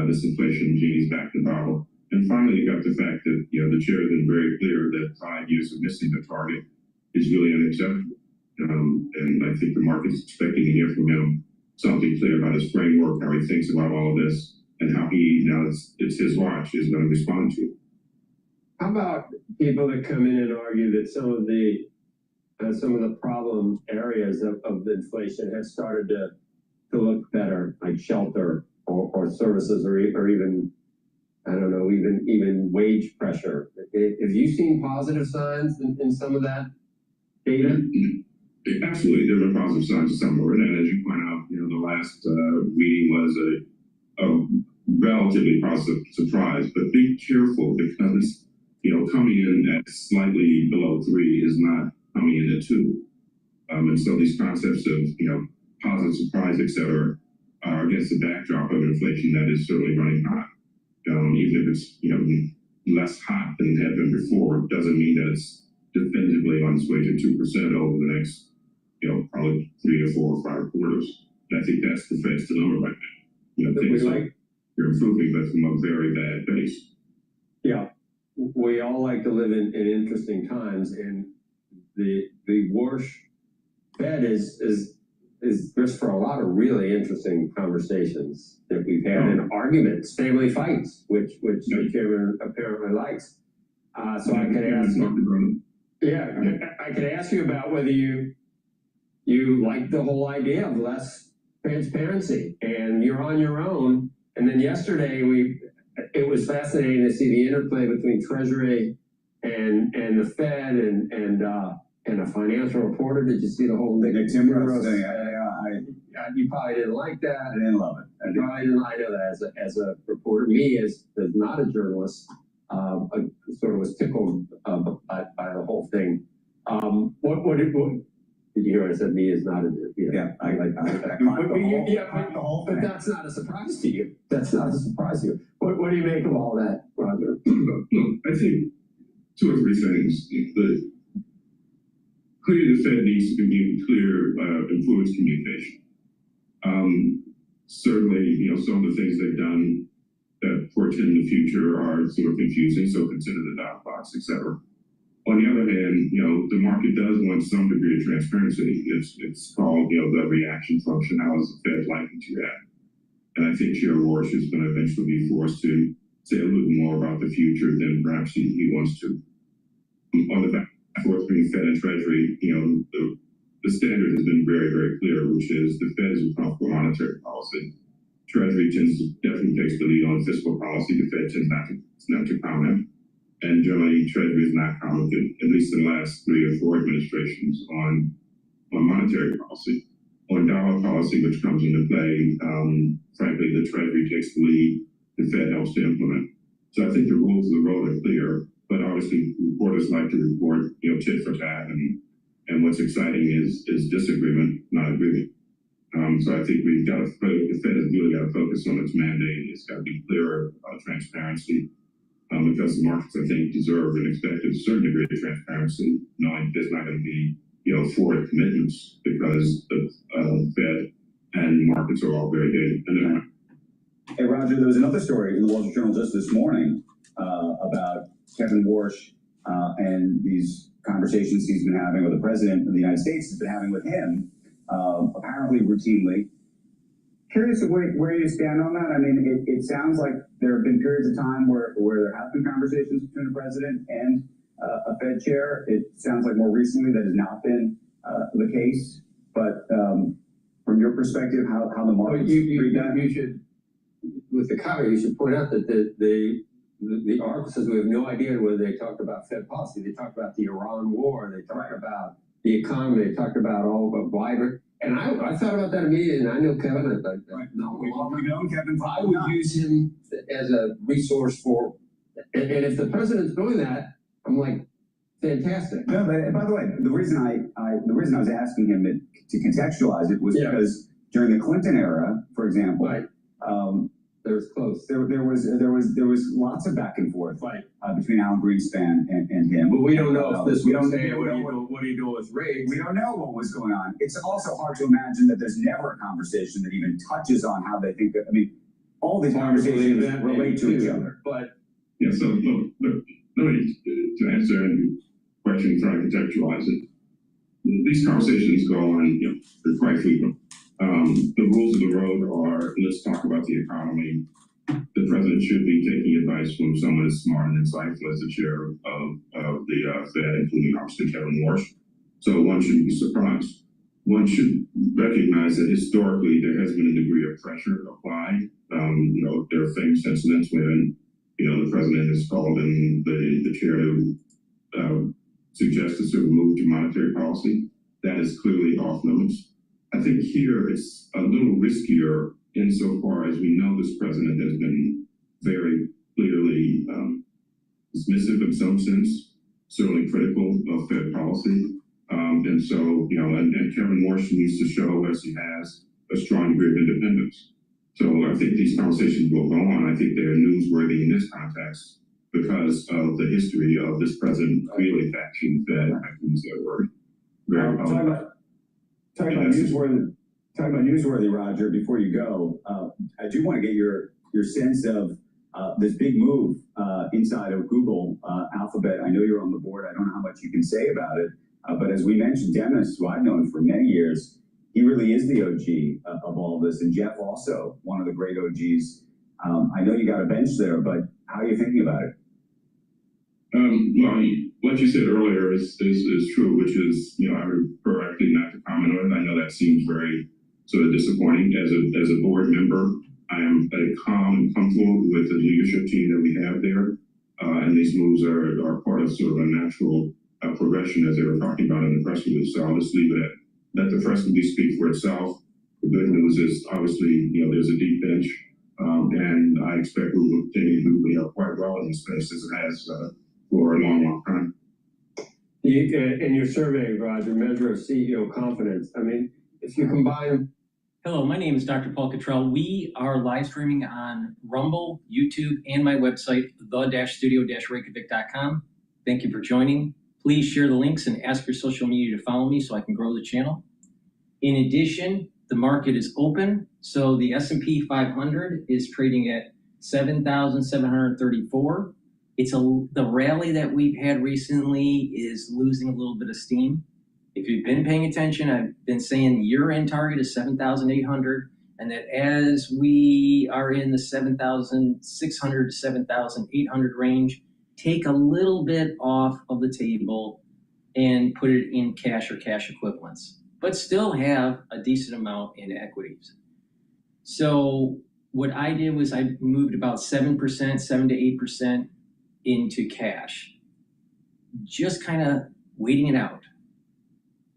this inflation genie's back in the bottle. And finally, you got the fact that, the chair has been very clear that 5 years of missing the target is really unacceptable. And I think the market's expecting to hear from him something clear about his framework, how he thinks about all of this, and how he, now it's his watch, is going to respond to it. How about people that come in and argue that some of the problem areas of inflation have started to look better, like shelter or services or even, I don't know, even wage pressure? Have you seen positive signs in some of that data? Absolutely, there were positive signs of some of it, and as you point out, the last reading was a relatively positive surprise. But be careful, because coming in at slightly below 3 is not coming in at 2, and so these concepts of positive surprise, etc., are against the backdrop of inflation that is certainly running hot. Even if it's less hot than it had been before, it doesn't mean that it's definitively on its way to 2% over the next probably 3 or 4 or 5 quarters. And I think that's the Fed's dilemma right now. Things are improving, but from a very bad base. Yeah, we all like to live in interesting times, and the Warsh Fed is just for a lot of really interesting conversations that we've had, and arguments, family fights, which the chairman apparently likes. So I could ask you, I could ask you about whether you like the whole idea of less transparency, and you're on your own. And then yesterday it was fascinating to see the interplay between Treasury and the Fed and a financial reporter. Did you see the whole thing? You probably didn't like that. I didn't love it. I know that as a reporter. Me as not a journalist, sort of was tickled by the whole thing. What did you hear? I said me is not a I like that. But that's not a surprise to you. That's not a surprise to you. What do you make of all that, Roger? I think 2 or 3 things. Clearly, the Fed needs to be clear, influence communication. Certainly, some of the things they've done that portend the future are sort of confusing, so consider the dot plots, etc. On the other hand, the market does want some degree of transparency. It's called, the reaction function. How is the Fed likely to react? And I think Chair Warsh is going to eventually be forced to say a little more about the future than perhaps he wants to. On the back and forth between Fed and Treasury, the standard has been very, very clear, which is the Fed is responsible for monetary policy. Treasury definitely takes the lead on fiscal policy. The Fed tends not to comment. And generally, Treasury is not commented, at least in the last 3 or 4 administrations, on monetary policy. On dollar policy, which comes into play, frankly, the Treasury takes the lead, the Fed helps to implement. So I think the rules of the road are clear, but obviously reporters like to report, tit for tat, and what's exciting is disagreement, not agreement. So I think the Fed has really got to focus on its mandate. It's got to be clearer about transparency. Because the markets, I think, deserve and expect a certain degree of transparency, knowing there's not going to be, forward commitments, because the Fed and markets are all very dated. Hey, Roger, there was another story in the Wall Street Journal just this morning about Kevin Warsh and these conversations he's been having, or the President of the United States has been having with him, apparently routinely. Curious of where you stand on that. I mean, it sounds like there have been periods of time where there have been conversations between the president and a Fed chair. It sounds like more recently that has not been the case. But from your perspective, how the markets read that? You should, with the cover, you should point out that the article says we have no idea whether they talked about Fed policy. They talked about the Iran war. They talked about the economy. They talked about all of vibrant. And I thought about that immediately, and I know Kevin. We've known Kevin. I would use him as a resource for, and if the president's doing that, I'm like, fantastic. No, but by the way, the reason I was asking him to contextualize it was because during the Clinton era, for example, there was close. There was lots of back and forth between Alan Greenspan and him. But we don't know if this. We don't know what are you doing with rates. We don't know what was going on. It's also hard to imagine that there's never a conversation that even touches on how they think. I mean, all these Hard to believe conversations that relate to too, each other. But Yeah, so look, let me, to answer your question, try to contextualize it. These conversations go on, they're quite frequent. The rules of the road are, let's talk about the economy. The president should be taking advice from someone as smart and insightful as the chair of the Fed, including obviously Kevin Warsh. So one shouldn't be surprised. One should recognize that historically there has been a degree of pressure applied. There are famous incidents when, the president has called in the chair to suggest a certain move to monetary policy. That is clearly off limits. I think here it's a little riskier insofar as we know this president has been very clearly dismissive in some sense, certainly critical of Fed policy. And so, and Kevin Warsh needs to show, as he has, a strong degree of independence. So I think these conversations will go on. I think they're newsworthy in this context because of the history of this president really backing Fed. I can use that word. Very Talking about newsworthy, Roger, before you go, I do want to get your sense of this big move inside of Google, Alphabet. I know you're on the board. I don't know how much you can say about it. But as we mentioned, Dennis, who I've known for many years, he really is the OG of all this. And Jeff also, one of the great OGs. I know you got a bench there, but how are you thinking about it? Well, what you said earlier is true, which is, I prefer actually not to comment on it. I know that seems very sort of disappointing. As a board member, I am calm and comfortable with the leadership team that we have there. And these moves are part of sort of a natural progression, as they were talking about in the press release. So I'll just leave it at let the press release speak for itself. The good news is obviously, there's a deep bench, and I expect we will continue to do quite well in this space as it has for a long, long time. in your survey, Roger, measure of CEO confidence. I mean, if you combine. Hello, my name is DrPaulCottrell. We are live streaming on Rumble, YouTube, and my website, the-studio-reykjavik.com. Thank you for joining. Please share the links and ask your social media to follow me so I can grow the channel. In addition, the market is open. So the S&P 500 is trading at 7,734. The rally that we've had recently is losing a little bit of steam. If you've been paying attention, I've been saying the year-end target is 7,800, and that as we are in the 7,600 to 7,800 range, take a little bit off of the table and put it in cash or cash equivalents, but still have a decent amount in equities. So what I did was I moved about 7%, 7 to 8% into cash, just kind of waiting it out.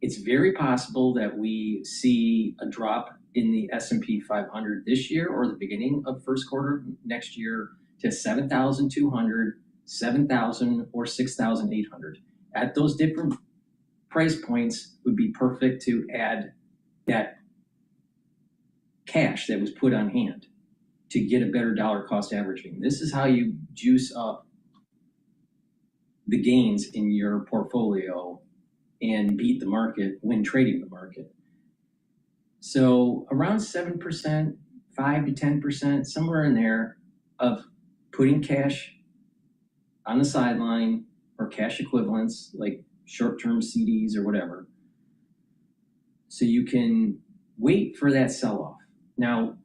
It's very possible that we see a drop in the S&P 500 this year or the beginning of first quarter next year to 7,200, 7,000, or 6,800. At those different price points would be perfect to add that cash that was put on hand to get a better dollar cost averaging. This is how you juice up the gains in your portfolio and beat the market when trading the market. So around 7%, 5 to 10%, somewhere in there, of putting cash on the sideline or cash equivalents like short-term CDs or whatever. So you can wait for that sell-off. Now,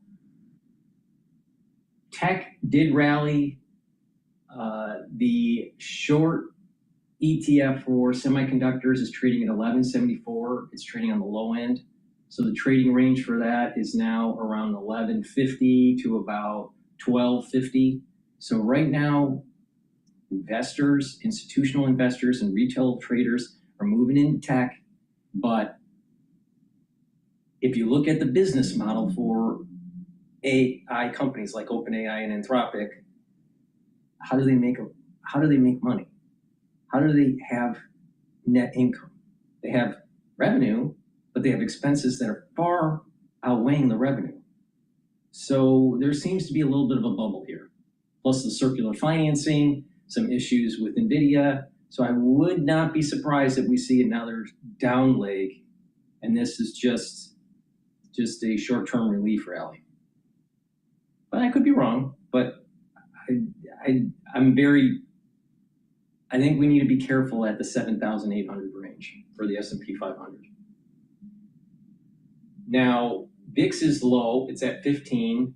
tech did rally. The short ETF for semiconductors is trading at 1174. It's trading on the low end. So the trading range for that is now around 1150 to about 1250. So right now, investors, institutional investors, and retail traders are moving into tech. But if you look at the business model for AI companies like OpenAI and Anthropic, how do they make money? How do they have net income? They have revenue, but they have expenses that are far outweighing the revenue. So there seems to be a little bit of a bubble here. Plus the circular financing, some issues with NVIDIA. So I would not be surprised if we see another down leg, and this is just a short-term relief rally. But I could be wrong, but I think we need to be careful at the 7,800 range for the S&P 500. Now, VIX is low, it's at 15.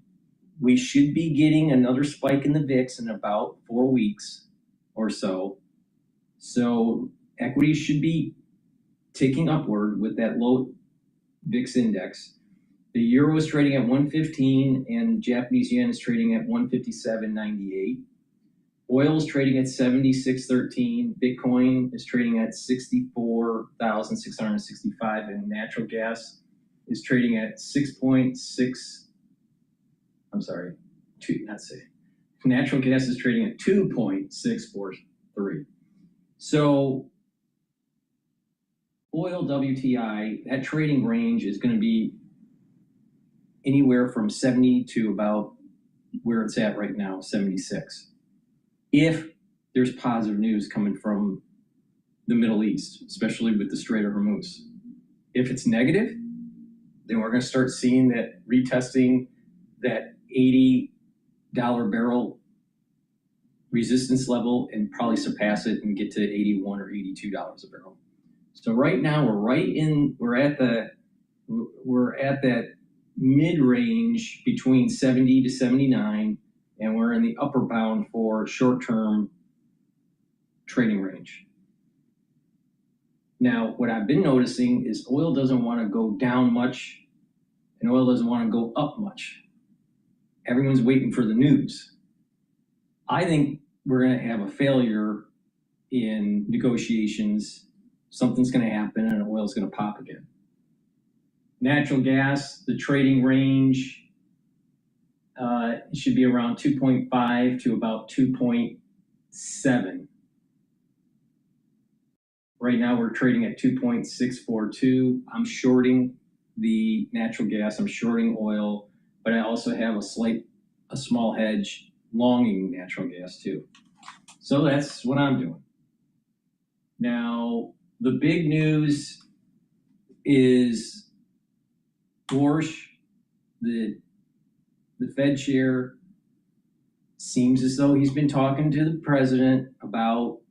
We should be getting another spike in the VIX in about 4 weeks or so. So equities should be ticking upward with that low VIX index. The euro is trading at 115 and Japanese yen is trading at 157.98. Oil is trading at 76.13. Bitcoin is trading at 64,665, and natural gas is trading at 6.6. I'm sorry, natural gas is trading at 2.643. So oil WTI, that trading range is going to be anywhere from 70 to about where it's at right now, 76. If there's positive news coming from the Middle East, especially with the Strait of Hormuz. If it's negative, then we're going to start seeing that retesting that $80 barrel resistance level and probably surpass it and get to $81 or $82 a barrel. So right now we're at that mid-range between 70 to 79, and we're in the upper bound for short-term trading range. Now, what I've been noticing is oil doesn't want to go down much and oil doesn't want to go up much. Everyone's waiting for the news. I think we're going to have a failure in negotiations. Something's going to happen and oil's going to pop again. Natural gas, the trading range should be around 2.5 to about 2.7. Right now we're trading at 2.642. I'm shorting the natural gas, I'm shorting oil, but I also have a small hedge longing natural gas too. So that's what I'm doing. Now, the big news is Warsh, the Fed chair, seems as though he's been talking to the president about,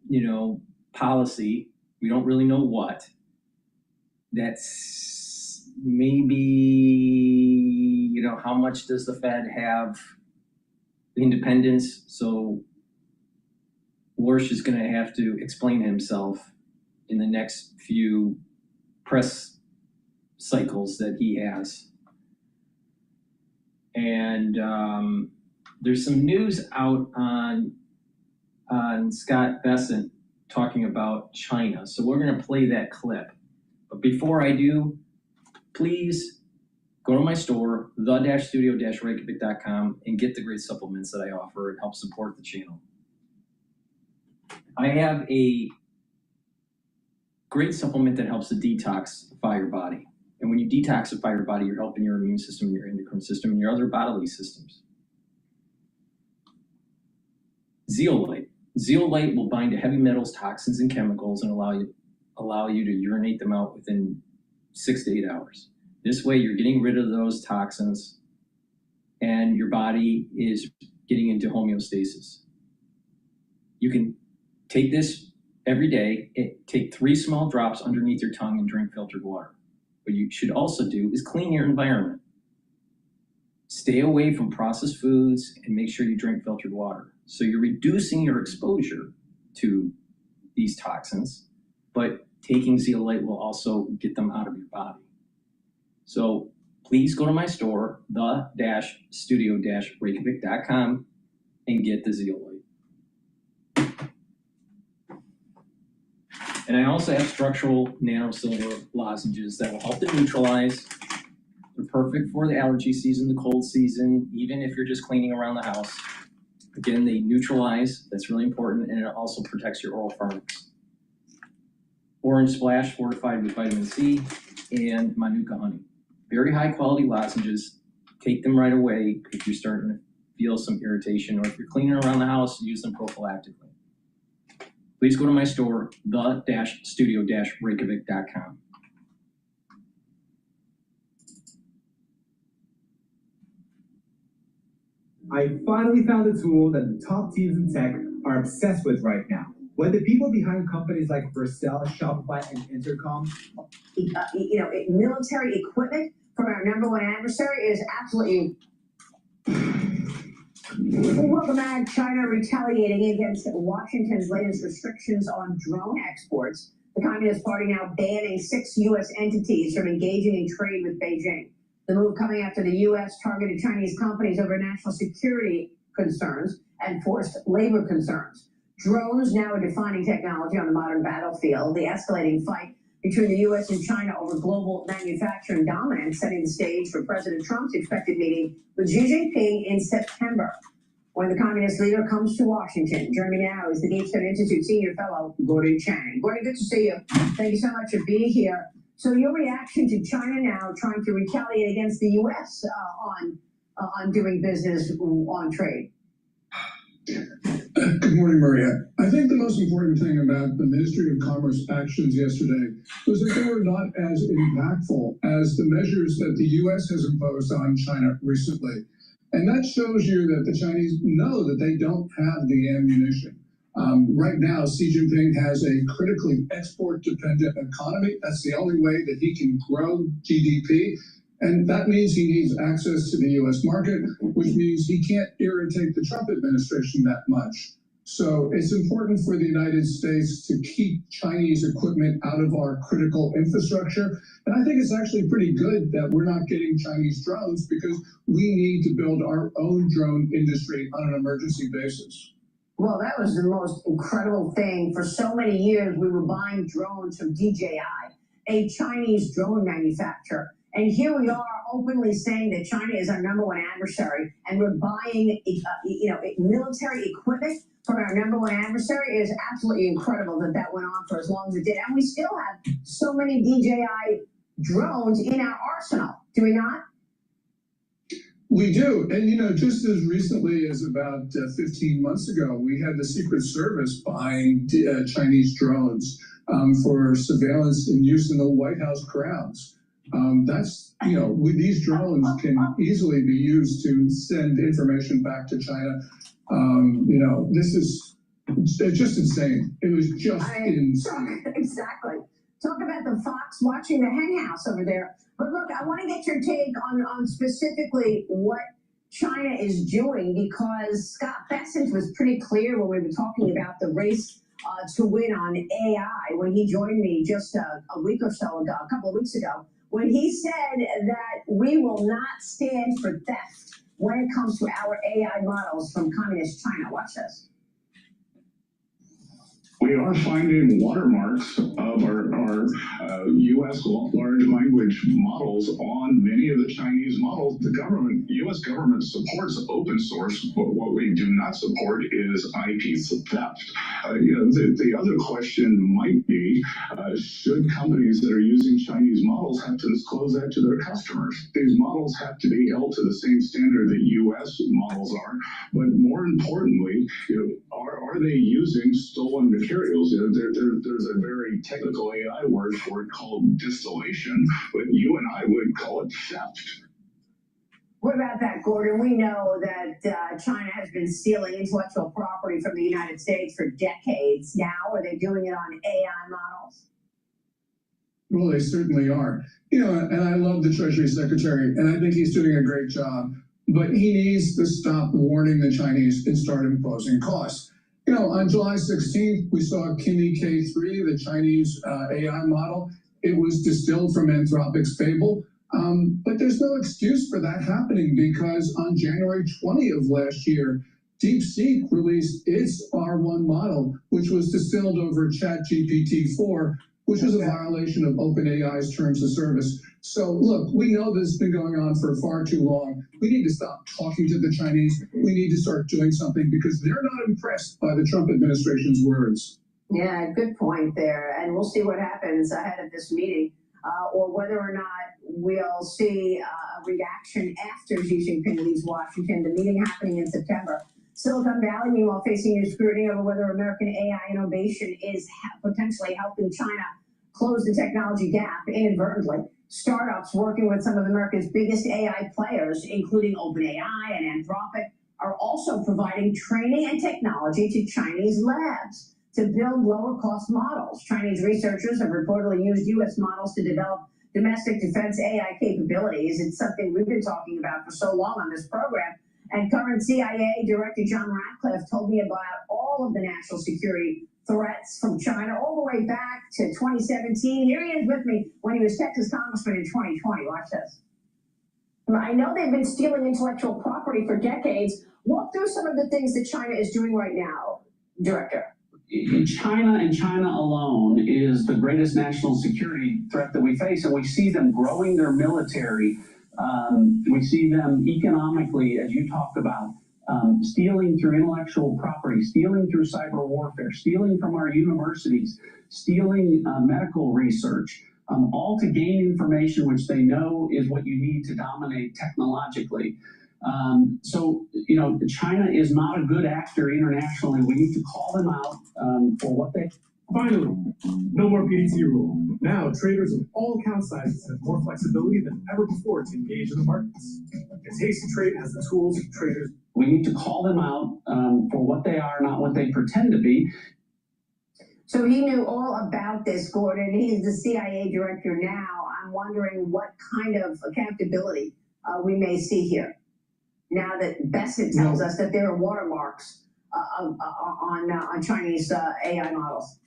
policy. We don't really know what. That's maybe, how much does the Fed have independence? So Warsh is going to have to explain himself in the next few press cycles that he has. And there's some news out on Scott Bessent talking about China. So we're going to play that clip. But before I do, please go to my store, the-studio-reykjavik.com, and get the great supplements that I offer and help support the channel. I have a great supplement that helps to detoxify your body. And when you detoxify your body, you're helping your immune system, your endocrine system, and your other bodily systems. Zeolite. Zeolite will bind to heavy metals, toxins, and chemicals and allow you to urinate them out within 6 to 8 hours. This way, you're getting rid of those toxins, and your body is getting into homeostasis. You can take this every day. Take 3 small drops underneath your tongue and drink filtered water. What you should also do is clean your environment. Stay away from processed foods and make sure you drink filtered water. So you're reducing your exposure to these toxins, but taking zeolite will also get them out of your body. So please go to my store, the-studio-reykjavik.com, and get the zeolite. And I also have structural nanosilver lozenges that will help to neutralize. They're perfect for the allergy season, the cold season, even if you're just cleaning around the house. Again, they neutralize, that's really important, and it also protects your oral pharynx. Orange Splash, fortified with vitamin C, and Manuka honey. Very high quality lozenges. Take them right away if you're starting to feel some irritation, or if you're cleaning around the house, use them prophylactically. Please go to my store, the-studio-reykjavik.com. I finally found a tool that the top teams in tech are obsessed with right now. When the people behind companies like Vercel, Shopify, and Intercom, military equipment from our #1 adversary is absolutely. Welcome back. China retaliating against Washington's latest restrictions on drone exports. The Communist Party now banning 6 U.S. entities from engaging in trade with Beijing. The move coming after the U.S. targeted Chinese companies over national security concerns and forced labor concerns. Drones now a defining technology on the modern battlefield. The escalating fight between the U.S. and China over global manufacturing dominance, setting the stage for President Trump's expected meeting with Xi Jinping in September, when the communist leader comes to Washington. Joining me now is the Gatestone Institute Senior Fellow, Gordon Chang. Gordon, good to see you. Thank you so much for being here. So your reaction to China now trying to retaliate against the U.S. On doing business on trade? Good morning, Maria. I think the most important thing about the Ministry of Commerce actions yesterday was that they were not as impactful as the measures that the U.S. has imposed on China recently. And that shows you that the Chinese know that they don't have the ammunition. Right now, Xi Jinping has a critically export-dependent economy. That's the only way that he can grow GDP. And that means he needs access to the U.S. market, which means he can't irritate the Trump administration that much. So it's important for the United States to keep Chinese equipment out of our critical infrastructure. And I think it's actually pretty good that we're not getting Chinese drones, because we need to build our own drone industry on an emergency basis. Well, that was the most incredible thing. For so many years, we were buying drones from DJI, a Chinese drone manufacturer. And here we are openly saying that China is our #1 adversary, and we're buying, military equipment from our #1 adversary. It is absolutely incredible that that went on for as long as it did. And we still have so many DJI drones in our arsenal, do we not? We do. And, just as recently as about 15 months ago, we had the Secret Service buying Chinese drones for surveillance and use in the White House grounds. These drones can easily be used to send information back to China. It's just insane. It was just insane. Exactly. Talk about the fox watching the hen house over there. But look, I want to get your take on specifically what China is doing, because Scott Bessent was pretty clear when we were talking about the race to win on AI, when he joined me just a week or so ago, a couple of weeks ago, when he said that we will not stand for theft when it comes to our AI models from communist China. Watch this. We are finding watermarks of our U.S. large language models on many of the Chinese models. The U.S. government supports open source, but what we do not support is IP theft. The other question might be, should companies that are using Chinese models have to disclose that to their customers? These models have to be held to the same standard that U.S. models are, but more importantly, are they using stolen materials? There's a very technical AI word for it called distillation, but you and I would call it theft. What about that, Gordon? We know that China has been stealing intellectual property from the United States for decades now. Are they doing it on AI models? Well, they certainly are. And I love the Treasury Secretary, and I think he's doing a great job. But he needs to stop warning the Chinese and start imposing costs. On July 16th, we saw Kimi K3, the Chinese AI model. It was distilled from Anthropic's Fable. But there's no excuse for that happening, because on January 20 of last year, DeepSeek released its R1 model, which was distilled over ChatGPT-4, which was a violation of OpenAI's terms of service. So look, we know this has been going on for far too long. We need to stop talking to the Chinese. We need to start doing something, because they're not impressed by the Trump administration's words. Yeah, good point there. And we'll see what happens ahead of this meeting, or whether or not we'll see a reaction after Xi Jinping leaves Washington, the meeting happening in September. Silicon Valley, meanwhile, facing new scrutiny over whether American AI innovation is potentially helping China close the technology gap inadvertently. Startups working with some of America's biggest AI players, including OpenAI and Anthropic, are also providing training and technology to Chinese labs to build lower-cost models. Chinese researchers have reportedly used U.S. models to develop domestic defense AI capabilities. It's something we've been talking about for so long on this program. And current CIA Director John Ratcliffe told me about all of the national security threats from China all the way back to 2017. Here he is with me when he was Texas Congressman in 2020. Watch this. I know they've been stealing intellectual property for decades. Walk through some of the things that China is doing right now, Director. China and China alone is the greatest national security threat that we face, and we see them growing their military. We see them economically, as you talked about, stealing through intellectual property, stealing through cyber warfare, stealing from our universities, stealing medical research, all to gain information which they know is what you need to dominate technologically. So, you know, China is not a good actor internationally. We need to call them out for what they... Finally, no more PDT rule. Now, traders of all account sizes have more flexibility than ever before to engage in the markets. And Hasty Trade has the tools traders... We need to call them out for what they are, not what they pretend to be. So he knew all about this, Gordon. He's the CIA director now. I'm wondering what kind of accountability we may see here. Now that Bessett tells us that there are watermarks on Chinese AI models.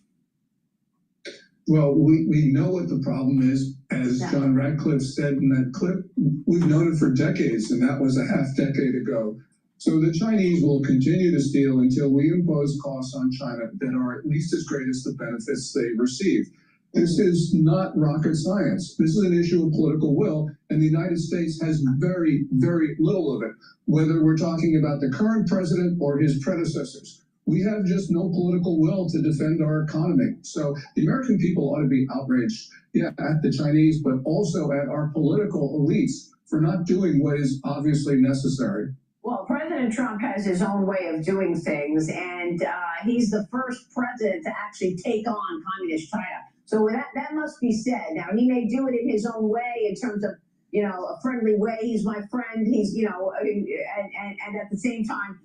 Well, we know what the problem is. As John Ratcliffe said in that clip, we've known it for decades, and that was a half decade ago. So the Chinese will continue to steal until we impose costs on China that are at least as great as the benefits they receive. This is not rocket science. This is an issue of political will, and the United States has very, very little of it, whether we're talking about the current president or his predecessors. We have just no political will to defend our economy. So the American people ought to be outraged, at the Chinese, but also at our political elites for not doing what is obviously necessary. Well, President Trump has his own way of doing things, and he's the first president to actually take on communist China. So that must be said. Now, he may do it in his own way in terms of, you know, a friendly way. He's my friend. He's, you know, and at the same time,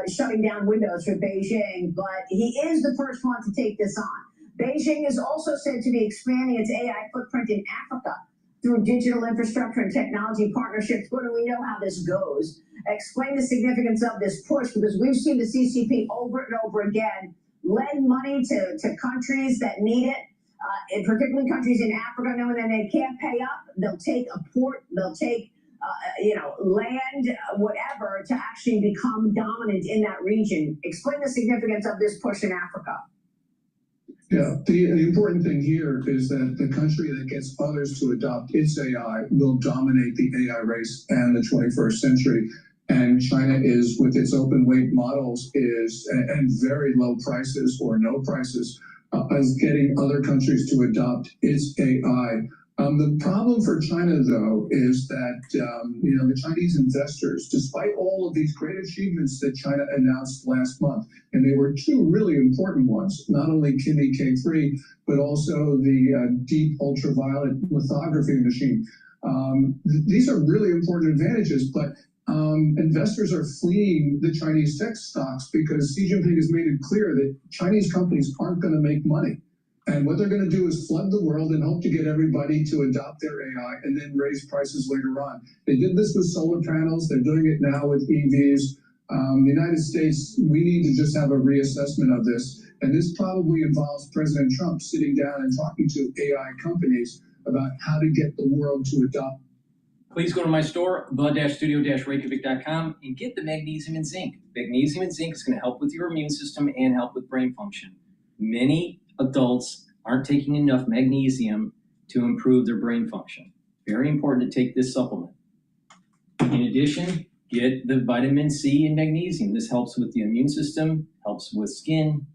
shutting down windows for Beijing. But he is the first one to take this on. Beijing is also said to be expanding its AI footprint in Africa through digital infrastructure and technology partnerships. Gordon, we know how this goes. Explain the significance of this push, because we've seen the CCP over and over again lend money to countries that need it. Particularly countries in Africa, knowing that they can't pay up, they'll take a port, they'll take, land, whatever, to actually become dominant in that region. Explain the significance of this push in Africa. Yeah, the important thing here is that the country that gets others to adopt its AI will dominate the AI race and the 21st century. And China is, with its open weight models, and very low prices or no prices, is getting other countries to adopt its AI. The problem for China, though, is that the Chinese investors, despite all of these great achievements that China announced last month, and they were two really important ones, not only Kimi K3, but also the deep ultraviolet lithography machine. These are really important advantages, but investors are fleeing the Chinese tech stocks because Xi Jinping has made it clear that Chinese companies aren't going to make money. And what they're going to do is flood the world and hope to get everybody to adopt their AI and then raise prices later on. They did this with solar panels. They're doing it now with EVs. The United States, we need to just have a reassessment of this. And this probably involves President Trump sitting down and talking to AI companies about how to get the world to adopt. Please go to my store, the-studio-reykjavik.com, and get the magnesium and zinc. Magnesium and zinc is going to help with your immune system and help with brain function. Many adults aren't taking enough magnesium to improve their brain function. Very important to take this supplement. In addition, get the vitamin C and magnesium. This helps with the immune system, helps with skin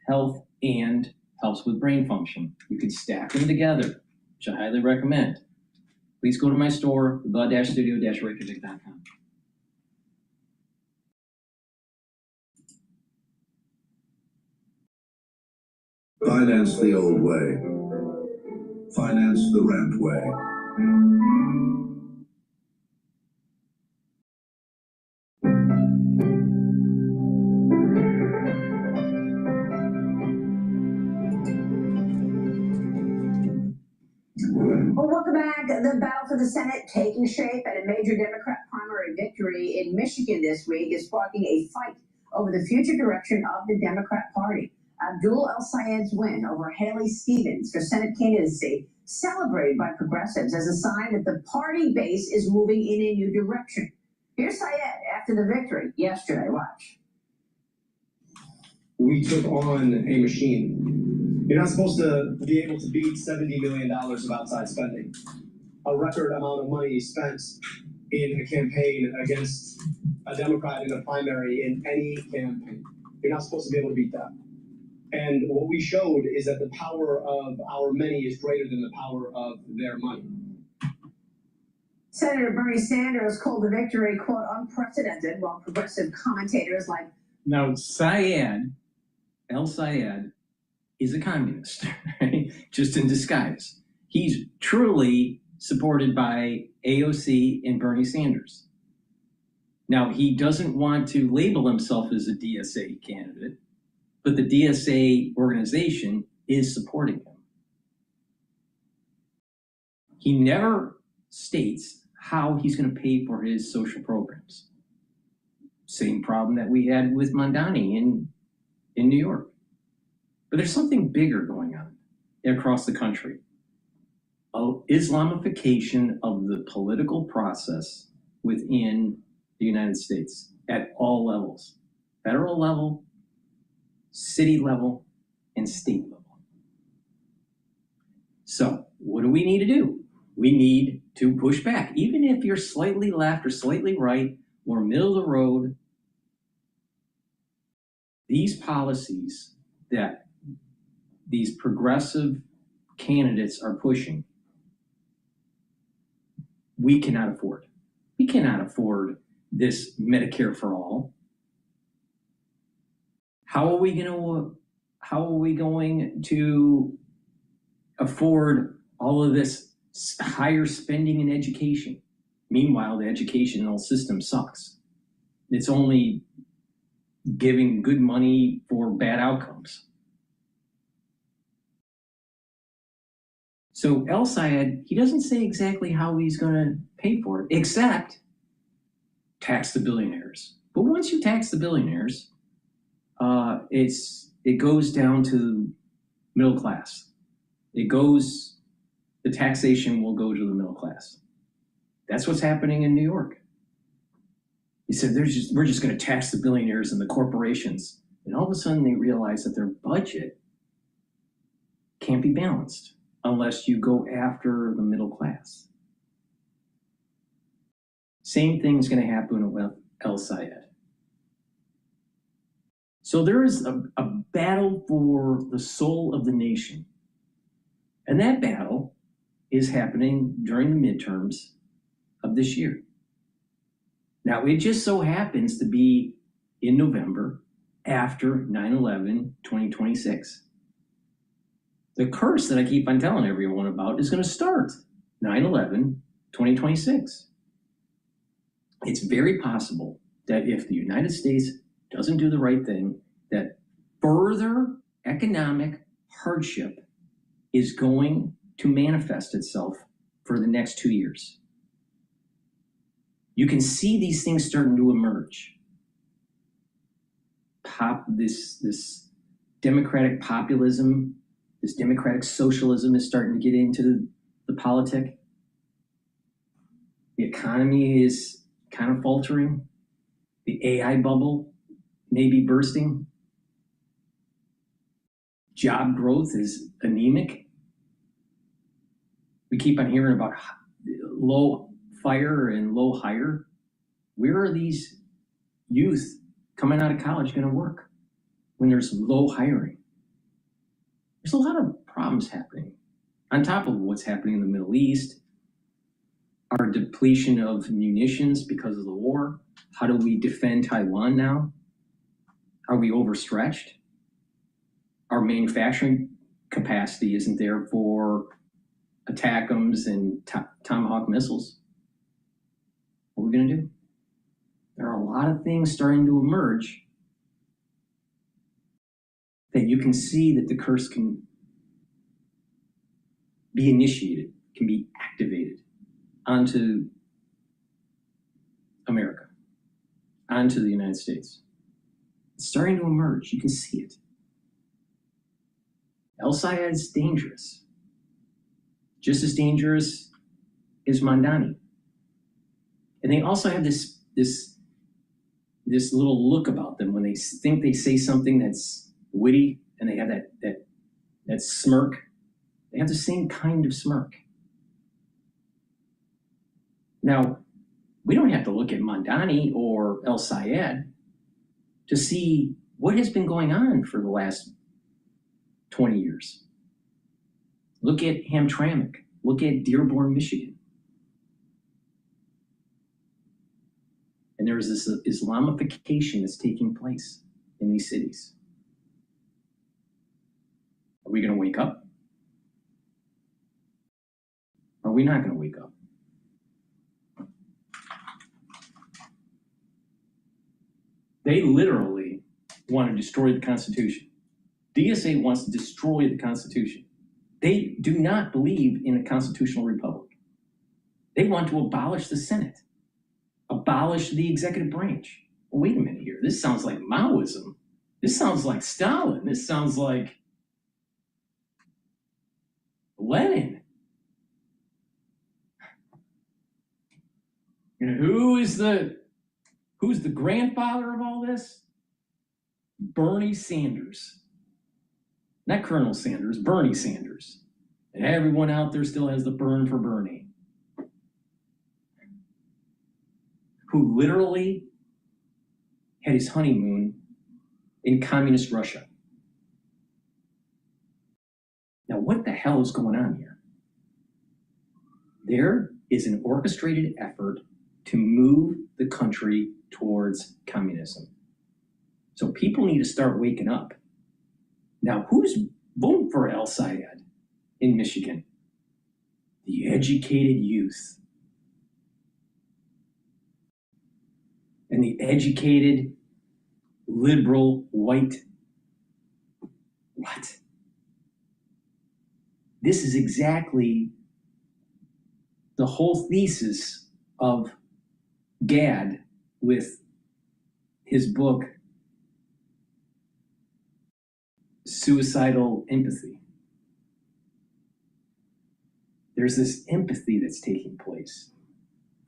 health, and helps with brain function. You can stack them together, which I highly recommend. Please go to my store, the-studio-reykjavik.com. Finance the old way. Finance the rent way. the Senate taking shape, and a major Democrat primary victory in Michigan this week is sparking a fight over the future direction of the Democrat Party. Abdul El-Sayed's win over Haley Stevens for Senate candidacy, celebrated by progressives as a sign that the party base is moving in a new direction. Here's Sayed after the victory yesterday. Watch. We took on a machine. You're not supposed to be able to beat $70 million of outside spending. A record amount of money spent in a campaign against a Democrat in a primary in any campaign. You're not supposed to be able to beat that. And what we showed is that the power of our many is greater than the power of their money. Senator Bernie Sanders called the victory, quote, unprecedented, while progressive commentators like... Now, Sayed, El-Sayed, is a communist, right? Just in disguise. He's truly supported by AOC and Bernie Sanders. Now, he doesn't want to label himself as a DSA candidate, but the DSA organization is supporting him. He never states how he's going to pay for his social programs. Same problem that we had with Mondani in New York. But there's something bigger going on across the country. Islamification of the political process within the United States at all levels. Federal level, city level, and state level. So what do we need to do? We need to push back. Even if you're slightly left or slightly right or middle of the road, these policies that these progressive candidates are pushing, we cannot afford. We cannot afford this Medicare for all. How are we going to afford all of this higher spending in education? Meanwhile, the educational system sucks. It's only giving good money for bad outcomes. So El-Sayed, he doesn't say exactly how he's going to pay for it, except tax the billionaires. But once you tax the billionaires, it goes down to middle class. The taxation will go to the middle class. That's what's happening in New York. He said, we're just going to tax the billionaires and the corporations. And all of a sudden they realize that their budget can't be balanced unless you go after the middle class. Same thing's going to happen with El-Sayed. So there is a battle for the soul of the nation. And that battle is happening during the midterms of this year. Now, it just so happens to be in November after 9/11, 2026. The curse that I keep on telling everyone about is going to start 9/11, 2026. It's very possible that if the United States doesn't do the right thing, that further economic hardship is going to manifest itself for the next 2 years. You can see these things starting to emerge. This democratic populism, this democratic socialism is starting to get into the politic. The economy is kind of faltering. The AI bubble may be bursting. Job growth is anemic. We keep on hearing about low fire and low hire. Where are these youth coming out of college going to work when there's low hiring? There's a lot of problems happening. On top of what's happening in the Middle East, our depletion of munitions because of the war. How do we defend Taiwan now? Are we overstretched? Our manufacturing capacity isn't there for ATACMS and Tomahawk missiles. What are we going to do? There are a lot of things starting to emerge that you can see that the curse can be initiated, can be activated. onto America, onto the United States. It's starting to emerge. You can see it. El-Sayed is dangerous. Just as dangerous as Mamdani. And they also have this little look about them when they think they say something that's witty, and they have that smirk. They have the same kind of smirk. Now, we don't have to look at Mamdani or El-Sayed to see what has been going on for the last 20 years. Look at Hamtramck. Look at Dearborn, Michigan. And there is this Islamification that's taking place in these cities. Are we going to wake up? Are we not going to wake up? They literally want to destroy the Constitution. DSA wants to destroy the Constitution. They do not believe in a constitutional republic. They want to abolish the Senate, abolish the executive branch. Well, wait a minute here. This sounds like Maoism. This sounds like Stalin. This sounds like Lenin. And who's the grandfather of all this? Bernie Sanders. Not Colonel Sanders, Bernie Sanders. And everyone out there still has the burn for Bernie. Who literally had his honeymoon in communist Russia. Now, what the hell is going on here? There is an orchestrated effort to move the country towards communism. So people need to start waking up. Now, who's voting for El-Sayed in Michigan? The educated youth. And the educated, liberal, white. What? This is exactly the whole thesis of Gad with his book, Suicidal Empathy. There's this empathy that's taking place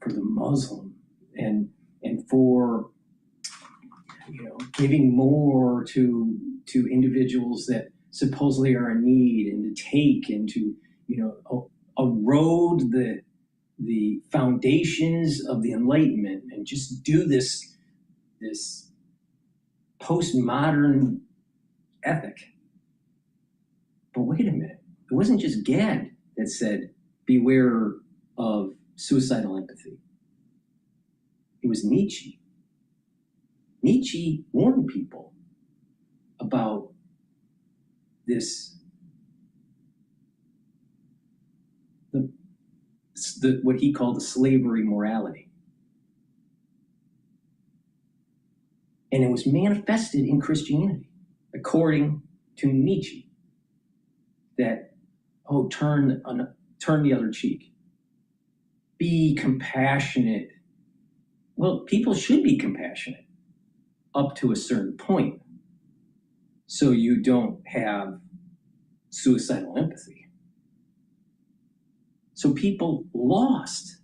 for the Muslim and for, you know, giving more to individuals that supposedly are in need, and to take and to, you know, erode the foundations of the Enlightenment, and just do this postmodern ethic. But wait a minute, it wasn't just Gad that said, beware of suicidal empathy. It was Nietzsche. Nietzsche warned people about this, what he called the slavery morality. And it was manifested in Christianity, according to Nietzsche, that, oh, turn the other cheek. Be compassionate. Well, people should be compassionate up to a certain point, so you don't have suicidal empathy. So people lost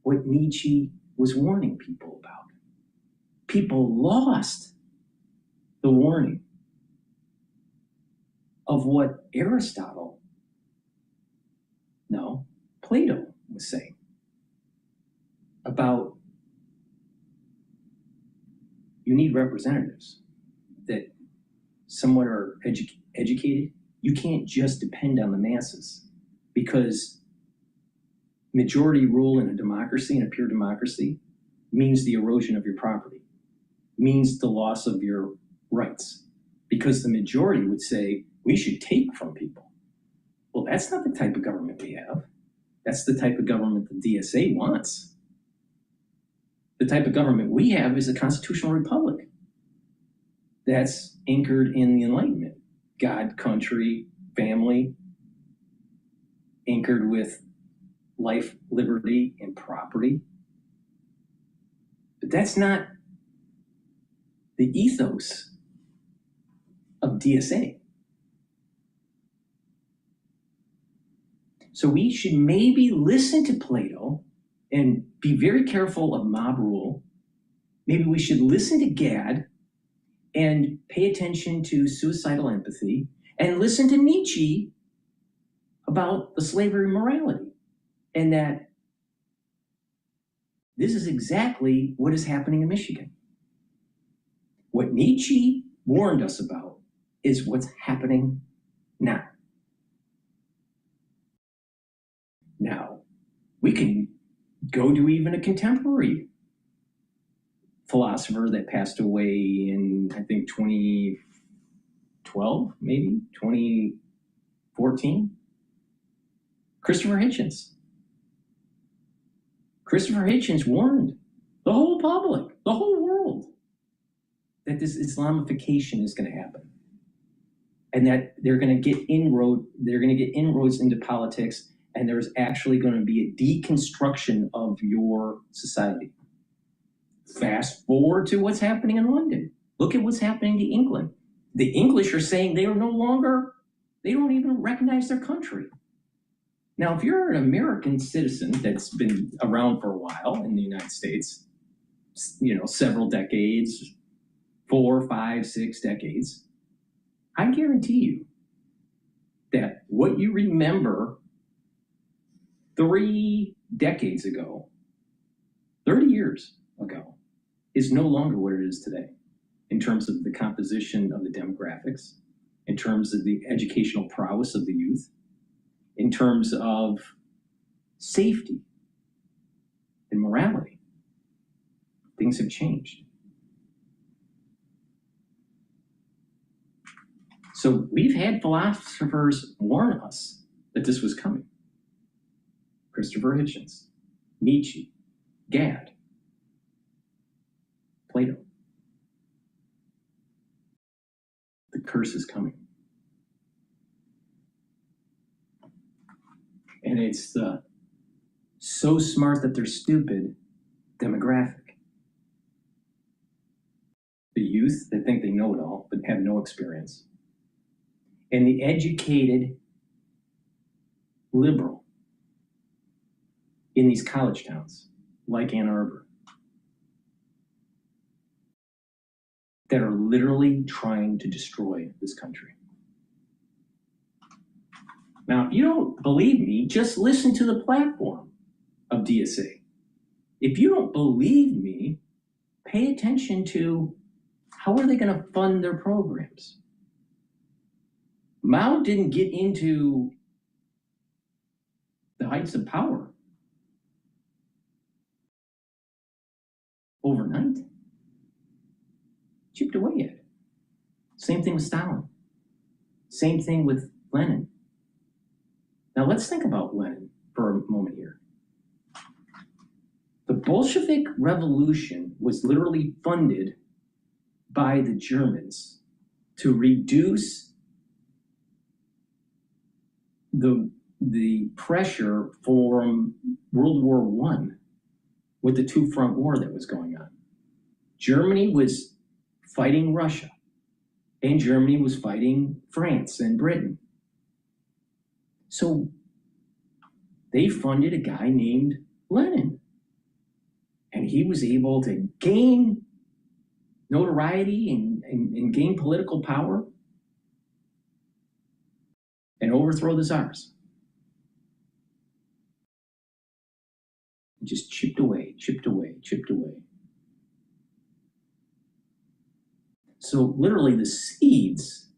what Nietzsche was warning people about. People lost the warning of what Aristotle, no, Plato was saying about you need representatives that somewhat are educated. You can't just depend on the masses, because majority rule in a democracy, in a pure democracy, means the erosion of your property, means the loss of your rights, because the majority would say we should take from people. Well, that's not the type of government we have. That's the type of government the DSA wants. The type of government we have is a constitutional republic that's anchored in the Enlightenment. God, country, family, anchored with life, liberty, and property. But that's not the ethos of DSA. So we should maybe listen to Plato and be very careful of mob rule. Maybe we should listen to Gad and pay attention to suicidal empathy and listen to Nietzsche about the slavery morality, and that this is exactly what is happening in Michigan. What Nietzsche warned us about is what's happening now. Now, we can go to even a contemporary philosopher that passed away in, I think, 2012, maybe 2014. Christopher Hitchens. Christopher Hitchens warned the whole public, the whole world, that this Islamification is going to happen, and that they're going to get inroads into politics, and there's actually going to be a deconstruction of your society. Fast forward to what's happening in London. Look at what's happening to England. The English are saying they don't even recognize their country. Now, if you're an American citizen that's been around for a while in the United States, several decades, 4, 5, 6 decades, I guarantee you that what you remember 3 decades ago, 30 years ago, is no longer what it is today in terms of the composition of the demographics, in terms of the educational prowess of the youth, in terms of safety and morality. Things have changed. So we've had philosophers warn us that this was coming. Christopher Hitchens, Nietzsche, Gad, Plato. The curse is coming. And it's the so smart that they're stupid demographic. The youth that think they know it all but have no experience. And the educated liberal in these college towns like Ann Arbor that are literally trying to destroy this country. Now, if you don't believe me, just listen to the platform of DSA. If you don't believe me, pay attention to how are they going to fund their programs. Mao didn't get into the heights of power overnight. Chipped away at it. Same thing with Stalin. Same thing with Lenin. Now let's think about Lenin for a moment here. The Bolshevik Revolution was literally funded by the Germans to reduce the pressure from World War I with the two-front war that was going on. Germany was fighting Russia, and Germany was fighting France and Britain. So they funded a guy named Lenin, and he was able to gain notoriety and gain political power and overthrow the czars. Just chipped away, chipped away, chipped away. So literally the seeds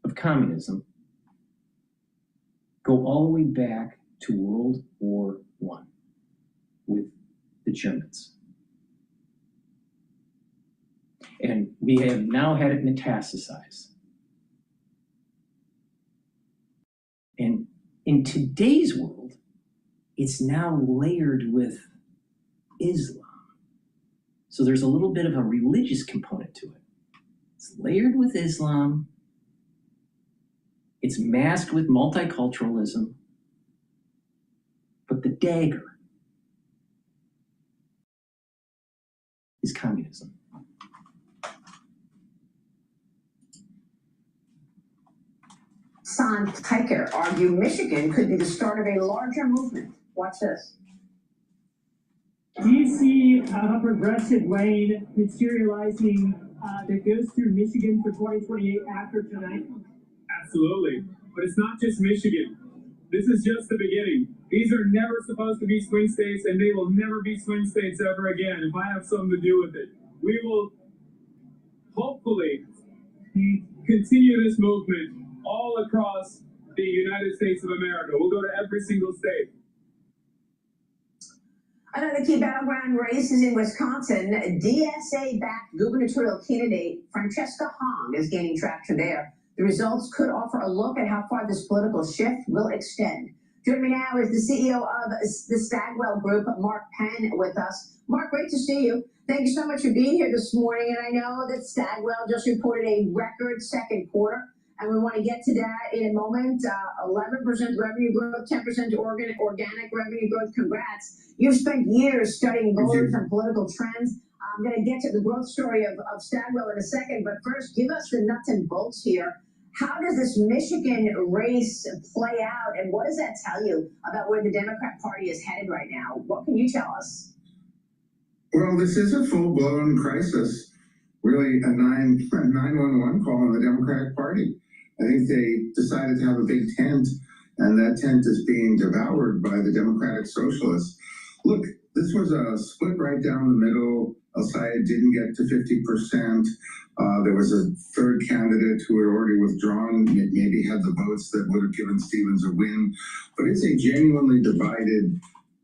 of communism go all the way back to World War I with the Germans. And we have now had it metastasize. And in today's world, it's now layered with Islam. So there's a little bit of a religious component to it. It's layered with Islam. It's masked with multiculturalism. dagger is communism. Son Tiker argue Michigan could be the start of a larger movement. Watch this. Do you see a progressive lane materializing that goes through Michigan for 2028 after tonight? Absolutely. But it's not just Michigan. This is just the beginning. These are never supposed to be swing states, and they will never be swing states ever again if I have something to do with it. We will hopefully continue this movement all across the United States of America. We'll go to every single state. Another key battleground race is in Wisconsin. DSA-backed gubernatorial candidate Francesca Hong is gaining traction there. The results could offer a look at how far this political shift will extend. Joining me now is the CEO of the Stagwell Group, Mark Penn, with us. Mark, great to see you. Thank you so much for being here this morning. And I know that Stagwell just reported a record second quarter, and we want to get to that in a moment. 11% revenue growth, 10% organic revenue growth. Congrats. You've spent years studying voters and political trends. I'm going to get to the growth story of Stagwell in a second, but first, give us the nuts and bolts here. How does this Michigan race play out, and what does that tell you about where the Democrat Party is headed right now? What can you tell us? Well, this is a full-blown crisis, really a 911 call on the Democratic Party. I think they decided to have a big tent, and that tent is being devoured by the Democratic Socialists. Look, this was a split right down the middle. El-Sayed didn't get to 50%. There was a third candidate who had already withdrawn, maybe had the votes that would have given Stevens a win. But it's a genuinely divided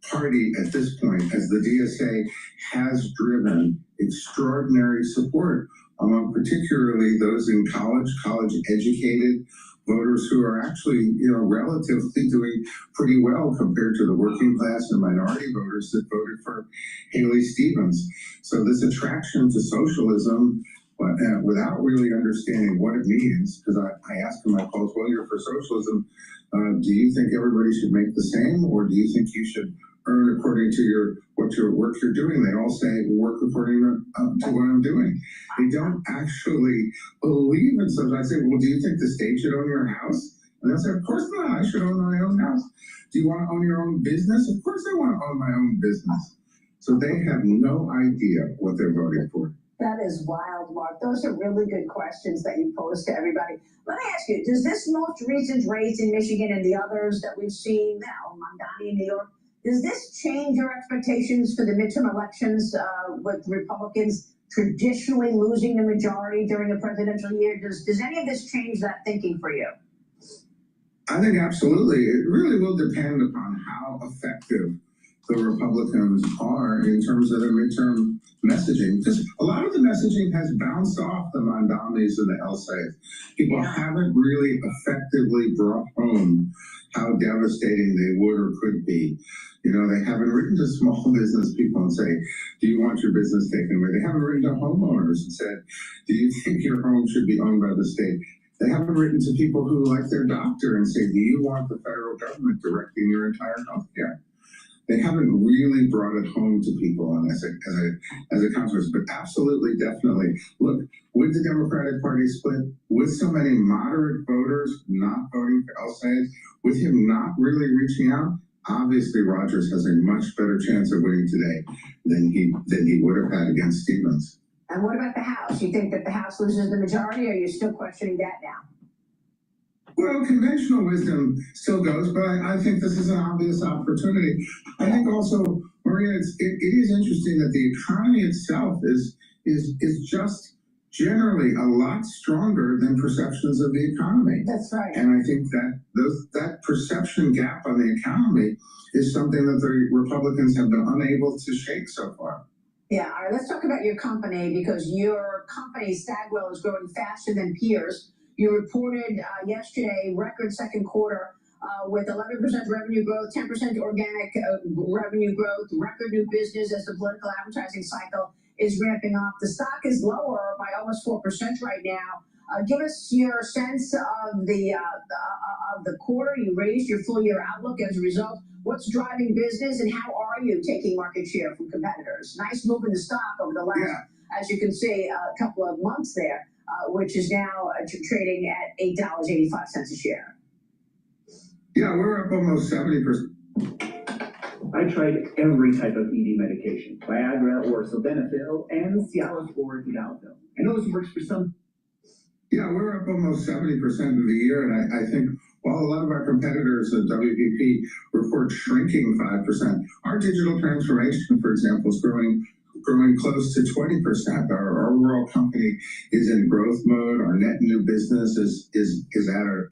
party at this point, as the DSA has driven extraordinary support among particularly those in college-educated voters who are actually, relatively doing pretty well compared to the working class and minority voters that voted for Haley Stevens. So this attraction to socialism, without really understanding what it means, because I asked in my polls, well, you're for socialism, do you think everybody should make the same, or do you think you should earn according to what work you're doing? They all say work according to what I'm doing. They don't actually believe in something. I say, well, do you think the state should own your house? And they'll say, of course not. I should own my own house. Do you want to own your own business? Of course I want to own my own business. So they have no idea what they're voting for. That is wild, Mark. Those are really good questions that you pose to everybody. Let me ask you, does this most recent race in Michigan and the others that we've seen now, Mondani in New York, does this change your expectations for the midterm elections with Republicans traditionally losing the majority during a presidential year? Does any of this change that thinking for you? I think absolutely. It really will depend upon how effective the Republicans are in terms of their midterm messaging. Because a lot of the messaging has bounced off the Mondamis and the El-Sayeds. People haven't really effectively brought home how devastating they would or could be. They haven't written to small business people and say, do you want your business taken away? They haven't written to homeowners and said, do you think your home should be owned by the state? They haven't written to people who like their doctor and say, do you want the federal government directing your entire health care? They haven't really brought it home to people and as a consequence, but absolutely, definitely. Look, with the Democratic Party split, with so many moderate voters not voting for El-Sayed, with him not really reaching out, obviously Rogers has a much better chance of winning today than he would have had against Stevens. And what about the House? You think that the House loses the majority, or are you still questioning that now? Well, conventional wisdom still goes, but I think this is an obvious opportunity. I think also, Maria, it is interesting that the economy itself is just generally a lot stronger than perceptions of the economy. That's right. And I think that perception gap on the economy is something that the Republicans have been unable to shake so far. Yeah, all right, let's talk about your company, because your company, Stagwell, is growing faster than peers. You reported yesterday record second quarter with 11% revenue growth, 10% organic revenue growth, record new business as the political advertising cycle is ramping up. The stock is lower by almost 4% right now. Give us your sense of the quarter. You raised your full year outlook as a result. What's driving business, and how are you taking market share from competitors? Nice move in the stock over the last, as you can see, a couple of months there, which is now trading at $8.85 a share. Yeah, we're up almost 70%. I tried every type of ED medication, Viagra or sildenafil, and Cialis or Tadalafil. I know this works for some. Yeah, we're up almost 70% of the year, and I think while a lot of our competitors at WPP report shrinking 5%, our digital transformation, for example, is growing close to 20%. Our overall company is in growth mode. Our net new business is at a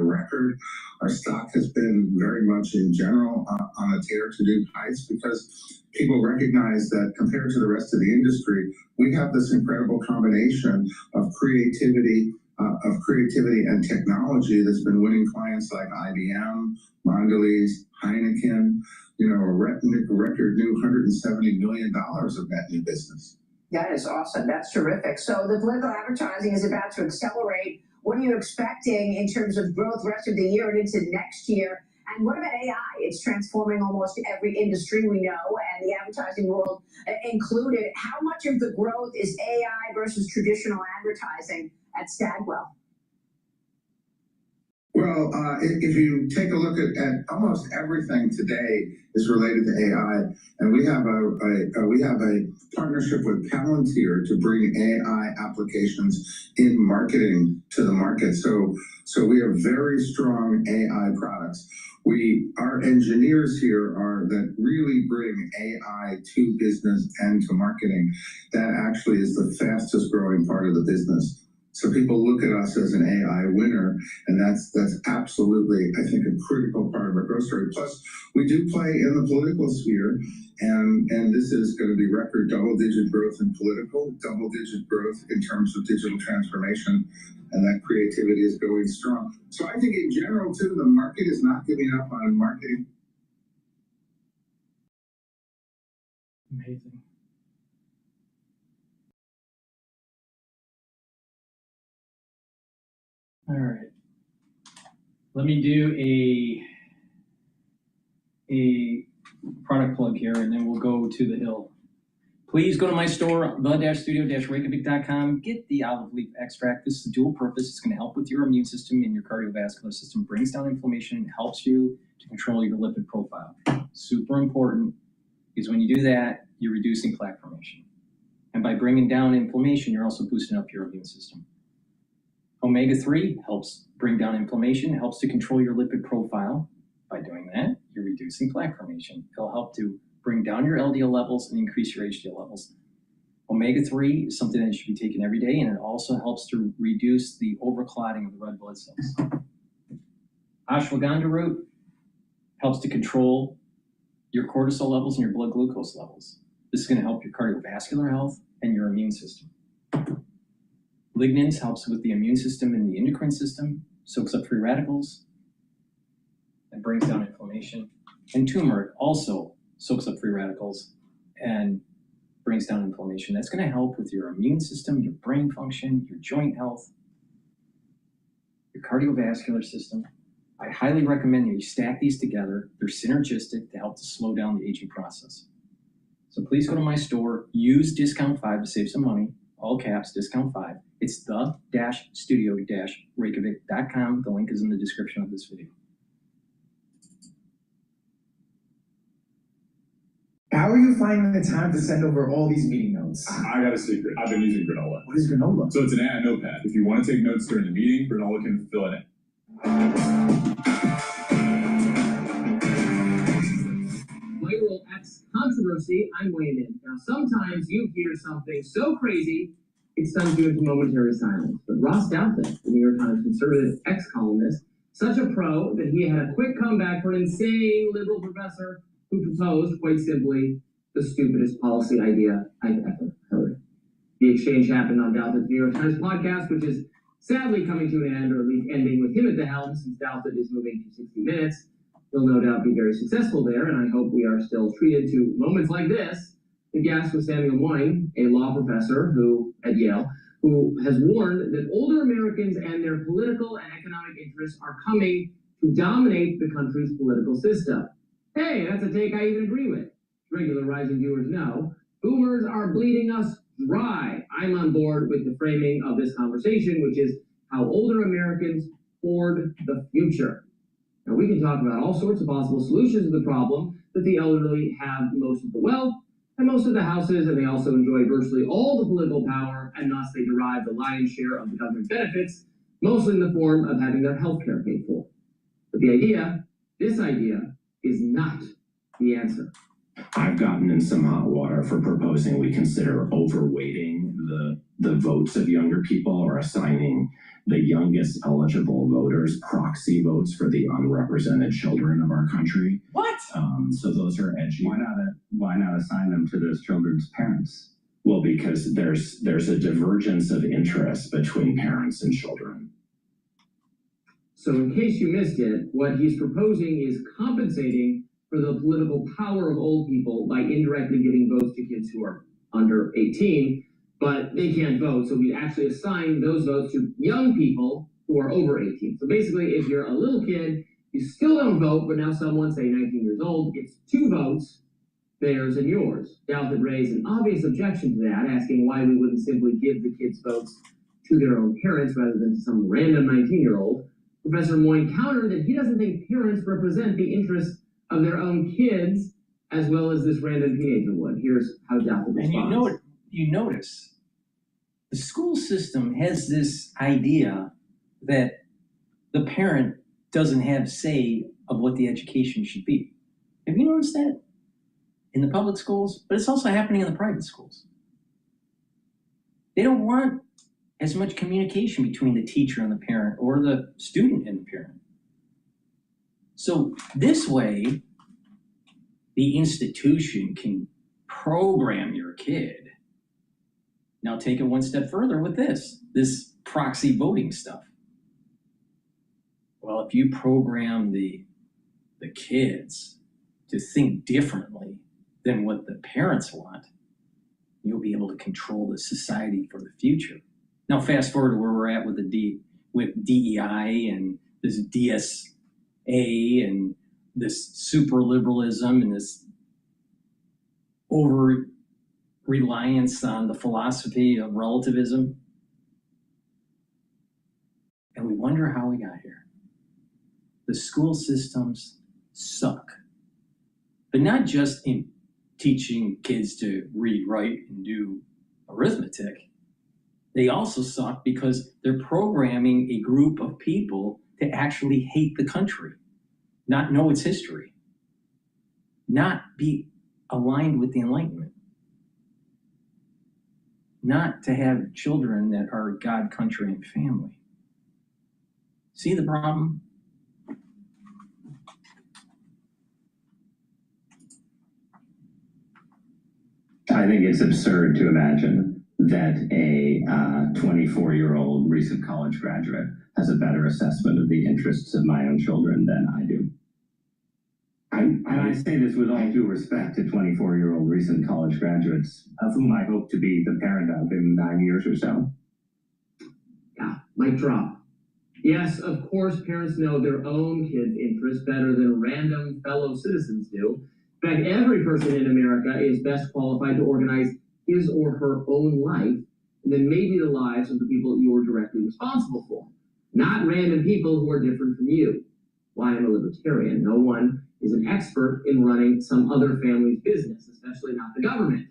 record. Our stock has been very much in general on a tear to new heights because people recognize that compared to the rest of the industry, we have this incredible combination of creativity and technology that's been winning clients like IBM, Mondelez, Heineken, a record new $170 million of net new business. That is awesome. That's terrific. So the political advertising is about to accelerate. What are you expecting in terms of growth rest of the year and into next year? And what about AI? It's transforming almost every industry we know, and the advertising world included. How much of the growth is AI versus traditional advertising at Stagwell? Well, if you take a look at almost everything today is related to AI, and we have a partnership with Palantir to bring AI applications in marketing to the market. So we have very strong AI products. Our engineers here that really bring AI to business and to marketing. That actually is the fastest growing part of the business. So people look at us as an AI winner, and that's absolutely, I think, a critical part of our growth story. Plus, we do play in the political sphere, and this is going to be record double-digit growth in political, double-digit growth in terms of digital transformation, and that creativity is going strong. So I think in general, too, the market is not giving up on marketing. Amazing. All right. Let me do a product plug here, and then we'll go to the hill. Please go to my store, the-studio-reykjavik.com. Get the olive leaf extract. This is dual purpose. It's going to help with your immune system and your cardiovascular system. Brings down inflammation and helps you to control your lipid profile. Super important, because when you do that, you're reducing plaque formation. And by bringing down inflammation, you're also boosting up your immune system. Omega-3 helps bring down inflammation, helps to control your lipid profile. By doing that, you're reducing plaque formation. It'll help to bring down your LDL levels and increase your HDL levels. Omega-3 is something that should be taken every day, and it also helps to reduce the overclotting of the red blood cells. Ashwagandha root helps to control your cortisol levels and your blood glucose levels. This is going to help your cardiovascular health and your immune system. Lignans helps with the immune system and the endocrine system, soaks up free radicals, and brings down inflammation. And turmeric also soaks up free radicals and brings down inflammation. That's going to help with your immune system, your brain function, your joint health, your cardiovascular system. I highly recommend that you stack these together. They're synergistic to help to slow down the aging process. So please go to my store, use discount 5 to save some money. All caps, discount 5. It's the-studio-reykjavik.com. The link is in the description of this video. How are you finding the time to send over all these meeting notes? I got a secret. I've been using Granola. What is Granola? So it's an AI notepad. If you want to take notes during the meeting, Granola can fill it in. Viral X controversy, I'm weighing in. Now, sometimes you hear something so crazy, it stuns you into momentary silence. But Ross Douthat, the New York Times conservative ex-columnist, such a pro that he had a quick comeback for an insane liberal professor who proposed, quite simply, the stupidest policy idea I've ever heard. The exchange happened on Douthat's New York Times podcast, which is sadly coming to an end, or at least ending with him at the helm, since Douthat is moving to 60 Minutes. He'll no doubt be very successful there, and I hope we are still treated to moments like this. The guest was Samuel Moyne, a law professor at Yale, who has warned that older Americans and their political and economic interests are coming to dominate the country's political system. Hey, that's a take I even agree with. Regular Rising viewers know, boomers are bleeding us dry. I'm on board with the framing of this conversation, which is how older Americans hoard the future. Now, we can talk about all sorts of possible solutions to the problem that the elderly have most of the wealth and most of the houses, and they also enjoy virtually all the political power, and thus they derive the lion's share of the government benefits, mostly in the form of having their health care paid for. But this idea, is not the answer. I've gotten in some hot water for proposing we consider overweighting the votes of younger people or assigning the youngest eligible voters proxy votes for the unrepresented children of our country. What? So those are edgy. Why not assign them to those children's parents? Well, because there's a divergence of interest between parents and children. So in case you missed it, what he's proposing is compensating for the political power of old people by indirectly giving votes to kids who are under 18, but they can't vote. So we actually assign those votes to young people who are over 18. So basically, if you're a little kid, you still don't vote, but now someone, say 19 years old, gets 2 votes, theirs and yours. Dowd raised an obvious objection to that, asking why we wouldn't simply give the kids' votes to their own parents rather than to some random 19-year-old. Professor Moyne countered that he doesn't think parents represent the interests of their own kids as well as this random teenager would. Here's how Dowd responds. And you notice, the school system has this idea that the parent doesn't have say of what the education should be. Have you noticed that? In the public schools, but it's also happening in the private schools. They don't want as much communication between the teacher and the parent or the student and the parent. So this way, the institution can program your kid. Now take it one step further with this proxy voting stuff. Well, if you program the kids to think differently than what the parents want, you'll be able to control the society for the future. Now, fast forward to where we're at with DEI and this DSA and this super liberalism and this over reliance on the philosophy of relativism. And we wonder how we got here. The school systems suck, but not just in teaching kids to read, write, and do arithmetic. They also suck because they're programming a group of people to actually hate the country, not know its history, not be aligned with the Enlightenment, not to have children that are God, country, and family. See the problem? I think it's absurd to imagine that a 24-year-old recent college graduate has a better assessment of the interests of my own children than I do. And I say this with all due respect to 24-year-old recent college graduates, of whom I hope to be the parent of in 9 years or so. Yeah, mic drop. Yes, of course, parents know their own kids' interests better than random fellow citizens do. In fact, every person in America is best qualified to organize his or her own life, and then maybe the lives of the people you're directly responsible for, not random people who are different from you. Why I'm a libertarian. No one is an expert in running some other family's business, especially not the government.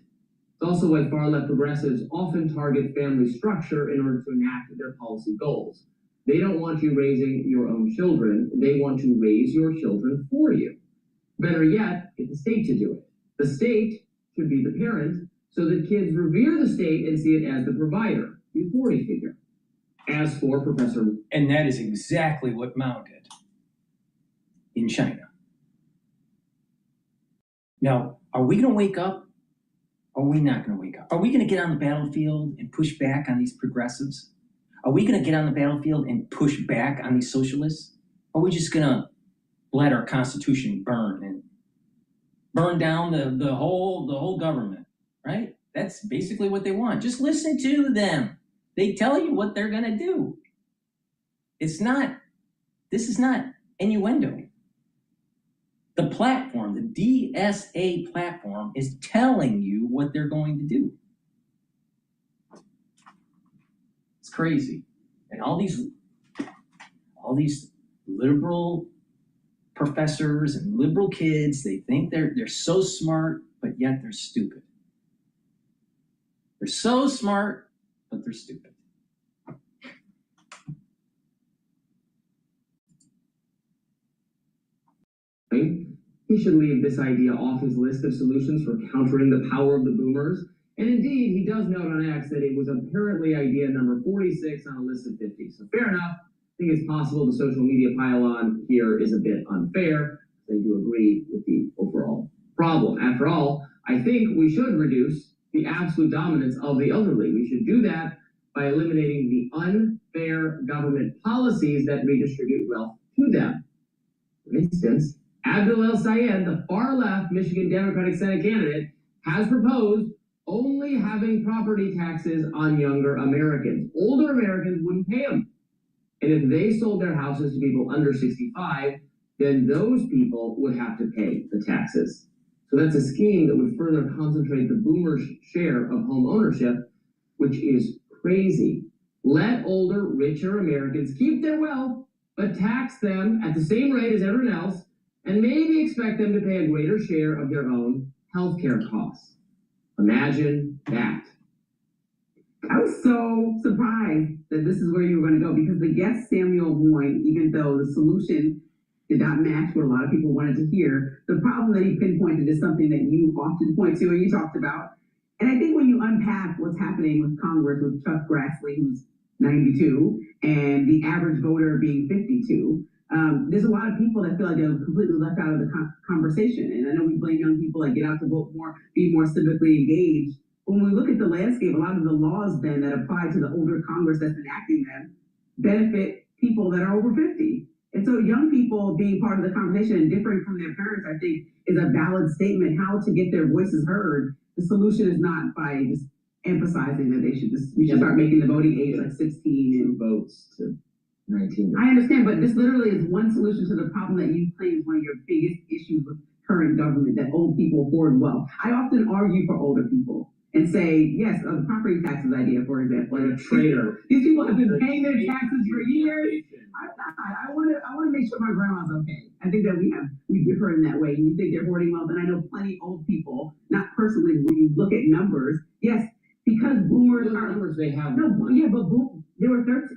It's also why far-left progressives often target family structure in order to enact their policy goals. They don't want you raising your own children. They want to raise your children for you. Better yet, get the state to do it. The state should be the parent, so that kids revere the state and see it as the provider, the authority figure. As for Professor... And that is exactly what Mao did in China. Now, are we going to wake up? Or are we not going to wake up? Are we going to get on the battlefield and push back on these progressives? Are we going to get on the battlefield and push back on these socialists? Or are we just going to let our Constitution burn and burn down the whole government, right? That's basically what they want. Just listen to them. They tell you what they're gonna do. This is not innuendo. The platform, the DSA platform, is telling you what they're going to do. It's crazy. And all these liberal professors and liberal kids, they think they're so smart, but yet they're stupid. They're so smart, but they're stupid. He should leave this idea off his list of solutions for countering the power of the boomers. And indeed, he does note on X that it was apparently idea number 46 on a list of 50. So fair enough. I think it's possible the social media pile-on here is a bit unfair. They do agree with the overall problem. After all, I think we should reduce the absolute dominance of the elderly. We should do that by eliminating the unfair government policies that redistribute wealth to them. For instance, Abdul El Sayed, the far-left Michigan Democratic Senate candidate, has proposed only having property taxes on younger Americans. Older Americans wouldn't pay them. And if they sold their houses to people under 65, then those people would have to pay the taxes. So that's a scheme that would further concentrate the boomers' share of home ownership, which is crazy. Let older, richer Americans keep their wealth, but tax them at the same rate as everyone else, and maybe expect them to pay a greater share of their own healthcare costs. Imagine that. I was so surprised that this is where you were going to go, because the guest Samuel Boyne, even though the solution did not match what a lot of people wanted to hear, the problem that he pinpointed is something that you often point to and you talked about. And I think when you unpack what's happening with Congress, with Chuck Grassley, who's 92, and the average voter being 52, there's a lot of people that feel like they're completely left out of the conversation. And I know we blame young people that get out to vote more, be more civically engaged. When we look at the landscape, a lot of the laws then that apply to the older Congress that's enacting them benefit people that are over 50. And so young people being part of the conversation and differing from their parents, I think, is a valid statement. How to get their voices heard. The solution is not by just emphasizing that we should start making the voting age like 16 and votes to 19. I understand, but this literally is one solution to the problem that you claim is one of your biggest issues with current government, that old people hoard wealth. I often argue for older people and say, yes, the property taxes idea, for example. Like a traitor. These people have been paying their taxes for years. I want to make sure my grandma's okay. I think that we differ in that way. You think they're hoarding wealth, and I know plenty of old people, not personally, when you look at numbers, yes, because boomers are numbers they have. No, yeah, but there were 13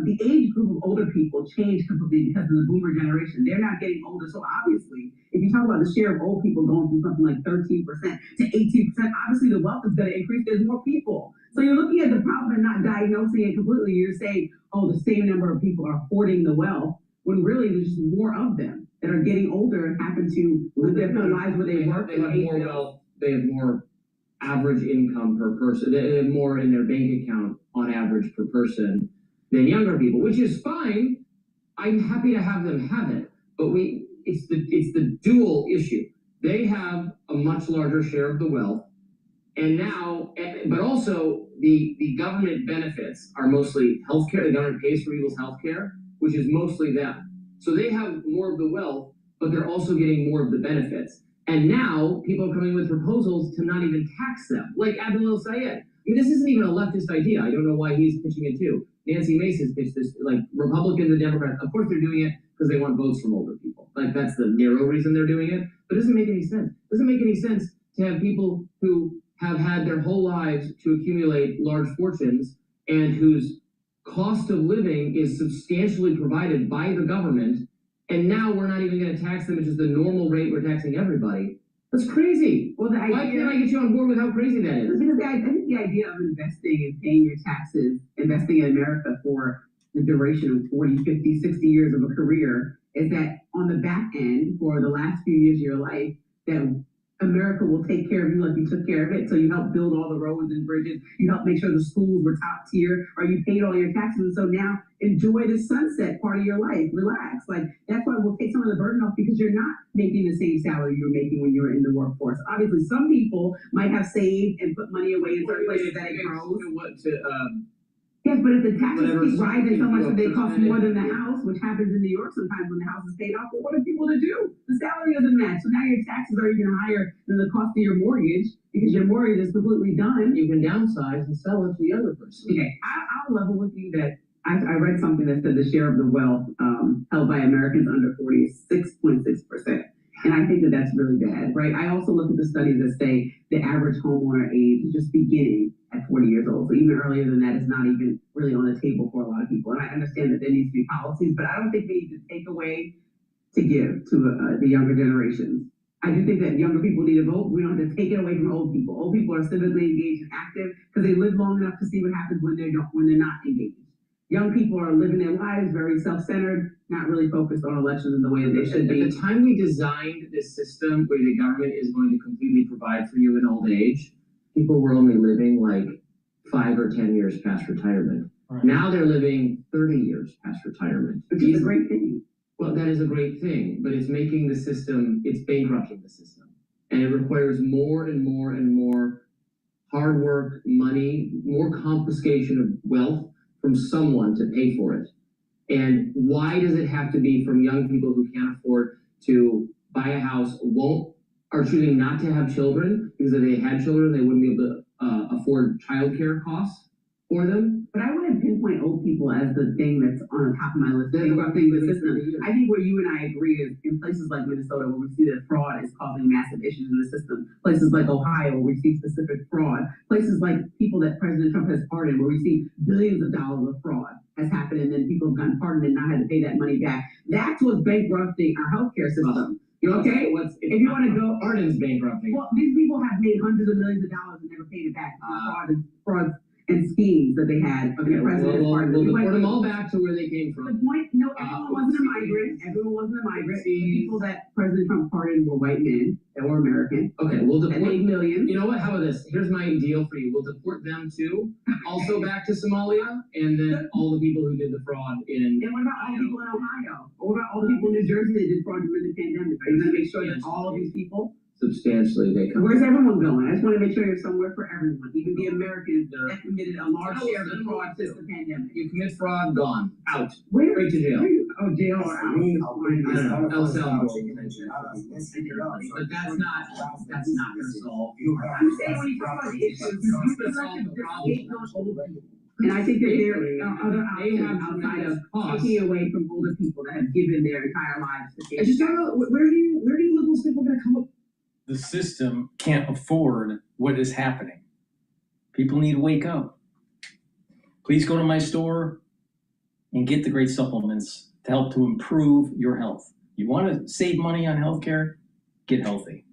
the age group of older people changed completely because of the boomer generation. They're not getting older, so obviously, if you talk about the share of old people going from something like 13% to 18%, obviously the wealth is going to increase. There's more people, so you're looking at the problem and not diagnosing it completely. You're saying, oh, the same number of people are hoarding the wealth, when really there's just more of them that are getting older and happen to live their lives where they work. They have more wealth. They have more average income per person. They have more in their bank account on average per person than younger people, which is fine. I'm happy to have them have it, but it's the dual issue. They have a much larger share of the wealth, and now, but also the government benefits are mostly healthcare. The government pays for people's healthcare, which is mostly them. So they have more of the wealth, but they're also getting more of the benefits. And now people are coming with proposals to not even tax them, like Abdul El Sayed. I mean, this isn't even a leftist idea. I don't know why he's pitching it too. Nancy Mace has pitched this, like Republicans and Democrats. Of course, they're doing it because they want votes from older people. Like that's the narrow reason they're doing it. But it doesn't make any sense. It doesn't make any sense to have people who have had their whole lives to accumulate large fortunes and whose cost of living is substantially provided by the government. And now we're not even going to tax them at just the normal rate we're taxing everybody. That's crazy. Well, why can't I get you on board with how crazy that is? Because I think the idea of investing and paying your taxes, investing in America for the duration of 40, 50, 60 years of a career, is that on the back end, for the last few years of your life, that America will take care of you like you took care of it. So you helped build all the roads and bridges. You helped make sure the schools were top tier, or you paid all your taxes. And so now enjoy the sunset part of your life. Relax. Like that's why we'll take some of the burden off, because you're not making the same salary you were making when you were in the workforce. Obviously, some people might have saved and put money away in certain places that it grows. Yes, but if the taxes Whatever keep rising so much that they cost more than the percentage. house, which happens in New York sometimes when the house is paid off, well, what are people to do? The salary doesn't match, so now your taxes are even higher than the cost of your mortgage because your mortgage is completely done. You can downsize and sell it to the other person. Okay, I'll level with you that I read something that said the share of the wealth held by Americans under 40 is 6.6%. And I think that that's really bad, right? I also look at the studies that say the average homeowner age is just beginning at 40 years old. So even earlier than that is not even really on the table for a lot of people. And I understand that there needs to be policies, but I don't think we need to take away to give to the younger generations. I do think that younger people need to vote. We don't have to take it away from old people. Old people are civically engaged and active because they live long enough to see what happens when they're not engaged. Young people are living their lives very self-centered, not really focused on elections in the way that they should be. At the time we designed this system where the government is going to completely provide for you in old age, people were only living like 5 or 10 years past retirement. Right. Now they're living 30 years past retirement. Which is a great thing. Well, that is a great thing, but it's making the system, it's bankrupting the system. And it requires more and more and more hard work, money, more confiscation of wealth from someone to pay for it. And why does it have to be from young people who can't afford to buy a house, are choosing not to have children because if they had children, they wouldn't be able to afford childcare costs for them? But I wouldn't pinpoint old people as the thing that's on the top of my list. Bankrupting the system. I think where you and I agree is in places like Minnesota where we see that fraud is causing massive issues in the system. Places like Ohio where we see specific fraud. Places like people that President Trump has pardoned where we see billions of dollars of fraud has happened and then people have gotten pardoned and not had to pay that money back. That's what's bankrupting our healthcare system. Okay? If you want to go, pardon's bankrupting. Well, these people have made hundreds of millions of dollars and never paid it back. Fraud and schemes that they had. Okay, we'll deport them all back to where they came from. The point, no, everyone wasn't a migrant. Everyone wasn't a migrant. The people that President Trump pardoned were white men that were American. Okay, we'll deport. And made millions. You know what? How about this? Here's my deal for you. We'll deport them too. Also back to Somalia, and then all the people who did the fraud in. And what about all the people in Ohio? Or what about all the people in New Jersey that did fraud during the pandemic? Are you going to make sure that all of these people? Substantially, they come. Where's everyone going? I just want to make sure there's somewhere for everyone, even the Americans that committed a large share of the fraud since the pandemic. You commit fraud, gone, out, where? straight to jail. Oh, jail or out? I don't know. El Salvador. But that's not going to solve. I'm saying when you talk about the issues, you can solve the problem. And I think that there are other options outside of taking away from older people that have given their entire lives to I just don't know, where do you look those people going to come up? The system can't afford what is happening. People need to wake up. Please go to my store and get the great supplements to help to improve your health. You want to save money on healthcare? Get healthy.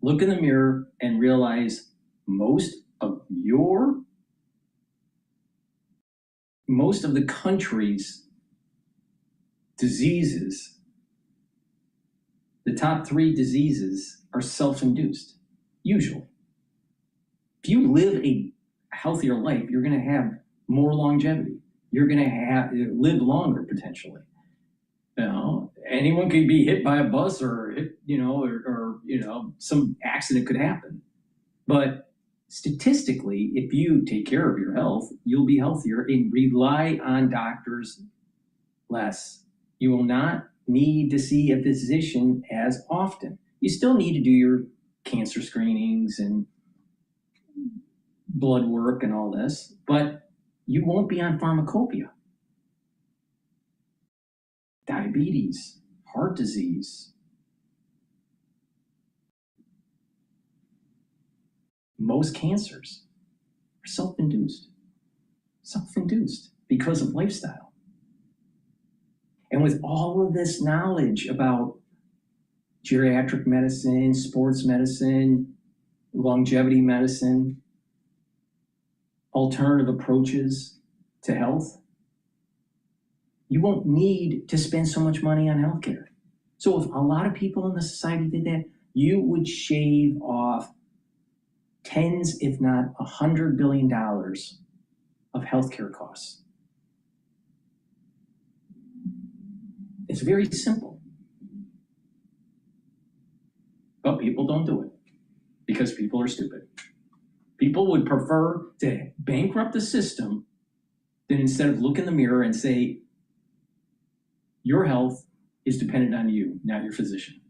Look in the mirror and realize most of the country's diseases, the top 3 diseases are self-induced, usually. If you live a healthier life, you're going to have more longevity. You're going to live longer potentially. You know, anyone could be hit by a bus or some accident could happen. But statistically, if you take care of your health, you'll be healthier and rely on doctors less. You will not need to see a physician as often. You still need to do your cancer screenings and blood work and all this, but you won't be on pharmacopoeia. Diabetes, heart disease, most cancers are self-induced because of lifestyle. And with all of this knowledge about geriatric medicine, sports medicine, longevity medicine, alternative approaches to health, you won't need to spend so much money on healthcare. So if a lot of people in the society did that, you would shave off tens, if not $100 billion of healthcare costs. It's very simple. But people don't do it because people are stupid. People would prefer to bankrupt the system then instead of look in the mirror and say, your health is dependent on you, not your physician.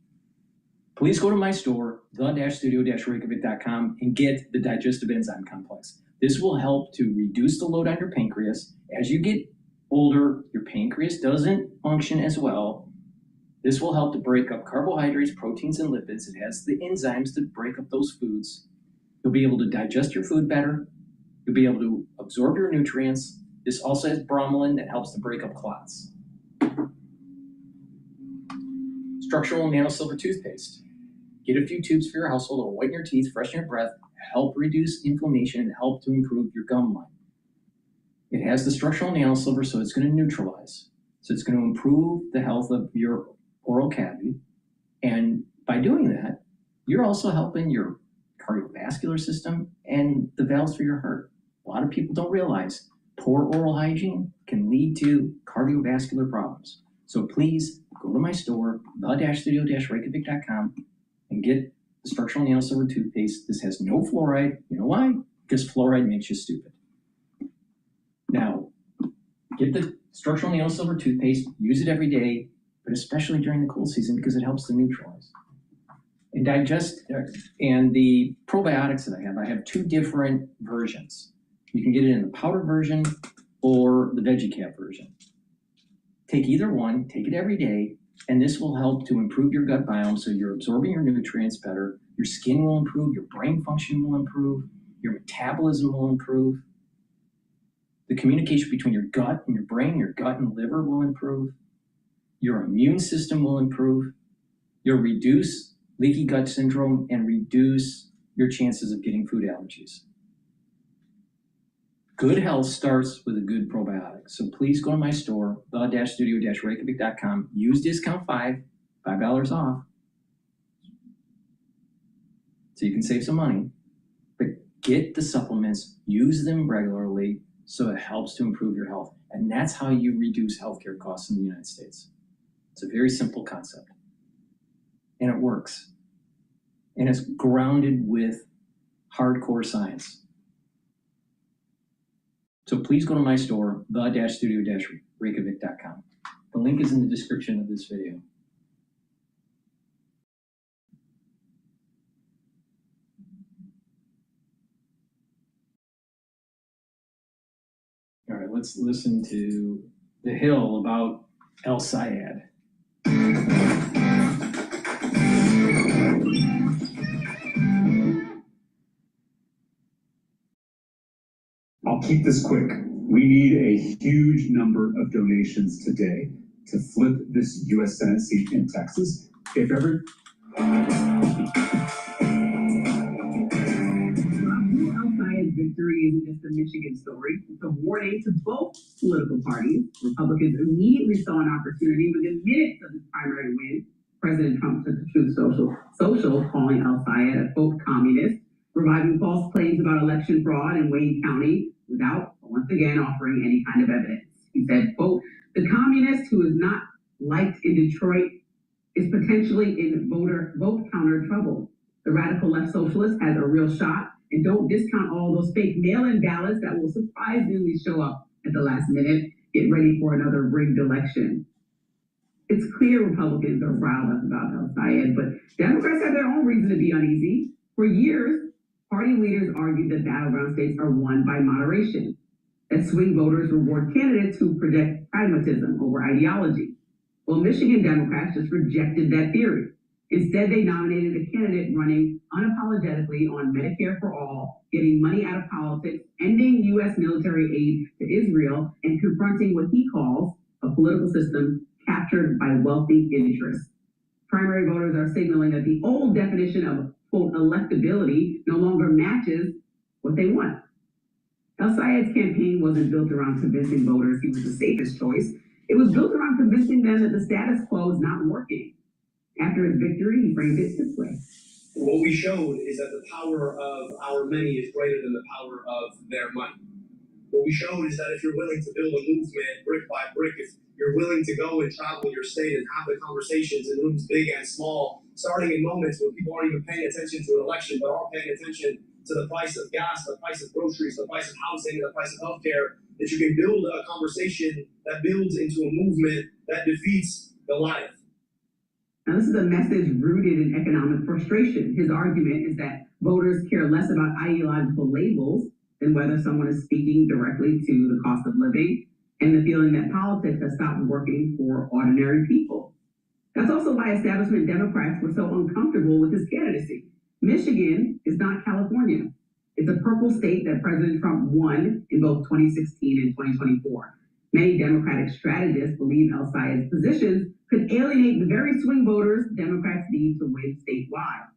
Please go to my store, the-studio-reykjavik.com, and get the digestive enzyme complex. This will help to reduce the load on your pancreas. As you get older, your pancreas doesn't function as well. This will help to break up carbohydrates, proteins, and lipids. It has the enzymes to break up those foods. You'll be able to digest your food better. You'll be able to absorb your nutrients. This also has bromelain that helps to break up clots. Structural nanosilver toothpaste. Get a few tubes for your household. It'll whiten your teeth, freshen your breath, help reduce inflammation, and help to improve your gum line. It has the structural nanosilver, so it's going to neutralize. So it's going to improve the health of your oral cavity. And by doing that, you're also helping your cardiovascular system and the valves for your heart. A lot of people don't realize poor oral hygiene can lead to cardiovascular problems. So please go to my store, the-studio-reykjavik.com, and get the structural nanosilver toothpaste. This has no fluoride. You know why? Because fluoride makes you stupid. Now, get the structural nanosilver toothpaste, use it every day, but especially during the cold season because it helps to neutralize. And and the probiotics that I have two different versions. You can get it in the powder version or the VeggieCap version. Take either one, take it every day, and this will help to improve your gut biome so you're absorbing your nutrients better, your skin will improve, your brain function will improve, your metabolism will improve, the communication between your gut and your brain, your gut and liver will improve, your immune system will improve, you'll reduce leaky gut syndrome and reduce your chances of getting food allergies. Good health starts with a good probiotic. So please go to my store, the-studio-reykjavik.com. Use discount $5 off. So you can save some money. But get the supplements, use them regularly so it helps to improve your health. And that's how you reduce healthcare costs in the United States. It's a very simple concept. And it works. And it's grounded with hardcore science. So please go to my store, the-studio-reykjavik.com. The link is in the description of this video. All right, let's listen to The Hill about El Sayed. I'll keep this quick. We need a huge number of donations today to flip this U.S. Senate seat in Texas. If ever... El Sayed's victory isn't just a Michigan story. It's a warning to both political parties. Republicans immediately saw an opportunity within minutes of his primary win. President Trump took to Truth Social, calling El Sayed a, quote, communist, reviving false claims about election fraud in Wayne County without, once again, offering any kind of evidence. He said, quote, the communist who is not liked in Detroit is potentially in vote counter trouble. The radical left socialist has a real shot, and don't discount all those fake mail-in ballots that will surprisingly show up at the last minute. Get ready for another rigged election. It's clear Republicans are riled up about El Sayed, but Democrats have their own reason to be uneasy. For years, party leaders argued that battleground states are won by moderation, that swing voters reward candidates who project pragmatism over ideology. Well, Michigan Democrats just rejected that theory. Instead, they nominated a candidate running unapologetically on Medicare for all, getting money out of politics, ending U.S. military aid to Israel, and confronting what he calls a political system captured by wealthy interests. Primary voters are signaling that the old definition of, quote, electability no longer matches what they want. El Sayed's campaign wasn't built around convincing voters he was the safest choice. It was built around convincing them that the status quo is not working. After his victory, he framed it this way. What we showed is that the power of our many is greater than the power of their money. What we showed is that if you're willing to build a movement brick by brick, if you're willing to go and travel your state and have the conversations in rooms big and small, starting in moments where people aren't even paying attention to an election, but are paying attention to the price of gas, the price of groceries, the price of housing, the price of healthcare, that you can build a conversation that builds into a movement that defeats Goliath. Now, this is a message rooted in economic frustration. His argument is that voters care less about ideological labels than whether someone is speaking directly to the cost of living and the feeling that politics has stopped working for ordinary people. That's also why establishment Democrats were so uncomfortable with his candidacy. Michigan is not California. It's a purple state that President Trump won in both 2016 and 2024. Many Democratic strategists believe El-Sayed's positions could alienate the very swing voters Democrats need to win statewide.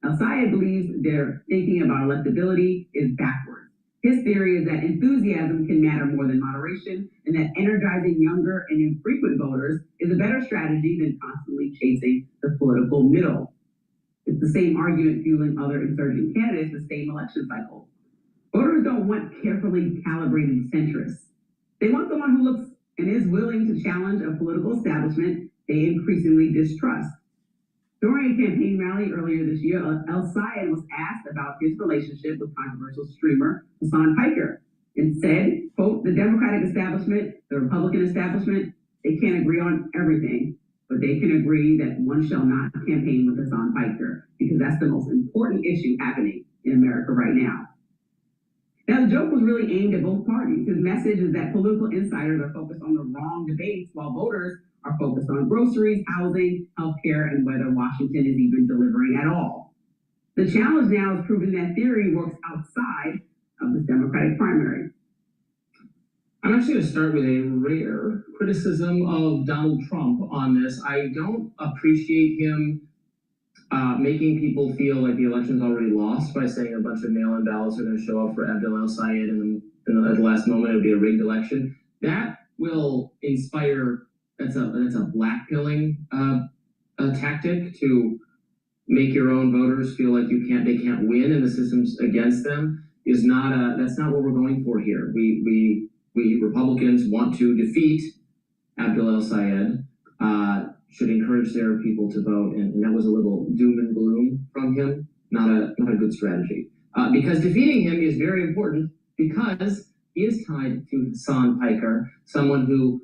El-Sayed believes their thinking about electability is backwards. His theory is that enthusiasm can matter more than moderation, and that energizing younger and infrequent voters is a better strategy than constantly chasing the political middle. It's the same argument fueling other insurgent candidates the same election cycle. Voters don't want carefully calibrated centrists. They want someone who looks and is willing to challenge a political establishment they increasingly distrust. During a campaign rally earlier this year, El-Sayed was asked about his relationship with controversial streamer Hassan Piker and said, quote, "The Democratic establishment, the Republican establishment, they can't agree on everything, but they can agree that one shall not campaign with Hassan Piker because that's the most important issue happening in America right now." Now, the joke was really aimed at both parties. His message is that political insiders are focused on the wrong debates while voters are focused on groceries, housing, healthcare, and whether Washington is even delivering at all. The challenge now is proving that theory works outside of this Democratic primary. I'm actually going to start with a rare criticism of Donald Trump on this. I don't appreciate him making people feel like the election's already lost by saying a bunch of mail-in ballots are going to show up for Abdel El-Sayed and at the last moment it'll be a rigged election. That will inspire, that's a black-pilling tactic to make your own voters feel like they can't win and the system's against them. That's not what we're going for here. We Republicans want to defeat Abdel El-Sayed, should encourage their people to vote, and that was a little doom and gloom from him. Not a good strategy. Because defeating him is very important because he is tied to Hassan Piker, someone who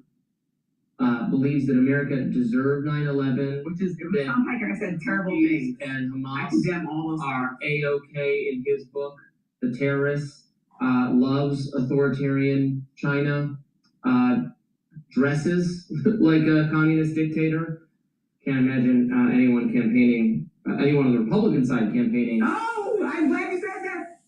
believes that America deserved 9/11. Which is, Hassan Piker has said terrible things. And Hamas I condemn all those are A-OK in his book. The terrorist loves authoritarian China, dresses like a communist dictator. Can't imagine anyone on the Republican side campaigning. Oh, I'm glad you said that.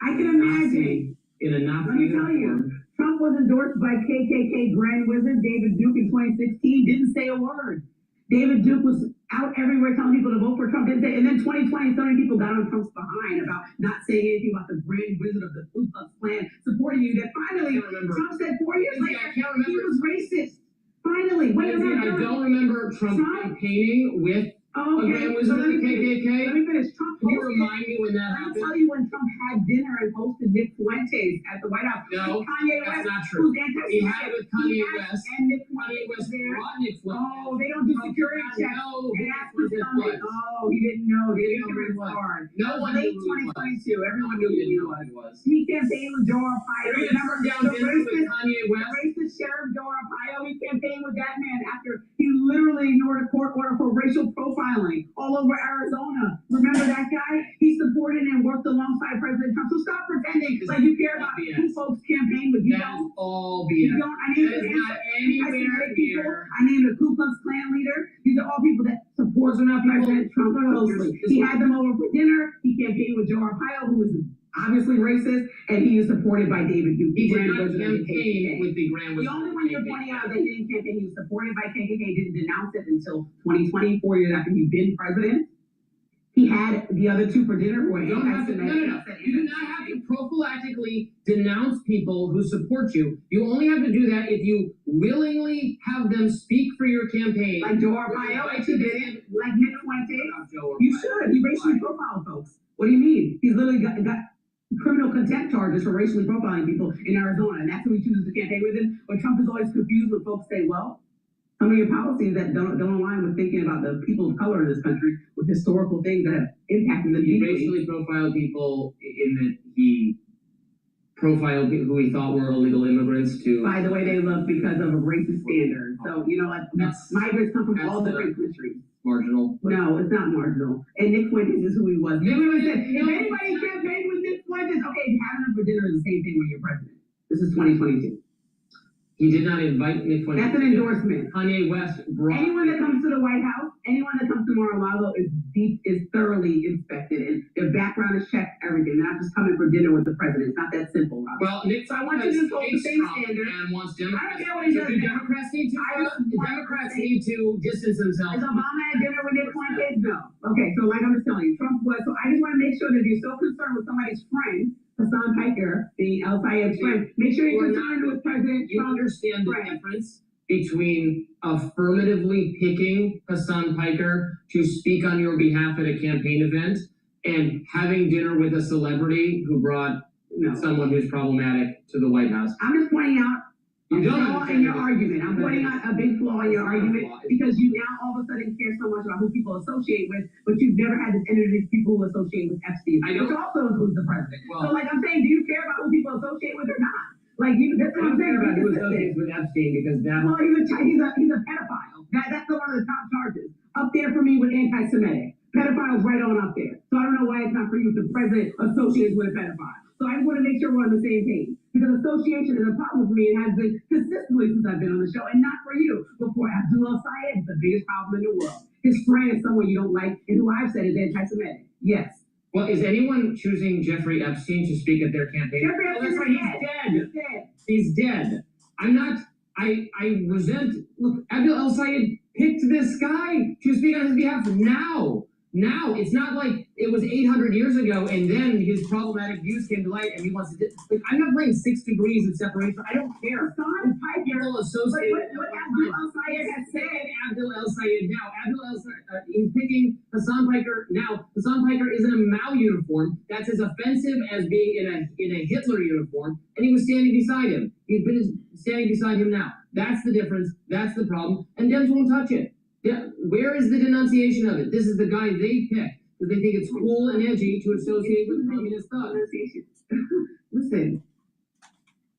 I can imagine. In a Nazi Let me tell you, Trump was endorsed by KKK Grand Wizard David Duke in 2016, didn't say a word. David Duke was out everywhere telling people to vote for Trump, didn't say, and then 2020, so many people got on Trump's behind about not saying anything about the Grand Wizard of the Ku Klux Klan supporting you, that finally Trump said 4 years later he was racist. Finally, wait a minute. I don't remember Trump campaigning with a Grand Wizard of the KKK. Let me finish. Can you remind me when that happened? Let me tell you when Trump had dinner and hosted Nick Fuentes at the White House. No, Kanye that's West, not true. who's anti-Semitic. He had it with Kanye West. And Nick Kanye West there. brought Nick Fuentes. Oh, they don't do security checks. No, and ask for something. Oh, he didn't know. He didn't know his card. No one late knew who he 2022. Everyone knew who he was. He campaigned with Joe Arpaio. Remember the racist sheriff Joe Arpaio? He campaigned with that man after he literally ignored a court order for racial profiling all over Arizona. Remember that guy? He supported and worked alongside President Trump. So stop pretending like you care about who folks campaign with. You don't. All BS. You don't. I named I named a Ku Klux Klan leader. These are all people that support President Trump closely. He had them over for dinner. He campaigned with Joe Arpaio, who was obviously racist, and he is supported by David Duke. He did not campaign with the Grand Wizard. The only one you're pointing out that he didn't campaign, he was supported by KKK, didn't denounce it until 2020, 4 years after he'd been president. He had the other two for dinner who were anti-Semitic. You do not have to prophylactically denounce people who support you. You only have to do that if you willingly have them speak for your campaign. Like Joe Arpaio, like he did it. Like Nick Fuentes. You should. He racially profiled folks. What do you mean? He's literally got criminal contempt charges for racially profiling people in Arizona, and that's who he chooses to campaign with him. But Trump is always confused when folks say, well, some of your policies that don't align with thinking about the people of color in this country with historical things that have impacted them. He racially profiled people in that he profile who he thought were illegal immigrants to. By the way they look because of a racist standard. So, you know, like, migrants come from all different countries. Marginal. No, it's not marginal. And Nick Fuentes is who he was. If anybody campaigned with Nick Fuentes, okay, having him for dinner is the same thing when you're president. This is 2022. He did not invite Nick Fuentes. That's an endorsement. Kanye West brought. Anyone that comes to the White House, anyone that comes to Mar-a-Lago is thoroughly inspected, and their background is checked, everything. They're not just coming for dinner with the president. It's not that simple, Robert. Well, Nick, so I want you to hold the same standard. And wants I don't Democrats. care what he does. Democrats need to distance themselves. Is Obama at dinner with Nick Fuentes? No. Okay, so like I'm just telling you, Trump was. So I just want to make sure that if you're so concerned with somebody's friend, Hassan Piker, the El Sayed's friend, make sure you're concerned with President Trump. You understand the difference between affirmatively picking Hassan Piker to speak on your behalf at a campaign event and having dinner with a celebrity who brought someone who's problematic to the White House. I'm just pointing out a flaw in your argument. I'm pointing out a big flaw in your argument because you now all of a sudden care so much about who people associate with, but you've never had this energy of people who associate with Epstein, which also includes the president. So like I'm saying, do you care about who people associate with or not? Like that's what I'm saying. About who associates with Epstein because that. Well, he's a pedophile. That's one of the top charges. Up there for me with anti-Semitic. Pedophiles right on up there. So I don't know why it's not for you if the president associates with a pedophile. So I just want to make sure we're on the same page. Because association is a problem for me and has been consistently since I've been on the show, and not for you. But for Abdul Sayed, it's the biggest problem in the world. His friend is someone you don't like, and who I've said is anti-Semitic. Yes. Well, is anyone choosing Jeffrey Epstein to speak at their campaign? Jeffrey Epstein is dead. He's dead. I'm not. I resent. Look, Abdul El Sayed picked this guy to speak on his behalf now. Now, it's not like it was 800 years ago and then his problematic views came to light and he wants to. Like, I'm not playing 6 degrees of separation. I don't care. Hassan Piker associated. What Abdul El Sayed has said. Abdul El Sayed now. Abdul El Sayed, he's picking Hassan Piker now. Hassan Piker is in a Mao uniform. That's as offensive as being in a Hitler uniform. And he was standing beside him. He's been standing beside him now. That's the difference. That's the problem. And Dems won't touch it. Yeah, where is the denunciation of it? This is the guy they pick because they think it's cool and edgy to associate with communist thought. Listen,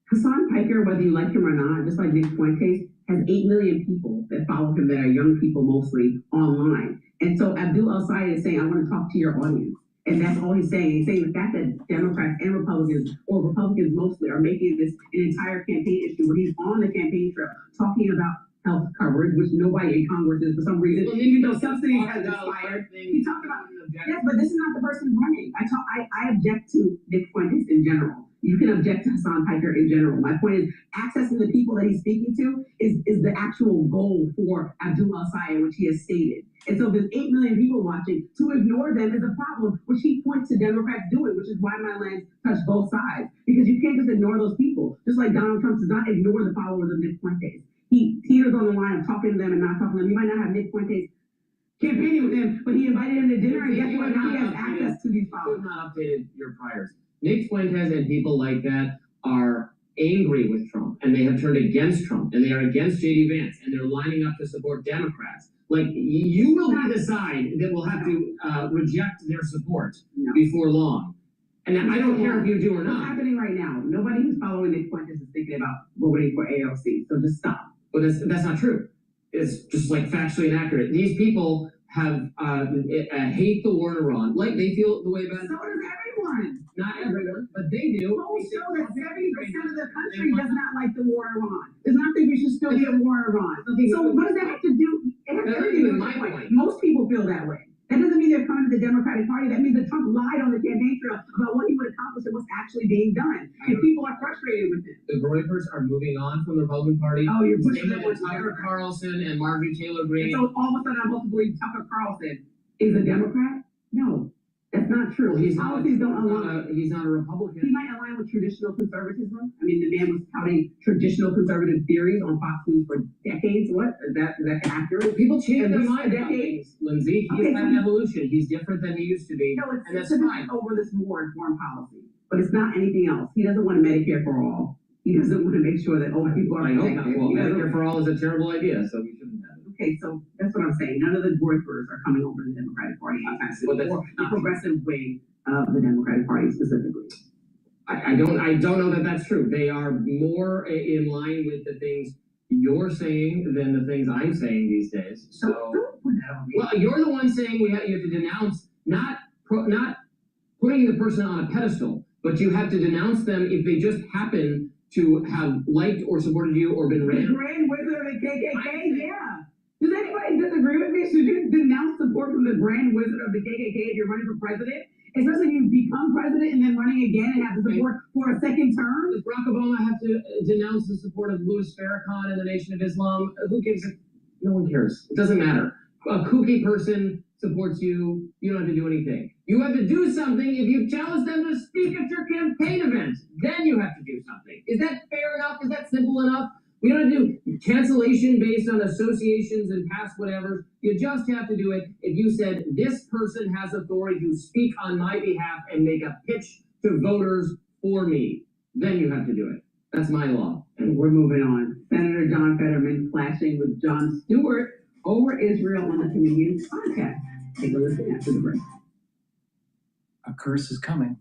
Hassan Piker, whether you like him or not, just like Nick Fuentes, has 8 million people that follow him that are young people mostly online. And so Abdul El Sayed is saying, I want to talk to your audience. And that's all he's saying. He's saying the fact that Democrats and Republicans, or Republicans mostly, are making this an entire campaign issue where he's on the campaign trail talking about health coverage, which nobody in Congress is for some reason, even though subsidies has expired. He talked about yes, but this is not the person running. I object to Nick Fuentes in general. You can object to Hassan Piker in general. My point is accessing the people that he's speaking to is the actual goal for Abdul El Sayed, which he has stated. And so there's 8 million people watching. To ignore them is a problem, which he points to Democrats doing, which is why my lens touched both sides. Because you can't just ignore those people. Just like Donald Trump does not ignore the followers of Nick Fuentes. He teeters on the line of talking to them and not talking to them. You might not have Nick Fuentes campaigning with him, but he invited him to dinner, and guess what? Now he has access to these followers. You have not updated your priors. Nick Fuentes and people like that are angry with Trump, and they have turned against Trump, and they are against J.D. Vance, and they're lining up to support Democrats. Like, you will be the side that will have to reject their support before long. And I don't care if you do or not. What's happening right now? Nobody who's following Nick Fuentes is thinking about voting for AOC, so just stop. But that's not true. It's just like factually inaccurate. These people have hate the war in Iran. Like they feel the way about it. So does everyone. Not everyone, but they do. Polls show that 70% of the country does not like the war in Iran. Does not think we should still be at war in Iran. So what does that have to do? It has everything to do with my point. Most people feel that way. That doesn't mean they're coming to the Democratic Party. That means that Trump lied on the campaign trail about what he would accomplish and what's actually being done. And people are frustrated with it. The Groypers are moving on from the Republican Party. Oh, you're pushing them with Tucker Carlson and Marjorie Taylor Greene. So all of a sudden I'm supposed to believe Tucker Carlson is a Democrat? No. That's not true. His policies don't align. He's not a Republican. He might align with traditional conservatism. I mean, the man was touting traditional conservative theories on Fox News for decades. What? Is that accurate? People change their mind about things, Lindsay. He's had an evolution. He's different than he used to be. No, and that's fine. Over this war and foreign policy. But it's not anything else. He doesn't want a Medicare for all. He doesn't want to make sure that all people are protected. Well, Medicare for all is a terrible idea, so we shouldn't have it. Okay, so that's what I'm saying. None of the Groypers are coming over to the Democratic Party anytime soon, or the progressive wing of the Democratic Party specifically. I don't know that that's true. They are more in line with the things you're saying than the things I'm saying these days. So, well, you're the one saying you have to denounce, not putting the person on a pedestal, but you have to denounce them if they just happen to have liked or supported you or been The Grand Wizard of the KKK, yeah. Does anybody disagree with me? Should you denounce support from the Grand Wizard of the KKK if you're running for president? Especially if you become president and then running again and have the support for a second term? Does Barack Obama have to denounce the support of Louis Farrakhan and the Nation of Islam? Who gives a... No one cares. It doesn't matter. A kooky person supports you. You don't have to do anything. You have to do something if you challenge them to speak at your campaign event. Then you have to do something. Is that fair enough? Is that simple enough? We don't do cancellation based on associations and past whatever. You just have to do it if you said, this person has authority to speak on my behalf and make a pitch to voters for me. Then you have to do it. That's my law. And we're moving on. Senator John Fetterman clashing with Jon Stewart over Israel on the Canadian podcast. Take a listen after the break. A curse is coming.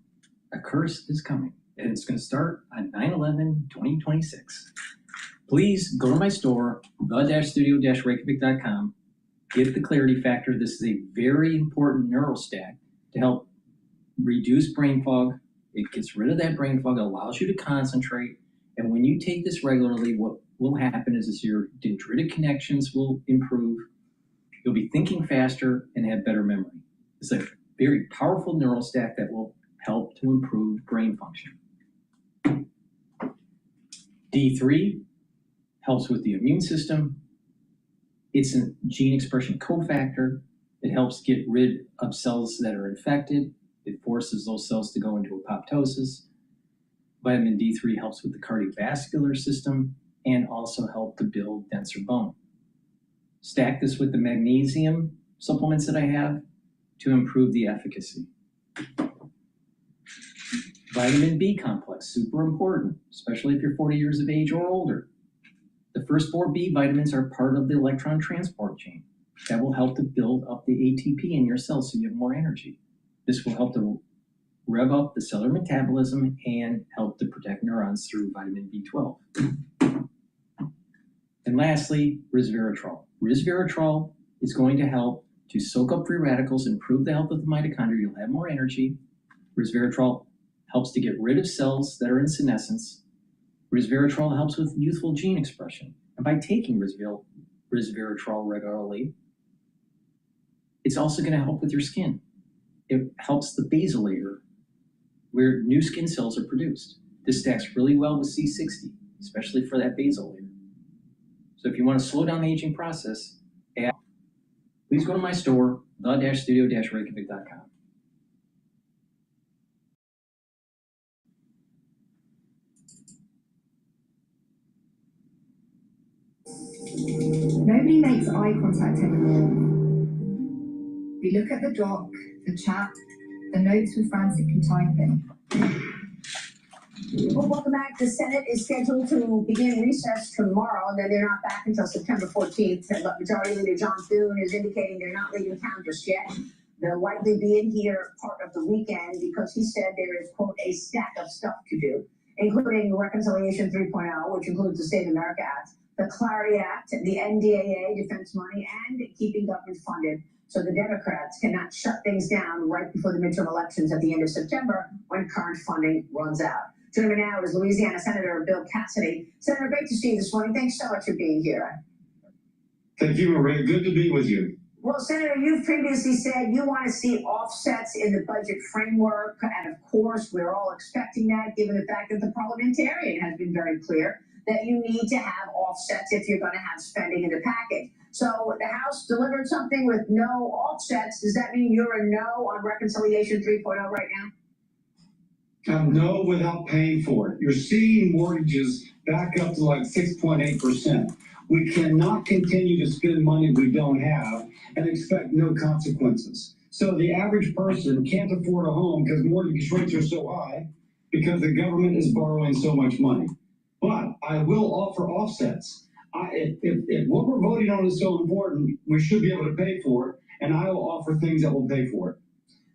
A curse is coming. And it's going to start on 9/11/2026. Please go to my store, the-studio-reykjavik.com. Get the Clarity Factor. This is a very important neurostack to help reduce brain fog. It gets rid of that brain fog, allows you to concentrate. And when you take this regularly, what will happen is your dendritic connections will improve. You'll be thinking faster and have better memory. It's a very powerful neurostack that will help to improve brain function. D3 helps with the immune system. It's a gene expression cofactor. It helps get rid of cells that are infected. It forces those cells to go into apoptosis. Vitamin D3 helps with the cardiovascular system and also help to build denser bone. Stack this with the magnesium supplements that I have to improve the efficacy. Vitamin B complex, super important, especially if you're 40 years of age or older. The first 4 B vitamins are part of the electron transport chain. That will help to build up the ATP in your cells so you have more energy. This will help to rev up the cellular metabolism and help to protect neurons through vitamin B12. And lastly, resveratrol. Resveratrol is going to help to soak up free radicals, improve the health of the mitochondria. You'll have more energy. Resveratrol helps to get rid of cells that are in senescence. Resveratrol helps with youthful gene expression. And by taking resveratrol regularly, it's also going to help with your skin. It helps the basal layer where new skin cells are produced. This stacks really well with C60, especially for that basal layer. So if you want to slow down the aging process, please go to my store, the-studio-reykjavik.com. Nobody makes eye contact anymore. We look at the doc, the chat, the notes we're frantically typing. Well, welcome back. The Senate is scheduled to begin recess tomorrow, and then they're not back until September 14th. But Majority Leader John Thune is indicating they're not leaving town just yet. They'll likely be in here part of the weekend because he said there is, quote, a stack of stuff to do, including Reconciliation 3.0, which includes the Save America Act, the Clarity Act, the NDAA, defense money, and keeping government funded so the Democrats cannot shut things down right before the midterm elections at the end of September when current funding runs out. Joining me now is Louisiana Senator Bill Cassidy. Senator, great to see you this morning. Thanks so much for being here. Thank you, Maria. Good to be with you. Well, Senator, you've previously said you want to see offsets in the budget framework, and of course, we're all expecting that, given the fact that the parliamentarian has been very clear that you need to have offsets if you're going to have spending in the package. So the House delivered something with no offsets. Does that mean you're a no on Reconciliation 3.0 right now? No, without paying for it. You're seeing mortgages back up to like 6.8%. We cannot continue to spend money we don't have and expect no consequences. So the average person can't afford a home because mortgage rates are so high because the government is borrowing so much money. But I will offer offsets. If what we're voting on is so important, we should be able to pay for it, and I will offer things that will pay for it.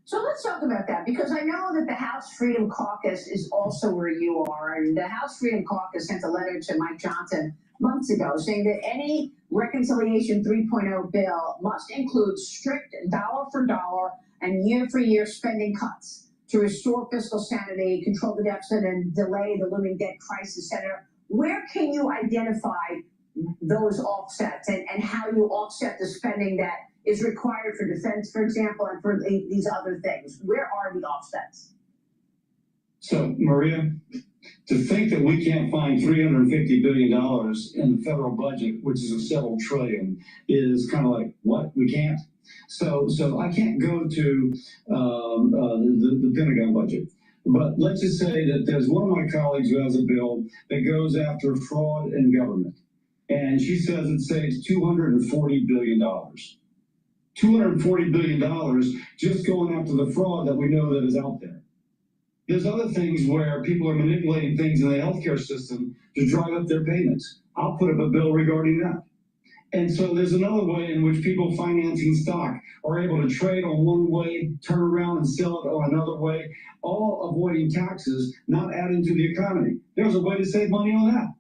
So let's talk about that, because I know that the House Freedom Caucus is also where you are, and the House Freedom Caucus sent a letter to Mike Johnson months ago saying that any Reconciliation 3.0 bill must include strict dollar for dollar and year for year spending cuts to restore fiscal sanity, control the deficit, and delay the looming debt crisis. Senator, where can you identify those offsets and how you offset the spending that is required for defense, for example, and for these other things? Where are the offsets? So, Maria, to think that we can't find $350 billion in the federal budget, which is a several trillion, is kind of like, what? We can't? So I can't go to the Pentagon budget. But let's just say that there's one of my colleagues who has a bill that goes after fraud in government. And she says it saves $240 billion. $240 billion just going after the fraud that we know that is out there. There's other things where people are manipulating things in the healthcare system to drive up their payments. I'll put up a bill regarding that. And so there's another way in which people financing stock are able to trade on one way, turn around and sell it on another way, all avoiding taxes, not adding to the economy. There's a way to save money on that.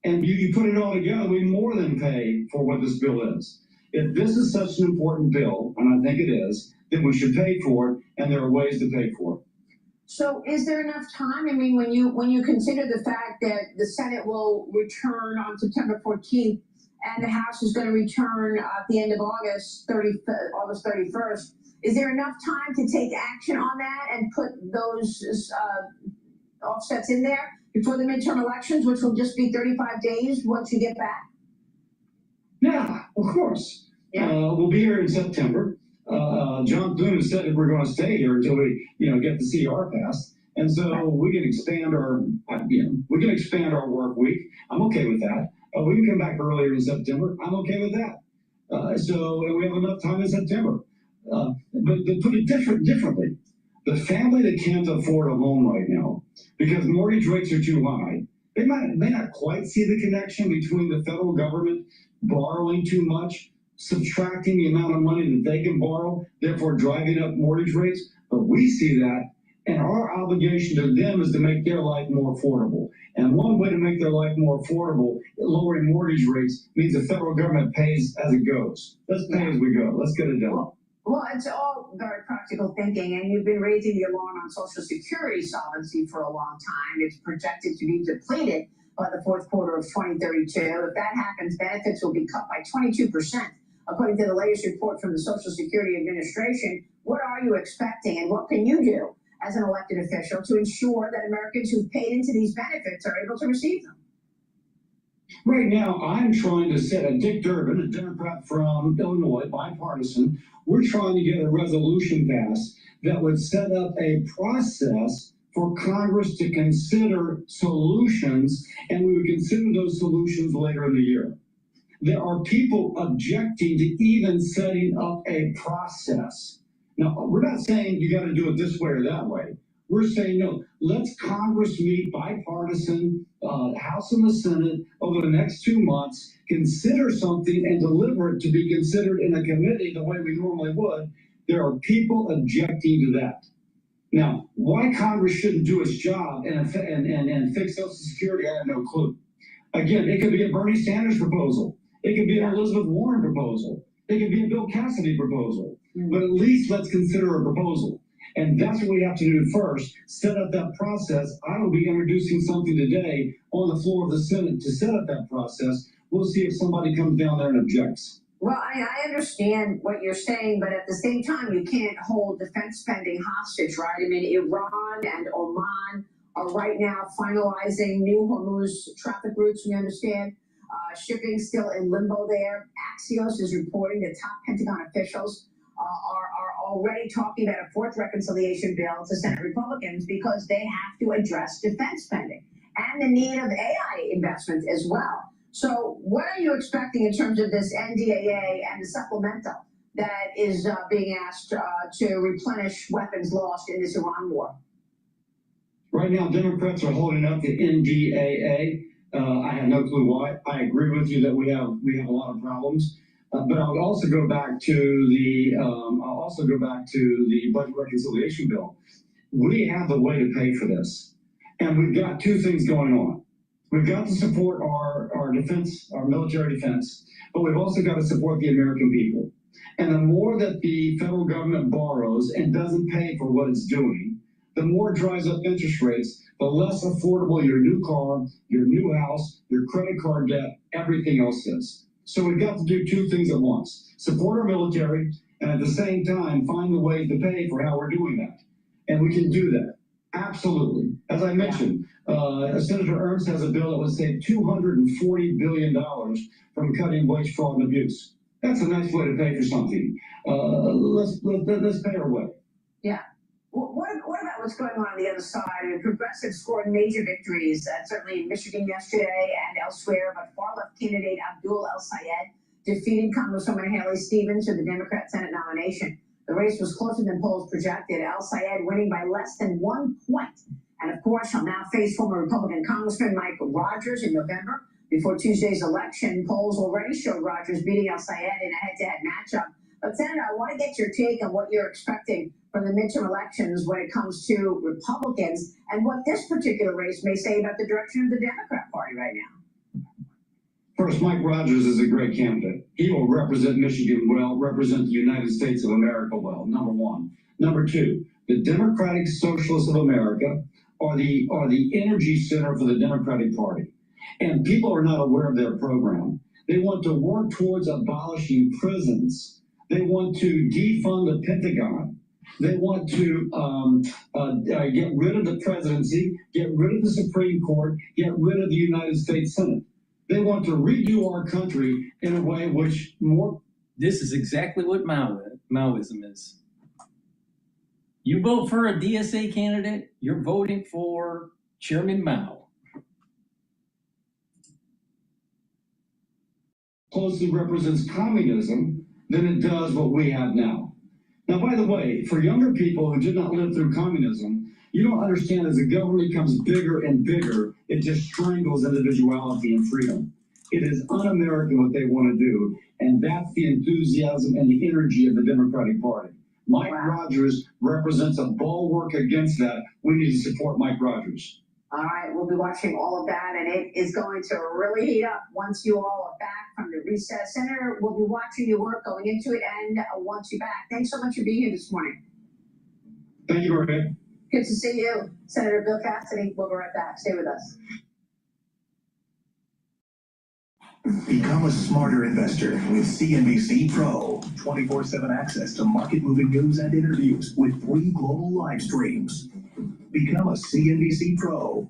And you put it all together, we more than pay for what this bill is. If this is such an important bill, and I think it is, then we should pay for it, and there are ways to pay for it. So is there enough time? I mean, when you consider the fact that the Senate will return on September 14th, and the House is going to return at the end of August 31st, is there enough time to take action on that and put those offsets in there before the midterm elections, which will just be 35 days once you get back? Yeah, of course. Yeah. We'll be here in September. John Thune said that we're going to stay here until we, get the CR passed, and so we can expand our, work week. I'm okay with that. We can come back earlier in September. I'm okay with that. So we have enough time in September. But to put it differently, the family that can't afford a home right now because mortgage rates are too high, they may not quite see the connection between the federal government borrowing too much, subtracting the amount of money that they can borrow, therefore driving up mortgage rates. But we see that, and our obligation to them is to make their life more affordable. And one way to make their life more affordable, lowering mortgage rates, means the federal government pays as it goes. Let's pay as we go. Let's get it done. Well, it's all very practical thinking, and you've been raising the alarm on Social Security solvency for a long time. It's projected to be depleted by the fourth quarter of 2032. If that happens, benefits will be cut by 22%. According to the latest report from the Social Security Administration. What are you expecting, and what can you do as an elected official to ensure that Americans who've paid into these benefits are able to receive them? Right now, I'm trying to set Dick Durbin, a Democrat from Illinois, bipartisan. We're trying to get a resolution passed that would set up a process for Congress to consider solutions, and we would consider those solutions later in the year. There are people objecting to even setting up a process. Now, we're not saying you got to do it this way or that way. We're saying, no, let's Congress meet bipartisan, House and the Senate over the next 2 months, consider something and deliver it to be considered in a committee the way we normally would. There are people objecting to that. Now, why Congress shouldn't do its job and fix Social Security, I have no clue. Again, it could be a Bernie Sanders proposal. It could be an Elizabeth Warren proposal. It could be a Bill Cassidy proposal. But at least let's consider a proposal. And that's what we have to do first, set up that process. I will be introducing something today on the floor of the Senate to set up that process. We'll see if somebody comes down there and objects. Well, I understand what you're saying, but at the same time, you can't hold defense spending hostage, right? I mean, Iran and Oman are right now finalizing new Hormuz traffic routes, we understand. Shipping still in limbo there. Axios is reporting that top Pentagon officials are already talking about a fourth reconciliation bill to Senate Republicans because they have to address defense spending and the need of AI investment as well. So what are you expecting in terms of this NDAA and the supplemental that is being asked to replenish weapons lost in this Iran war? Right now, Democrats are holding up the NDAA. I have no clue why. I agree with you that we have a lot of problems. But I'll also go back to the budget reconciliation bill. We have the way to pay for this, and we've got two things going on. We've got to support our defense, our military defense, but we've also got to support the American people. And the more that the federal government borrows and doesn't pay for what it's doing, the more it drives up interest rates, the less affordable your new car, your new house, your credit card debt, everything else is. So we've got to do two things at once. Support our military, and at the same time, find the ways to pay for how we're doing that. And we can do that. Absolutely. As I mentioned, Senator Ernst has a bill that would save $240 billion from cutting waste, fraud, and abuse. That's a nice way to pay for something. Let's pay our way. Yeah. What about what's going on the other side? I mean, progressives scored major victories, certainly in Michigan yesterday and elsewhere, but far-left candidate Abdul El-Sayed defeated Congresswoman Haley Stevens for the Democrat Senate nomination. The race was closer than polls projected, El-Sayed winning by less than 1 point. And of course, she'll now face former Republican Congressman Mike Rogers in November. Before Tuesday's election, polls already showed Rogers beating El-Sayed in a head-to-head matchup. But Senator, I want to get your take on what you're expecting from the midterm elections when it comes to Republicans and what this particular race may say about the direction of the Democrat Party right now. First, Mike Rogers is a great candidate. He will represent Michigan well, represent the United States of America well, number one. Number two, the Democratic Socialists of America are the energy center for the Democratic Party. And people are not aware of their program. They want to work towards abolishing prisons. They want to defund the Pentagon. They want to get rid of the presidency, get rid of the Supreme Court, get rid of the United States Senate. They want to redo our country in a way which more... This is exactly what Maoism is. You vote for a DSA candidate, you're voting for Chairman Mao. Closely represents communism than it does what we have now. Now, by the way, for younger people who did not live through communism, you don't understand as the government becomes bigger and bigger, it just strangles individuality and freedom. It is un-American what they want to do, and that's the enthusiasm and the energy of the Democratic Party. Mike Rogers represents a bulwark against that. We need to support Mike Rogers. All right, we'll be watching all of that, and it is going to really heat up once you all are back from the recess. Senator, we'll be watching your work going into it and once you're back. Thanks so much for being here this morning. Thank you, Maria. Good to see you. Senator Bill Cassidy, we'll be right back. Stay with us. Become a smarter investor with CNBC Pro. 24/7 access to market-moving news and interviews with 3 global live streams. Become a CNBC Pro.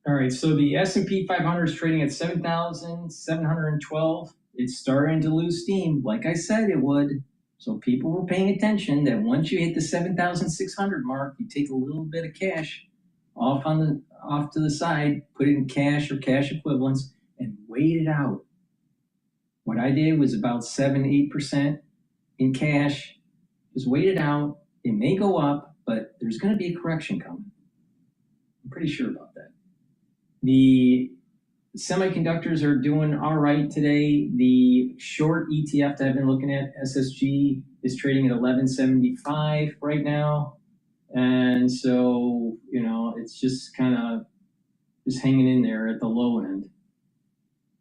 All right, so the S&P 500 is trading at 7,712. It's starting to lose steam, like I said it would. So people were paying attention that once you hit the 7,600 mark, you take a little bit of cash off to the side, put it in cash or cash equivalents, and wait it out. What I did was about 7-8% in cash. Just wait it out. It may go up, but there's going to be a correction coming. I'm pretty sure about that. The semiconductors are doing all right today. The short ETF that I've been looking at, SSG, is trading at 1175 right now. And so, you know, it's just kind of just hanging in there at the low end.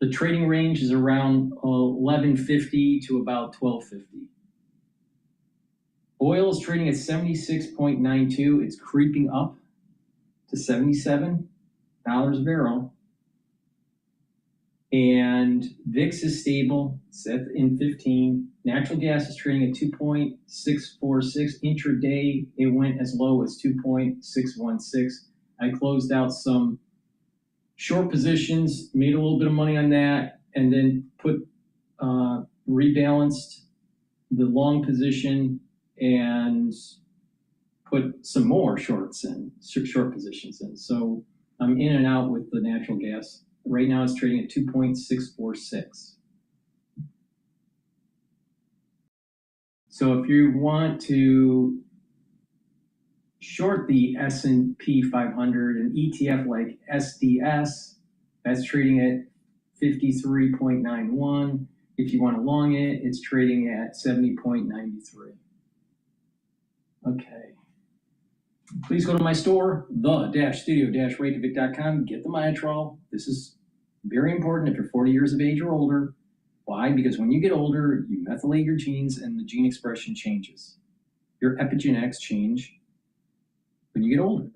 The trading range is around 1150 to about 1250. Oil is trading at 76.92. It's creeping up to $77 a barrel. And VIX is stable, set in 15. Natural gas is trading at 2.646. Intraday, it went as low as 2.616. I closed out some short positions, made a little bit of money on that, and then rebalanced the long position and put some more short positions in. So I'm in and out with the natural gas. Right now it's trading at 2.646. So if you want to short the S&P 500, an ETF like SDS, that's trading at 53.91. If you want to long it, it's trading at 70.93. Okay. Please go to my store, the-studio-reykjavik.com. Get the Myotrol. This is very important if you're 40 years of age or older. Why? Because when you get older, you methylate your genes and the gene expression changes. Your epigenetics change when you get older.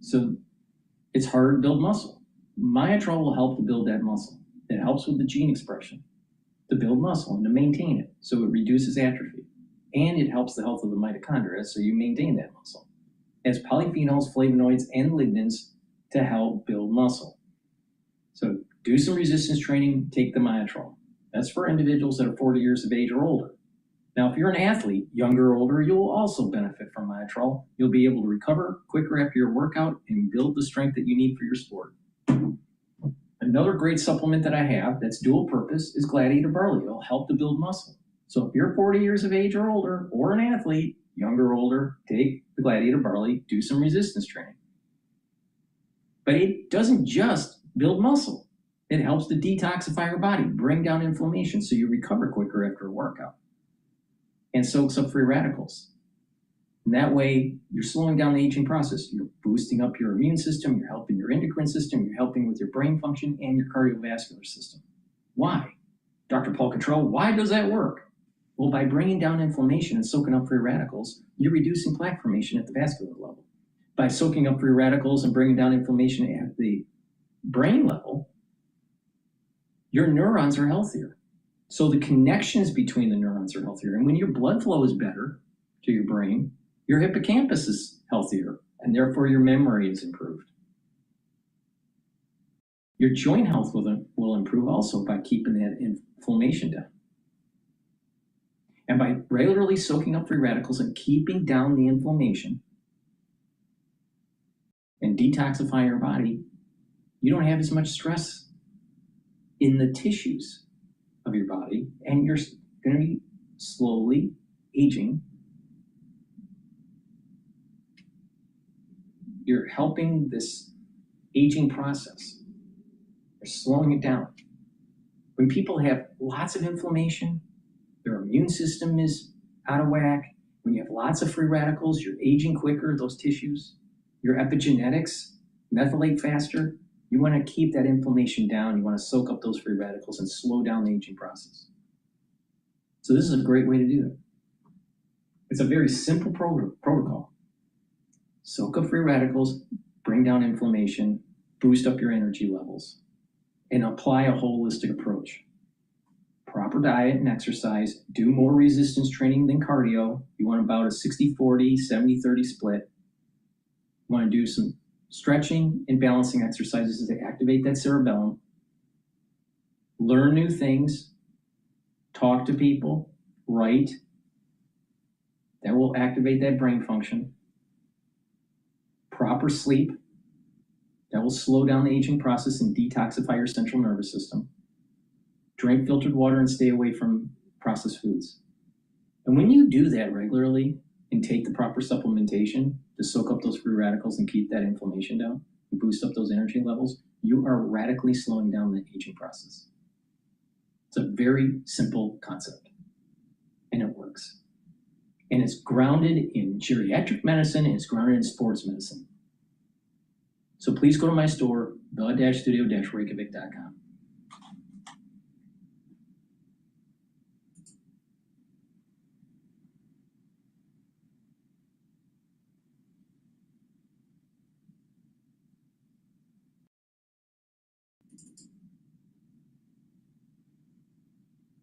So it's harder to build muscle. Myotrol will help to build that muscle. It helps with the gene expression to build muscle and to maintain it, so it reduces atrophy. And it helps the health of the mitochondria, so you maintain that muscle. It has polyphenols, flavonoids, and lignans to help build muscle. So do some resistance training, take the Myotrol. That's for individuals that are 40 years of age or older. Now, if you're an athlete, younger or older, you'll also benefit from Myotrol. You'll be able to recover quicker after your workout and build the strength that you need for your sport. Another great supplement that I have that's dual purpose is Gladiator Barley. It'll help to build muscle. So if you're 40 years of age or older, or an athlete, younger or older, take the Gladiator Barley, do some resistance training. But it doesn't just build muscle. It helps to detoxify your body, bring down inflammation so you recover quicker after a workout, and soaks up free radicals. And that way, you're slowing down the aging process. You're boosting up your immune system, you're helping your endocrine system, you're helping with your brain function and your cardiovascular system. Why? DrPaulCottrell, why does that work? Well, by bringing down inflammation and soaking up free radicals, you're reducing plaque formation at the vascular level. By soaking up free radicals and bringing down inflammation at the brain level, your neurons are healthier. So the connections between the neurons are healthier. And when your blood flow is better to your brain, your hippocampus is healthier, and therefore your memory is improved. Your joint health will improve also by keeping that inflammation down. And by regularly soaking up free radicals and keeping down the inflammation and detoxifying your body, you don't have as much stress in the tissues of your body, and you're going to be slowly aging. You're helping this aging process. You're slowing it down. When people have lots of inflammation, their immune system is out of whack. When you have lots of free radicals, you're aging quicker, those tissues. Your epigenetics methylate faster. You want to keep that inflammation down. You want to soak up those free radicals and slow down the aging process. So this is a great way to do it. It's a very simple protocol. Soak up free radicals, bring down inflammation, boost up your energy levels, and apply a holistic approach. Proper diet and exercise, do more resistance training than cardio. You want about a 60-40, 70-30 split. You want to do some stretching and balancing exercises to activate that cerebellum. Learn new things, talk to people, write. That will activate that brain function. Proper sleep. That will slow down the aging process and detoxify your central nervous system. Drink filtered water and stay away from processed foods. And when you do that regularly and take the proper supplementation to soak up those free radicals and keep that inflammation down and boost up those energy levels, you are radically slowing down the aging process. It's a very simple concept, and it works. And it's grounded in geriatric medicine, and it's grounded in sports medicine. So please go to my store, the-studio-reykjavik.com.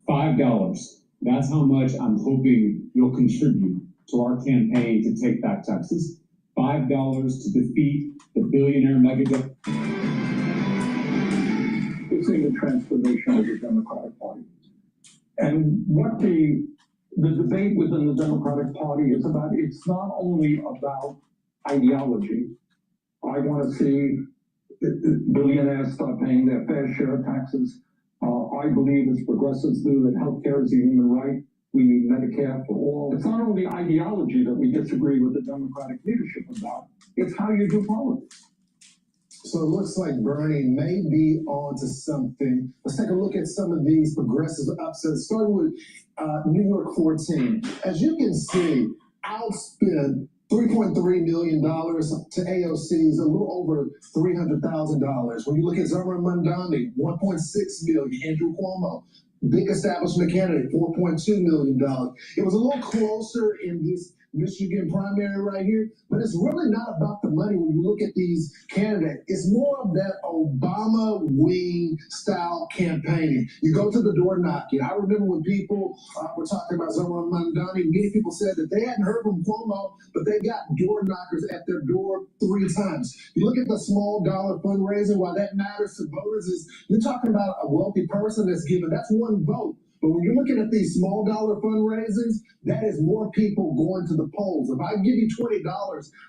$5. That's how much I'm hoping you'll contribute to our campaign to take back Texas. $5 to defeat the billionaire mega. It's a transformation of the Democratic Party. And what the debate within the Democratic Party is about, it's not only about ideology. I want to see billionaires start paying their fair share of taxes. I believe, as progressives do, that healthcare is a human right. We need Medicare for all. It's not only ideology that we disagree with the Democratic leadership about, it's how you do politics. So it looks like Bernie may be on to something. Let's take a look at some of these progressive upsets, starting with New York 14. As you can see, outspent $3.3 million to AOC's, a little over $300,000. When you look at Zoran Mandani, $1.6 million. Andrew Cuomo, big establishment candidate, $4.2 million. It was a little closer in this Michigan primary right here, but it's really not about the money when you look at these candidates. It's more of that Obama wing style campaigning. You go to the door knocking. I remember when people were talking about Zoran Mandani, many people said that they hadn't heard from Cuomo, but they got door knockers at their door 3 times. You look at the small dollar fundraising, why that matters to voters is you're talking about a wealthy person that's given, that's one vote. But when you're looking at these small dollar fundraisers, that is more people going to the polls. If I give you $20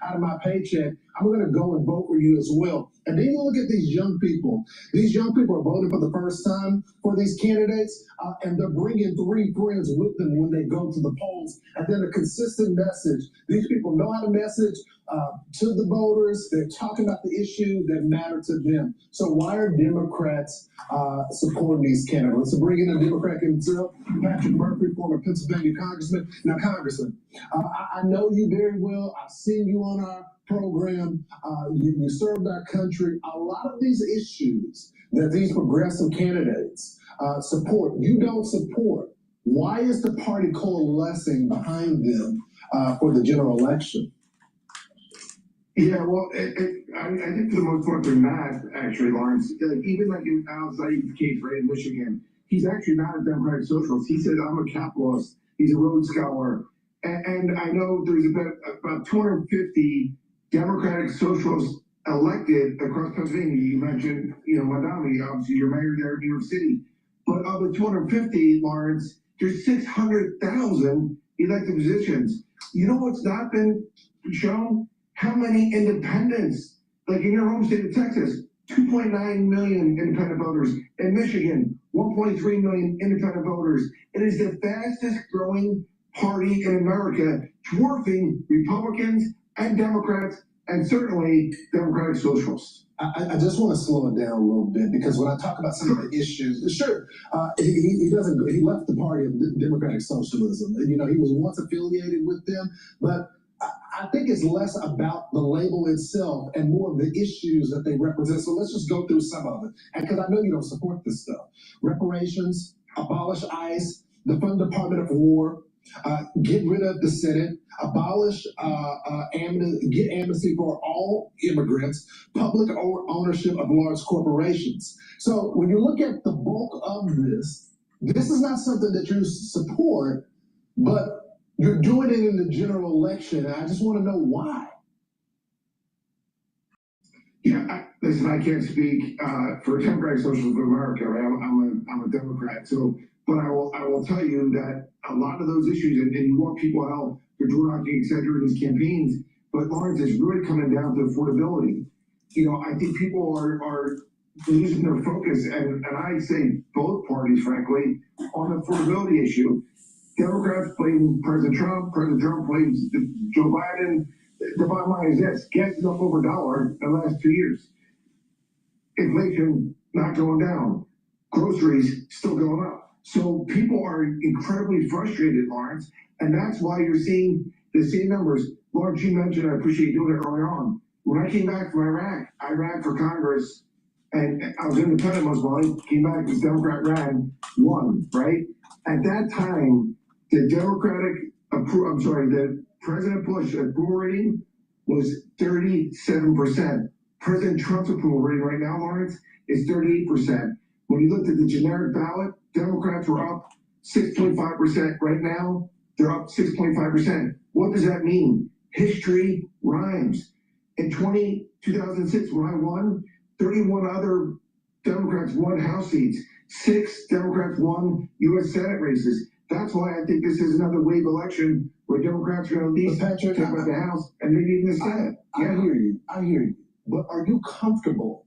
out of my paycheck, I'm going to go and vote for you as well. And then you look at these young people. These young people are voting for the first time for these candidates, and they're bringing 3 friends with them when they go to the polls. And then a consistent message. These people know how to message to the voters. They're talking about the issues that matter to them. So why are Democrats supporting these candidates? So bring in a Democrat himself, Patrick Murphy, former Pennsylvania congressman. Now, Congressman, I know you very well. I've seen you on our program. You served our country. A lot of these issues that these progressive candidates support, you don't support. Why is the party coalescing behind them for the general election? Yeah, well, I think for the most part they're not actually, Lawrence. Even like in Al Zaid's case, right, in Michigan, he's actually not a Democratic socialist. He said, I'm a capitalist. He's a Rhodes Scholar. And I know there's about 250 Democratic socialists elected across Pennsylvania. You mentioned, Madami, obviously you're mayor there in New York City. But of the 250, Lawrence, there's 600,000 elected positions. You know what's not been shown? How many independents, like in your home state of Texas, 2.9 million independent voters. In Michigan, 1.3 million independent voters. It is the fastest growing party in America, dwarfing Republicans and Democrats, and certainly Democratic socialists. I just want to slow it down a little bit, because when I talk about some of the issues, he left the party of Democratic Socialism. He was once affiliated with them, but I think it's less about the label itself and more of the issues that they represent. So let's just go through some of it. And because I know you don't support this stuff. Reparations, abolish ICE, defund Department of War, get rid of the Senate, abolish, get amnesty for all immigrants, public ownership of large corporations. So when you look at the bulk of this is not something that you support, but you're doing it in the general election, and I just want to know why. Yeah, listen, I can't speak for Democratic Socialists of America. Right? I'm a Democrat, but I will tell you that a lot of those issues, and you want people out for door knocking, et cetera, in these campaigns, but Lawrence, is really coming down to affordability. I think people are losing their focus, and I say both parties, frankly, on the affordability issue. Democrats blame President Trump blames Joe Biden. The bottom line is this: gas is up over $1 in the last 2 years. Inflation not going down. Groceries still going up. So people are incredibly frustrated, Lawrence, and that's why you're seeing the same numbers. Lawrence, you mentioned, I appreciate you doing it earlier on. When I came back from Iraq, I ran for Congress, and I was independent most of my life, came back as Democrat, won, right? At that time, the President Bush approval rating was 37%. President Trump's approval rating right now, Lawrence, is 38%. When you looked at the generic ballot, Democrats were up 6.5%. Right now, they're up 6.5%. What does that mean? History rhymes. In 2006, when I won, 31 other Democrats won House seats. 6 Democrats won U.S. Senate races. That's why I think this is another wave election where Democrats are going to at least take about the House and maybe even the Senate. I hear you. But are you comfortable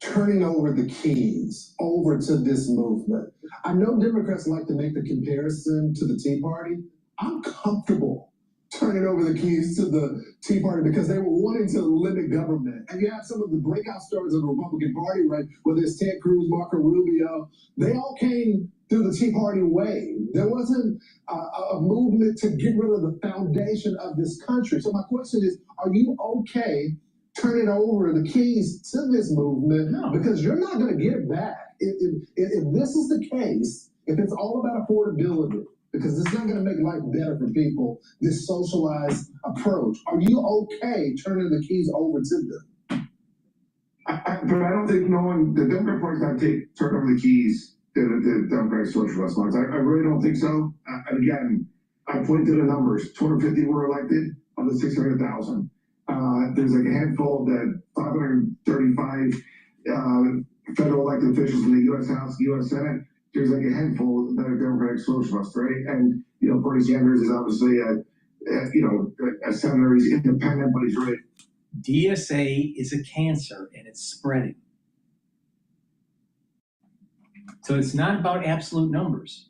turning over the keys over to this movement? I know Democrats like to make the comparison to the Tea Party. I'm comfortable turning over the keys to the Tea Party because they were wanting to limit government. And you have some of the breakout stories of the Republican Party, right? Whether it's Ted Cruz, Marco Rubio, they all came through the Tea Party way. There wasn't a movement to get rid of the foundation of this country. So my question is, are you okay turning over the keys to this movement? No. Because you're not going to get it back. If this is the case, if it's all about affordability, because it's not going to make life better for people, this socialized approach, are you okay turning the keys over to them? But I don't think the Democrat Party's not turn over the keys to the Democratic Socialist ones. I really don't think so. Again, I point to the numbers. 250 were elected of the 600,000. There's like a handful that 535 federal elected officials in the U.S. House, U.S. Senate. There's like a handful that are Democratic Socialists, right? And, Bernie Sanders is obviously a senator. He's independent, but he's right. DSA is a cancer and it's spreading. So it's not about absolute numbers.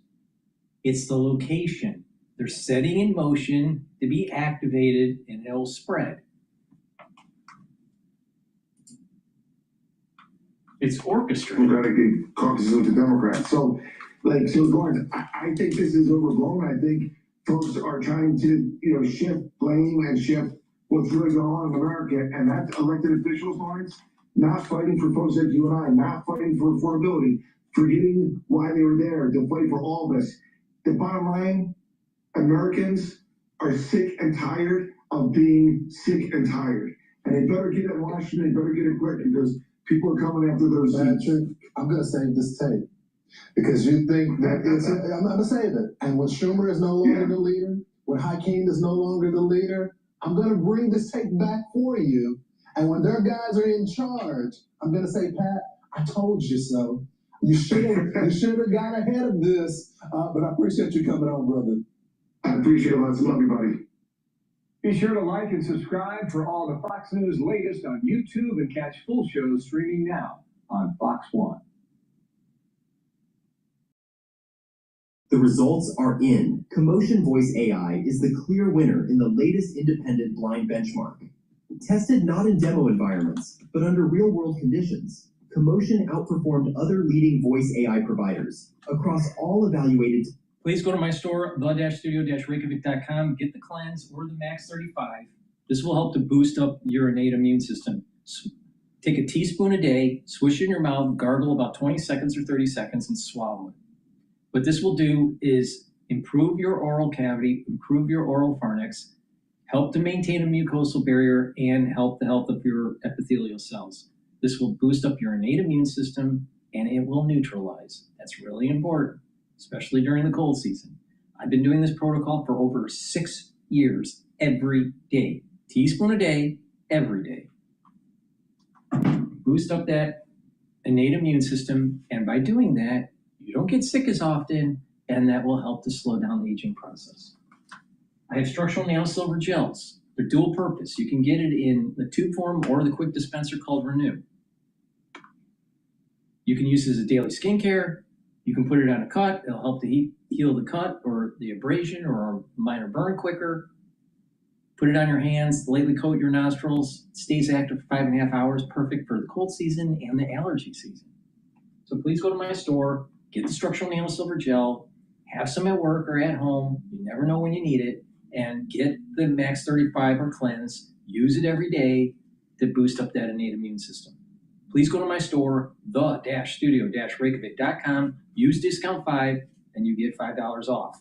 It's the location. They're setting in motion to be activated and it'll spread. It's orchestrated. Democratic caucuses with the Democrats. So Lawrence, I think this is overblown. I think folks are trying to, shift blame and shift what's really going on in America. And that's elected officials, Lawrence, not fighting for folks like you and I, not fighting for affordability, forgetting why they were there to fight for all of us. The bottom line, Americans are sick and tired of being sick and tired. And they better get it in Washington, they better get it quick because people are coming after those Patrick, I'm going to save this tape because you think that I'm going to save it. And when Schumer is no longer the leader, when Hakeem is no longer the leader, I'm going to bring this tape back for you. And when their guys are in charge, I'm going to say, Pat, I told you so. You should have got ahead of this. But I appreciate you coming on, brother. I appreciate it. Love you, buddy. Be sure to like and subscribe for all the Fox News latest on YouTube and catch full shows streaming now on Fox One. The results are in. Commotion Voice AI is the clear winner in the latest independent blind benchmark. Tested not in demo environments, but under real-world conditions, Commotion outperformed other leading voice AI providers across all evaluated. Please go to my store, the-studio-reykjavik.com, get the cleanse or the Max 35. This will help to boost up your innate immune system. Take a teaspoon a day, swish it in your mouth, gargle about 20 seconds or 30 seconds, and swallow it. What this will do is improve your oral cavity, improve your oral pharynx, help to maintain a mucosal barrier, and help the health of your epithelial cells. This will boost up your innate immune system, and it will neutralize. That's really important, especially during the cold season. I've been doing this protocol for over 6 years, every day. Teaspoon a day, every day. Boost up that innate immune system, and by doing that, you don't get sick as often, and that will help to slow down the aging process. I have structural nail silver gels. They're dual purpose. You can get it in the tube form or the quick dispenser called Renew. You can use it as a daily skincare. You can put it on a cut. It'll help to heal the cut or the abrasion or a minor burn quicker. Put it on your hands, lightly coat your nostrils. It stays active for 5.5 hours, perfect for the cold season and the allergy season. So please go to my store, get the structural nail silver gel, have some at work or at home. You never know when you need it. And get the Max 35 or Cleanse. Use it every day to boost up that innate immune system. Please go to my store, the-studio-reykjavik.com. Use discount 5, and you get $5 off.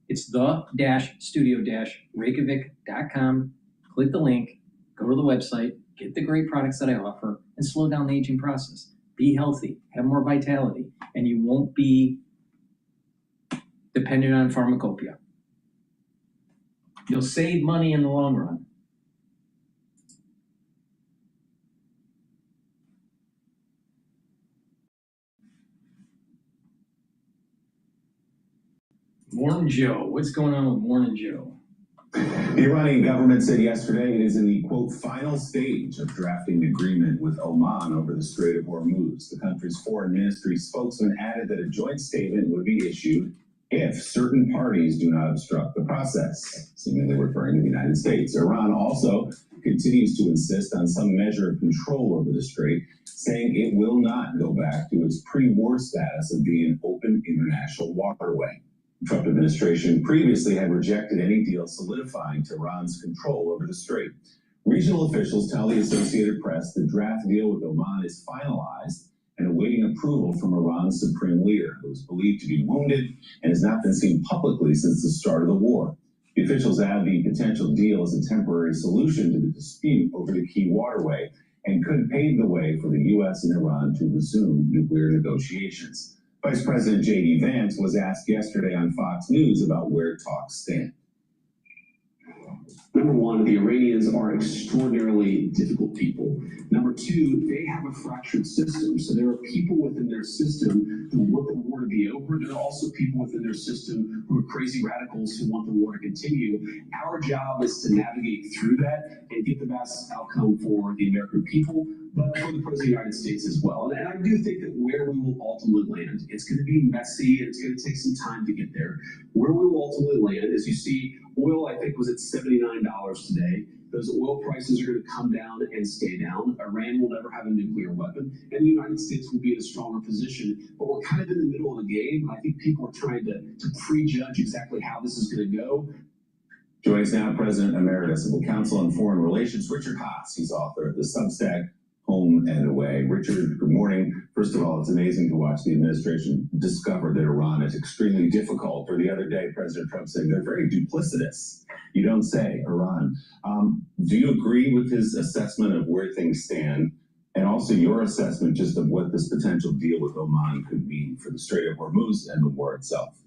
It's the-studio-reykjavik.com. Click the link, go to the website, get the great products that I offer, and slow down the aging process. Be healthy, have more vitality, and you won't be dependent on pharmacopoeia. You'll save money in the long run. Morning Joe. What's going on with Morning Joe? The Iranian government said yesterday it is in the, quote, final stage of drafting an agreement with Oman over the Strait of Hormuz. The country's foreign ministry spokesman added that a joint statement would be issued if certain parties do not obstruct the process, seemingly referring to the United States. Iran also continues to insist on some measure of control over the strait, saying it will not go back to its pre-war status of being an open international waterway. The Trump administration previously had rejected any deal solidifying Tehran's control over the strait. Regional officials tell the Associated Press the draft deal with Oman is finalized and awaiting approval from Iran's supreme leader, who is believed to be wounded and has not been seen publicly since the start of the war. The officials add the potential deal as a temporary solution to the dispute over the key waterway and could pave the way for the U.S. and Iran to resume nuclear negotiations. Vice President J.D. Vance was asked yesterday on Fox News about where talks stand. Number one, the Iranians are extraordinarily difficult people. Number two, they have a fractured system. So there are people within their system who want the war to be over. There are also people within their system who are crazy radicals who want the war to continue. Our job is to navigate through that and get the best outcome for the American people, but for the President of the United States as well. And I do think that where we will ultimately land, it's going to be messy and it's going to take some time to get there. Where we will ultimately land, as you see, oil, I think, was at $79 today. Those oil prices are going to come down and stay down. Iran will never have a nuclear weapon, and the United States will be in a stronger position. But we're kind of in the middle of the game, and I think people are trying to prejudge exactly how this is going to go. Joining us now, President Emeritus of the Council on Foreign Relations, Richard Haas. He's author of the Substack, Home and Away. Richard, good morning. First of all, it's amazing to watch the administration discover that Iran is extremely difficult. Or the other day, President Trump said they're very duplicitous. You don't say Iran. Do you agree with his assessment of where things stand, and also your assessment just of what this potential deal with Oman could mean for the Strait of Hormuz and the war itself?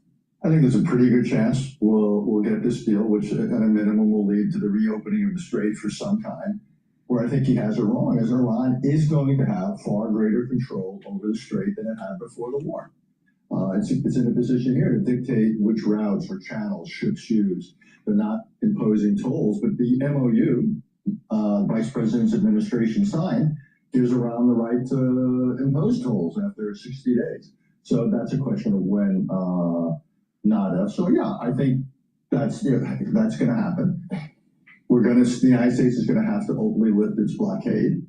I think there's a pretty good chance we'll get this deal, which at a minimum will lead to the reopening of the strait for some time. Where I think he has it wrong is Iran is going to have far greater control over the strait than it had before the war. It's in a position here to dictate which routes or channels ships use. They're not imposing tolls, but the MOU, Vice President's administration signed, gives Iran the right to impose tolls after 60 days. So that's a question of when, not if. So yeah, I think that's going to happen. The United States is going to have to openly lift its blockade,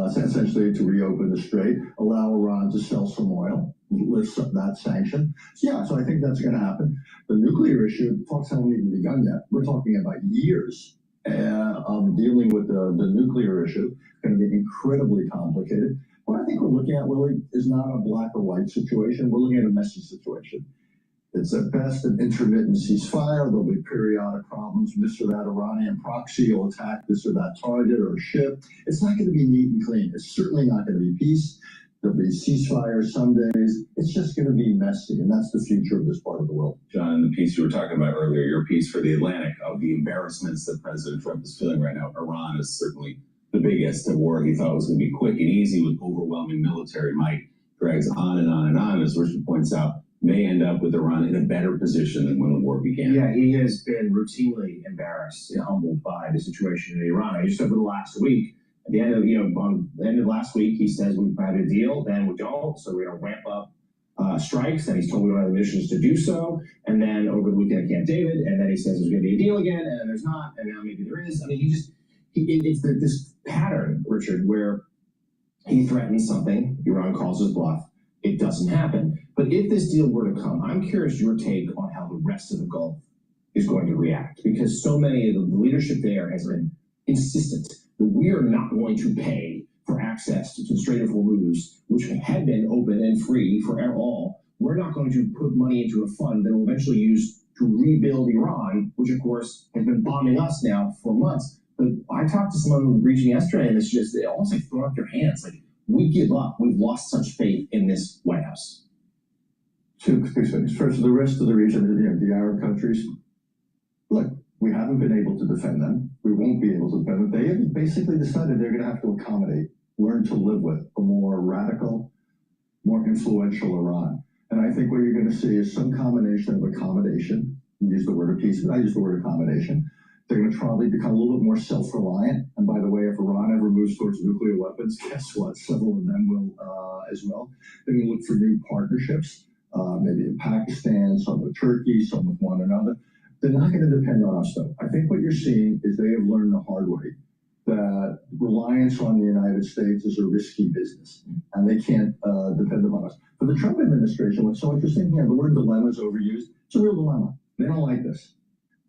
essentially to reopen the strait, allow Iran to sell some oil, lift that sanction. So yeah, so I think that's going to happen. The nuclear issue, talks haven't even begun yet. We're talking about years of dealing with the nuclear issue. It's going to be incredibly complicated. What I think we're looking at, Willie, is not a black or white situation. We're looking at a messy situation. It's at best an intermittent ceasefire. There'll be periodic problems. This or that Iranian proxy will attack this or that target or ship. It's not going to be neat and clean. It's certainly not going to be peace. There'll be ceasefires some days. It's just going to be messy, and that's the future of this part of the world. John, the piece you were talking about earlier, your piece for The Atlantic, of the embarrassments that President Trump is feeling right now. Iran is certainly the biggest. A war he thought was going to be quick and easy with overwhelming military might drags on and on and on, as Richard points out, may end up with Iran in a better position than when the war began. Yeah, he has been routinely embarrassed and humbled by the situation in Iran. I just over the last week, at the end of on the end of last week, he says we've had a deal, then we don't, so we're going to ramp up strikes. Then he's told we don't have the missions to do so. And then over the weekend at Camp David, and then he says there's going to be a deal again, and then there's not, and now maybe there is. I mean, it's this pattern, Richard, where he threatens something, Iran calls his bluff, it doesn't happen. But if this deal were to come, I'm curious your take on how the rest of the Gulf is going to react, because so many of the leadership there has been insistent that we are not going to pay for access to the Strait of Hormuz, which had been open and free for all. We're not going to put money into a fund that will eventually use to rebuild Iran, which of course has been bombing us now for months. But I talked to someone in the region yesterday, and it's just, they almost like throw up their hands. Like, we give up. We've lost such faith in this White House. Two things. First, the rest of the region, the Arab countries, look, we haven't been able to defend them. We won't be able to defend them. They have basically decided they're going to have to accommodate, learn to live with a more radical, more influential Iran. And I think what you're going to see is some combination of accommodation. You use the word of peace, but I use the word accommodation. They're going to probably become a little bit more self-reliant. And by the way, if Iran ever moves towards nuclear weapons, guess what? Several of them will as well. They're going to look for new partnerships. maybe in Pakistan, some with Turkey, some with one another. They're not going to depend on us, though. I think what you're seeing is they have learned the hard way that reliance on the United States is a risky business, and they can't depend upon us. For the Trump administration, what's so interesting here, the word dilemma is overused. It's a real dilemma. They don't like this.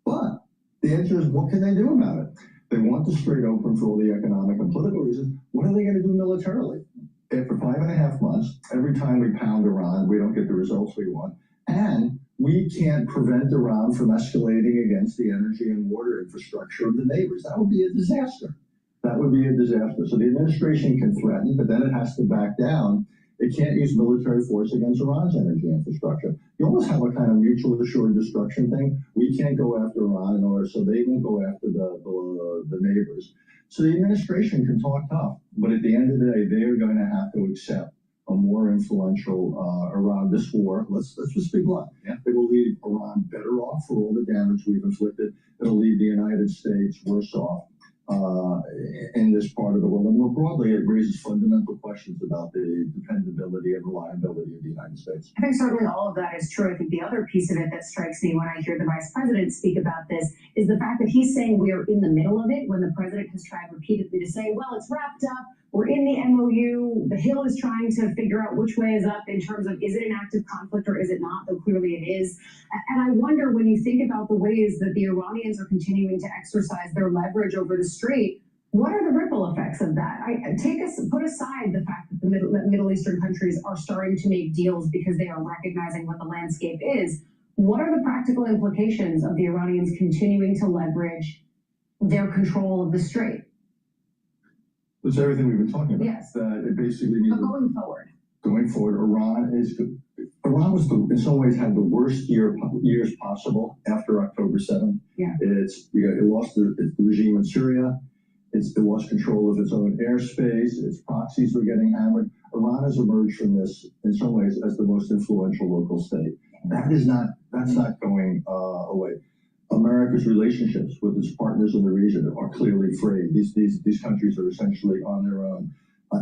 But the answer is, what can they do about it? They want the strait open for all the economic and political reasons. What are they going to do militarily? After 5.5 months, every time we pound Iran, we don't get the results we want. And we can't prevent Iran from escalating against the energy and water infrastructure of the neighbors. That would be a disaster. That would be a disaster. So the administration can threaten, but then it has to back down. It can't use military force against Iran's energy infrastructure. You almost have a kind of mutual assured destruction thing. We can't go after Iran in order so they won't go after the neighbors. So the administration can talk tough, but at the end of the day, they are going to have to accept a more influential around this war. Let's just be blunt. Yeah. It will leave Iran better off for all the damage we've inflicted. It'll leave the United States worse off in this part of the world. And more broadly, it raises fundamental questions about the dependability and reliability of the United States. I think certainly all of that is true. I think the other piece of it that strikes me when I hear the vice president speak about this is the fact that he's saying we are in the middle of it, when the president has tried repeatedly to say, well, it's wrapped up, we're in the MOU, the Hill is trying to figure out which way is up in terms of, is it an active conflict or is it not, though clearly it is. And I wonder, when you think about the ways that the Iranians are continuing to exercise their leverage over the strait, what are the ripple effects of that? Put aside the fact that the Middle Eastern countries are starting to make deals because they are recognizing what the landscape is. What are the practical implications of the Iranians continuing to leverage their control of the strait? It's everything we've been talking about. Yes. It basically means but going forward, Iran was in some ways had the worst years possible after October 7th. Yeah. It lost the regime in Syria. It lost control of its own airspace. Its proxies were getting hammered. Iran has emerged from this in some ways as the most influential local state. That's not going away. America's relationships with its partners in the region are clearly frayed. These countries are essentially on their own.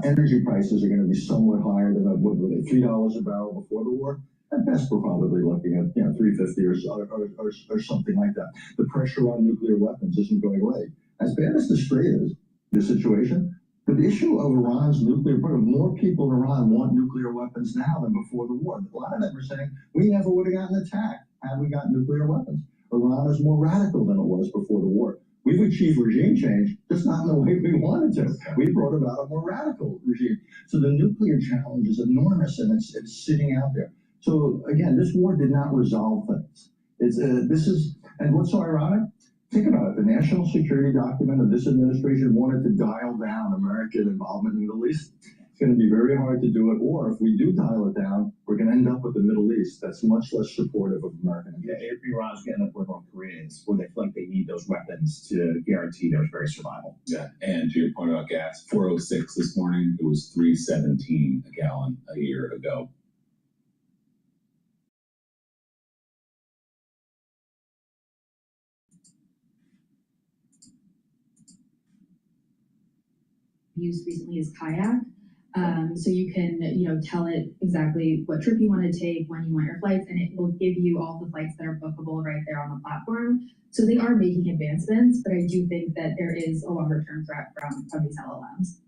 Energy prices are going to be somewhat higher than what were they, $3 a barrel before the war? At best, we're probably looking at $3.50 or something like that. The pressure on nuclear weapons isn't going away. As bad as the strait is, the situation, the issue of Iran's nuclear program, more people in Iran want nuclear weapons now than before the war. A lot of them are saying, we never would have gotten attacked had we got nuclear weapons. Iran is more radical than it was before the war. We've achieved regime change, just not in the way we wanted to. We brought about a more radical regime. So the nuclear challenge is enormous, and it's sitting out there. So again, this war did not resolve things. And what's so ironic? Think about it. The national security document of this administration wanted to dial down American involvement in the Middle East. It's going to be very hard to do it, or if we do dial it down, we're going to end up with the Middle East that's much less supportive of American interests. Yeah, if Iran's going to end up with North Koreans, where they feel like they need those weapons to guarantee their very survival. Yeah, and to your point about gas, 406 this morning, it was 317 a gallon a year ago. Used recently is Kayak. So you can, tell it exactly what trip you want to take, when you want your flights, and it will give you all the flights that are bookable right there on the platform. So they are making advancements, but I do think that there is a longer term threat from these LLMs.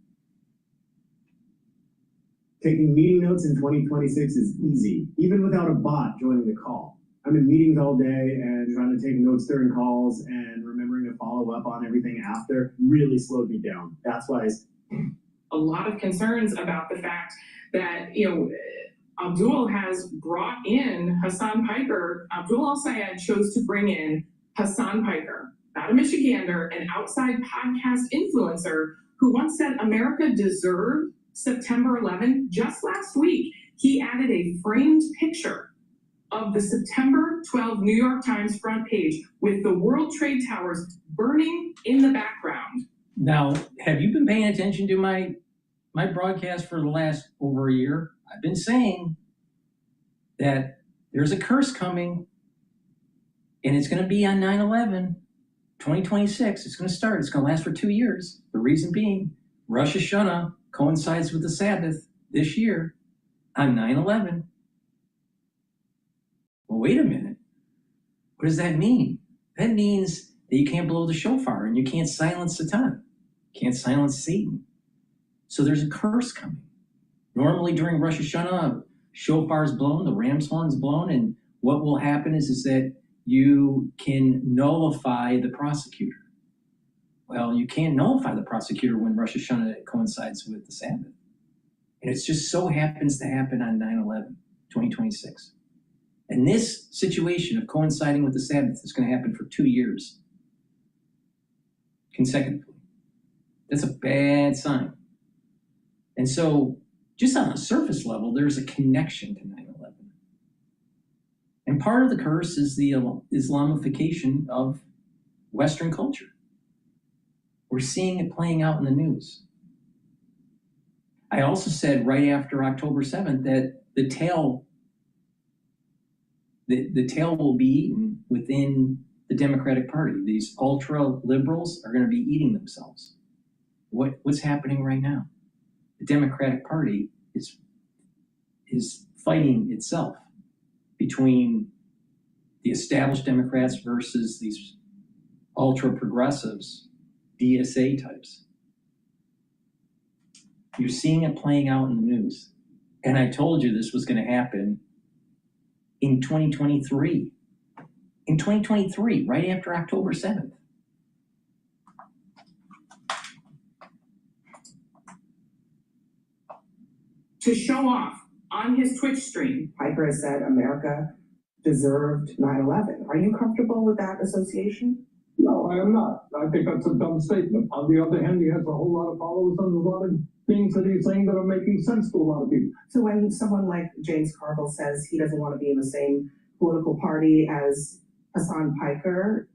Taking meeting notes in 2026 is easy, even without a bot joining the call. I'm in meetings all day, and trying to take notes during calls and remembering to follow up on everything after really slowed me down. That's why a lot of concerns about the fact that, Abdul has brought in Hassan Piker. Abdul al-Sayed chose to bring in Hassan Piker, not a Michigander, an outside podcast influencer who once said America deserved September 11. Just last week, he added a framed picture of the September 12 New York Times front page with the World Trade Towers burning in the background. Now, have you been paying attention to my broadcast for the last over a year? I've been saying that there's a curse coming, and it's going to be on 9/11, 2026. It's going to start. It's going to last for 2 years. The reason being, Rosh Hashanah coincides with the Sabbath this year on 9/11. Well, wait a minute. What does that mean? That means that you can't blow the shofar and you can't silence Satan. You can't silence Satan. So there's a curse coming. Normally during Rosh Hashanah, shofar's blown, the ram's horn's blown, and what will happen is that you can nullify the prosecutor. Well, you can't nullify the prosecutor when Rosh Hashanah coincides with the Sabbath. And it just so happens to happen on 9/11, 2026. And this situation of coinciding with the Sabbath is going to happen for 2 years consecutively. That's a bad sign. And so just on a surface level, there's a connection to 9/11. And part of the curse is the Islamification of Western culture. We're seeing it playing out in the news. I also said right after October 7th that the tail will be eaten within the Democratic Party. These ultra liberals are going to be eating themselves. What's happening right now? The Democratic Party is fighting itself between the established Democrats versus these ultra progressives, DSA types. You're seeing it playing out in the news. And I told you this was going to happen in 2023. In 2023, right after October 7th. To show off on his Twitch stream, Piper has said America deserved 9/11. Are you comfortable with that association? No, I am not. I think that's a dumb statement. On the other hand, he has a whole lot of followers and a lot of things that he's saying that are making sense to a lot of people. So when someone like James Carville says he doesn't want to be in the same political party as Hassan Piker,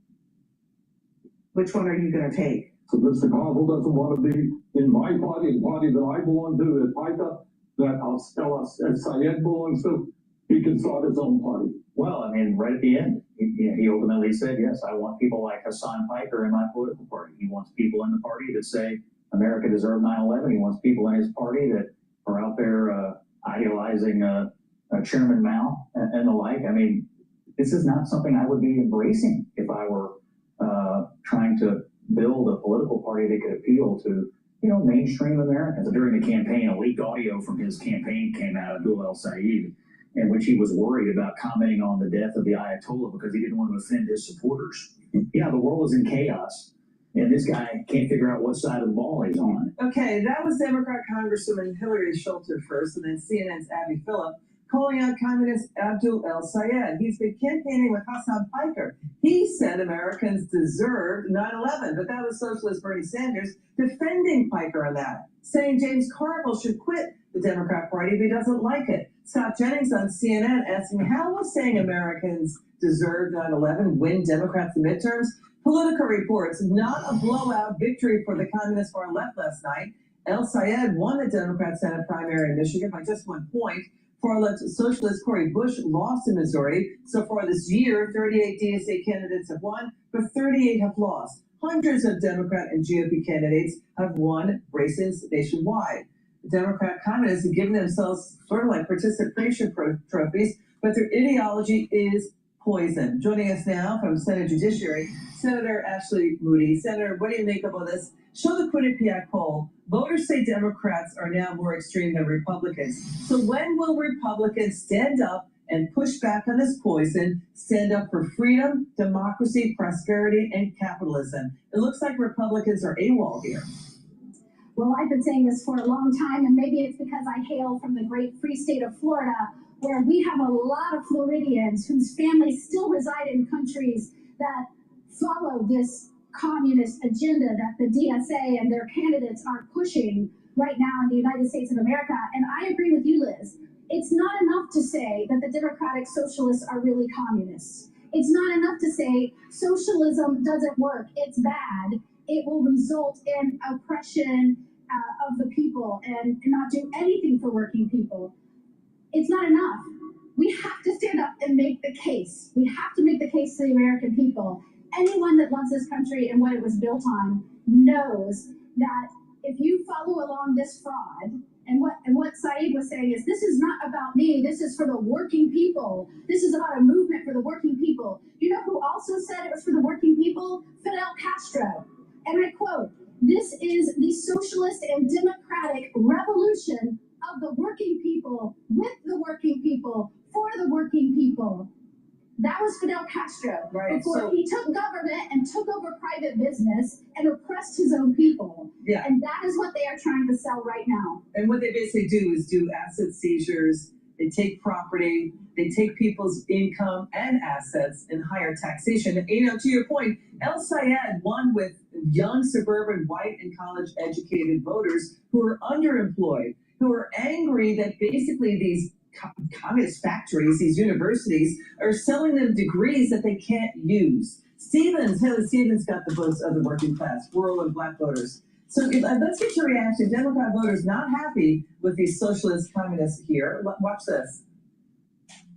which one are you going to take? So Mr. Carville doesn't want to be in my party, the party that I belong to, that Piker, that Syed belongs to. He can start his own party. Well, I mean, right at the end, he ultimately said, yes, I want people like Hassan Piker in my political party. He wants people in the party that say America deserved 9/11. He wants people in his party that are out there idealizing Chairman Mao and the like. I mean, this is not something I would be embracing if I were trying to build a political party that could appeal to, mainstream Americans. During the campaign, a leaked audio from his campaign came out of Abdul El-Sayed, in which he was worried about commenting on the death of the Ayatollah because he didn't want to offend his supporters. Yeah, the world is in chaos, and this guy can't figure out what side of the ball he's on. Okay, that was Democrat Congresswoman Hillary Schulter first, and then CNN's Abby Phillip calling out communist Abdul El-Sayed. He's been campaigning with Hassan Piker. He said Americans deserved 9/11, but that was socialist Bernie Sanders defending Piker on that, saying James Carville should quit the Democrat Party if he doesn't like it. Scott Jennings on CNN asking how will saying Americans deserve 9/11 win Democrats the midterms? Politico reports not a blowout victory for the communist far left last night. El-Sayed won the Democrat Senate primary in Michigan by just 1 point. Far-left socialist Cori Bush lost in Missouri. So far this year, 38 DSA candidates have won, but 38 have lost. Hundreds of Democrat and GOP candidates have won races nationwide. The Democrat communists have given themselves sort of like participation trophies, but their ideology is poison. Joining us now from Senate Judiciary, Senator Ashley Moody. Senator, what do you make of all this? Show the Quinnipiac poll. Voters say Democrats are now more extreme than Republicans. So when will Republicans stand up and push back on this poison, stand up for freedom, democracy, prosperity, and capitalism? It looks like Republicans are AWOL here. Well, I've been saying this for a long time, and maybe it's because I hail from the great free state of Florida, where we have a lot of Floridians whose families still reside in countries that follow this communist agenda that the DSA and their candidates are pushing right now in the United States of America. And I agree with you, Liz. It's not enough to say that the Democratic Socialists are really communists. It's not enough to say socialism doesn't work, it's bad. It will result in oppression of the people and not do anything for working people. It's not enough. We have to stand up and make the case. We have to make the case to the American people. Anyone that loves this country and what it was built on knows that if you follow along this fraud And what Saeed was saying is, this is not about me. This is for the working people. This is about a movement for the working people. You know who also said it was for the working people? Fidel Castro. And I quote, "This is the socialist and democratic revolution of the working people, with the working people, for the working people." That was Fidel Castro, right, before he took government and took over private business and oppressed his own people. Yeah. And that is what they are trying to sell right now. And what they basically do is do asset seizures, they take property, they take people's income and assets and higher taxation. And, you know, to your point, El Sayed won with young suburban white and college educated voters who are underemployed, who are angry that basically these communist factories, these universities, are selling them degrees that they can't use. Haley Stevens got the votes of the working class, rural and black voters. So let's get your reaction. Democrat voters not happy with these socialist communists here. Watch this.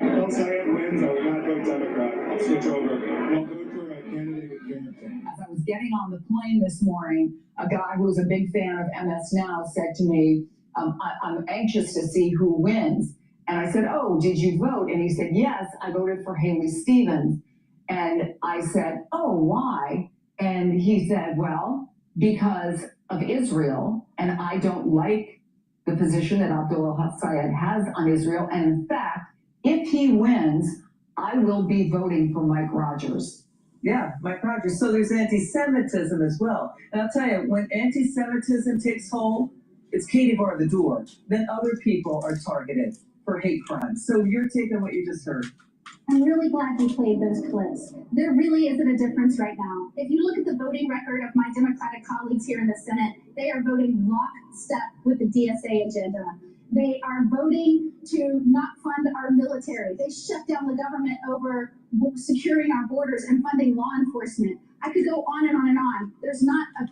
El Sayed wins, I will not vote Democrat. I'll switch over. I'll vote for a candidate with Jonathan. As I was getting on the plane this morning, a guy who was a big fan of MS Now said to me, I'm anxious to see who wins. And I said, "Oh, did you vote?" And he said, "Yes, I voted for Haley Stevens." And I said, "Oh, why?" And he said, "Well, because of Israel, and I don't like the position that Abdul Sayed has on Israel. And in fact, if he wins, I will be voting for Mike Rogers." Yeah, Mike Rogers. So there's anti-Semitism as well. And I'll tell you, when anti-Semitism takes hold, it's Katie bar the door. Then other people are targeted for hate crimes. So your take on what you just heard. I'm really glad we played those clips. There really isn't a difference right now. If you look at the voting record of my Democratic colleagues here in the Senate, they are voting lockstep with the DSA agenda. They are voting to not fund our military. They shut down the government over securing our borders and funding law enforcement. I could go on and on and on. There's not a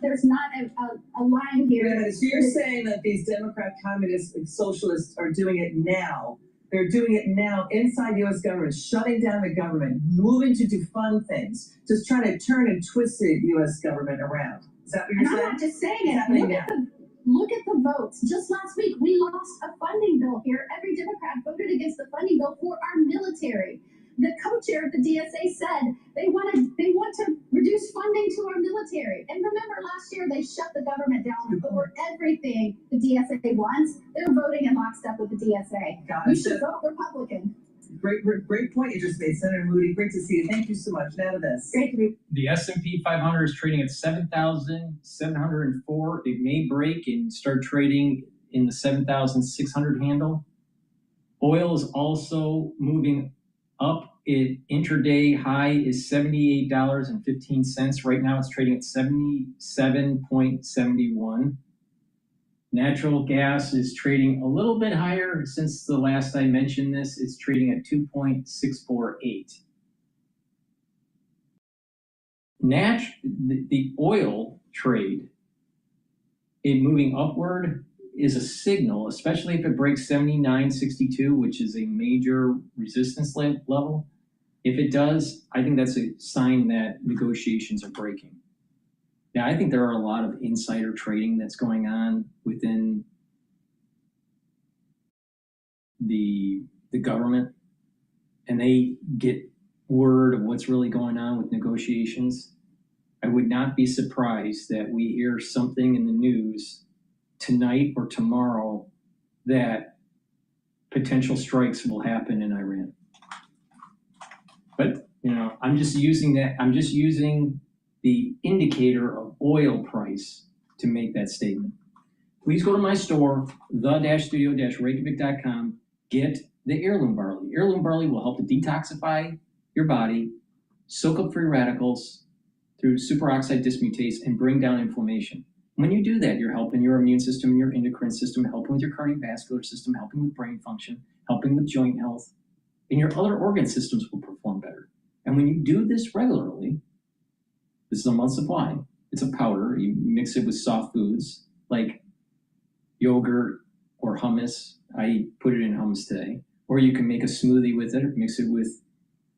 line here. Yeah, so you're saying that these Democrat, communists, and socialists are doing it now. They're doing it now inside U.S. government, shutting down the government, moving to do fun things, just trying to turn and twist the U.S. government around. Is that what you're saying? I'm not just saying it. Look at the votes. Just last week, we lost a funding bill here. Every Democrat voted against the funding bill for our military. The co-chair of the DSA said they want to reduce funding to our military. And remember, last year they shut the government down over everything the DSA wants. They're voting in lockstep with the DSA. You should vote Republican. Great point you just made, Senator Moody. Great to see you. Thank you so much. Now to this. Great to be. The SP 500 is trading at 7,704. It may break and start trading in the 7,600 handle. Oil is also moving up. Intraday high is $78.15. Right now it's trading at 77.71. Natural gas is trading a little bit higher since the last I mentioned this. It's trading at 2.648. The oil trade, in moving upward, is a signal, especially if it breaks 79.62, which is a major resistance level. If it does, I think that's a sign that negotiations are breaking. Now, I think there are a lot of insider trading that's going on within the government, and they get word of what's really going on with negotiations. I would not be surprised that we hear something in the news tonight or tomorrow that potential strikes will happen in Iran. But, I'm just using the indicator of oil price to make that statement. Please go to my store, the-studio-reykjavik.com, get the heirloom barley. Heirloom barley will help to detoxify your body, soak up free radicals through superoxide dismutase, and bring down inflammation. When you do that, you're helping your immune system and your endocrine system, helping with your cardiovascular system, helping with brain function, helping with joint health, and your other organ systems will perform better. And when you do this regularly, this is a month supply. It's a powder. You mix it with soft foods like yogurt or hummus. I put it in hummus today. Or you can make a smoothie with it, mix it with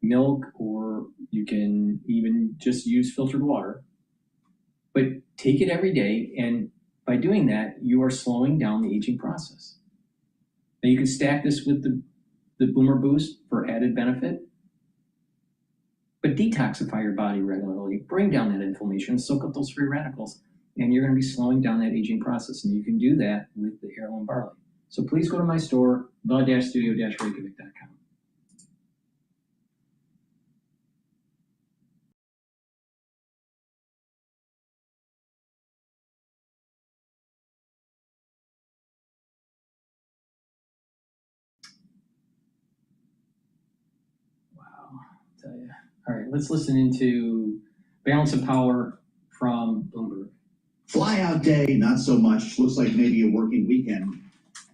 milk, or you can even just use filtered water. But take it every day, and By doing that, you are slowing down the aging process. Now you can stack this with the boomer boost for added benefit, but detoxify your body regularly, bring down that inflammation, soak up those free radicals, and you're going to be slowing down that aging process. And you can do that with the heirloom barley. So please go to my store, the-studio-reykjavik.com. Tell you. All right, let's listen into balance of power from Bloomberg. Flyout day, not so much. Looks like maybe a working weekend.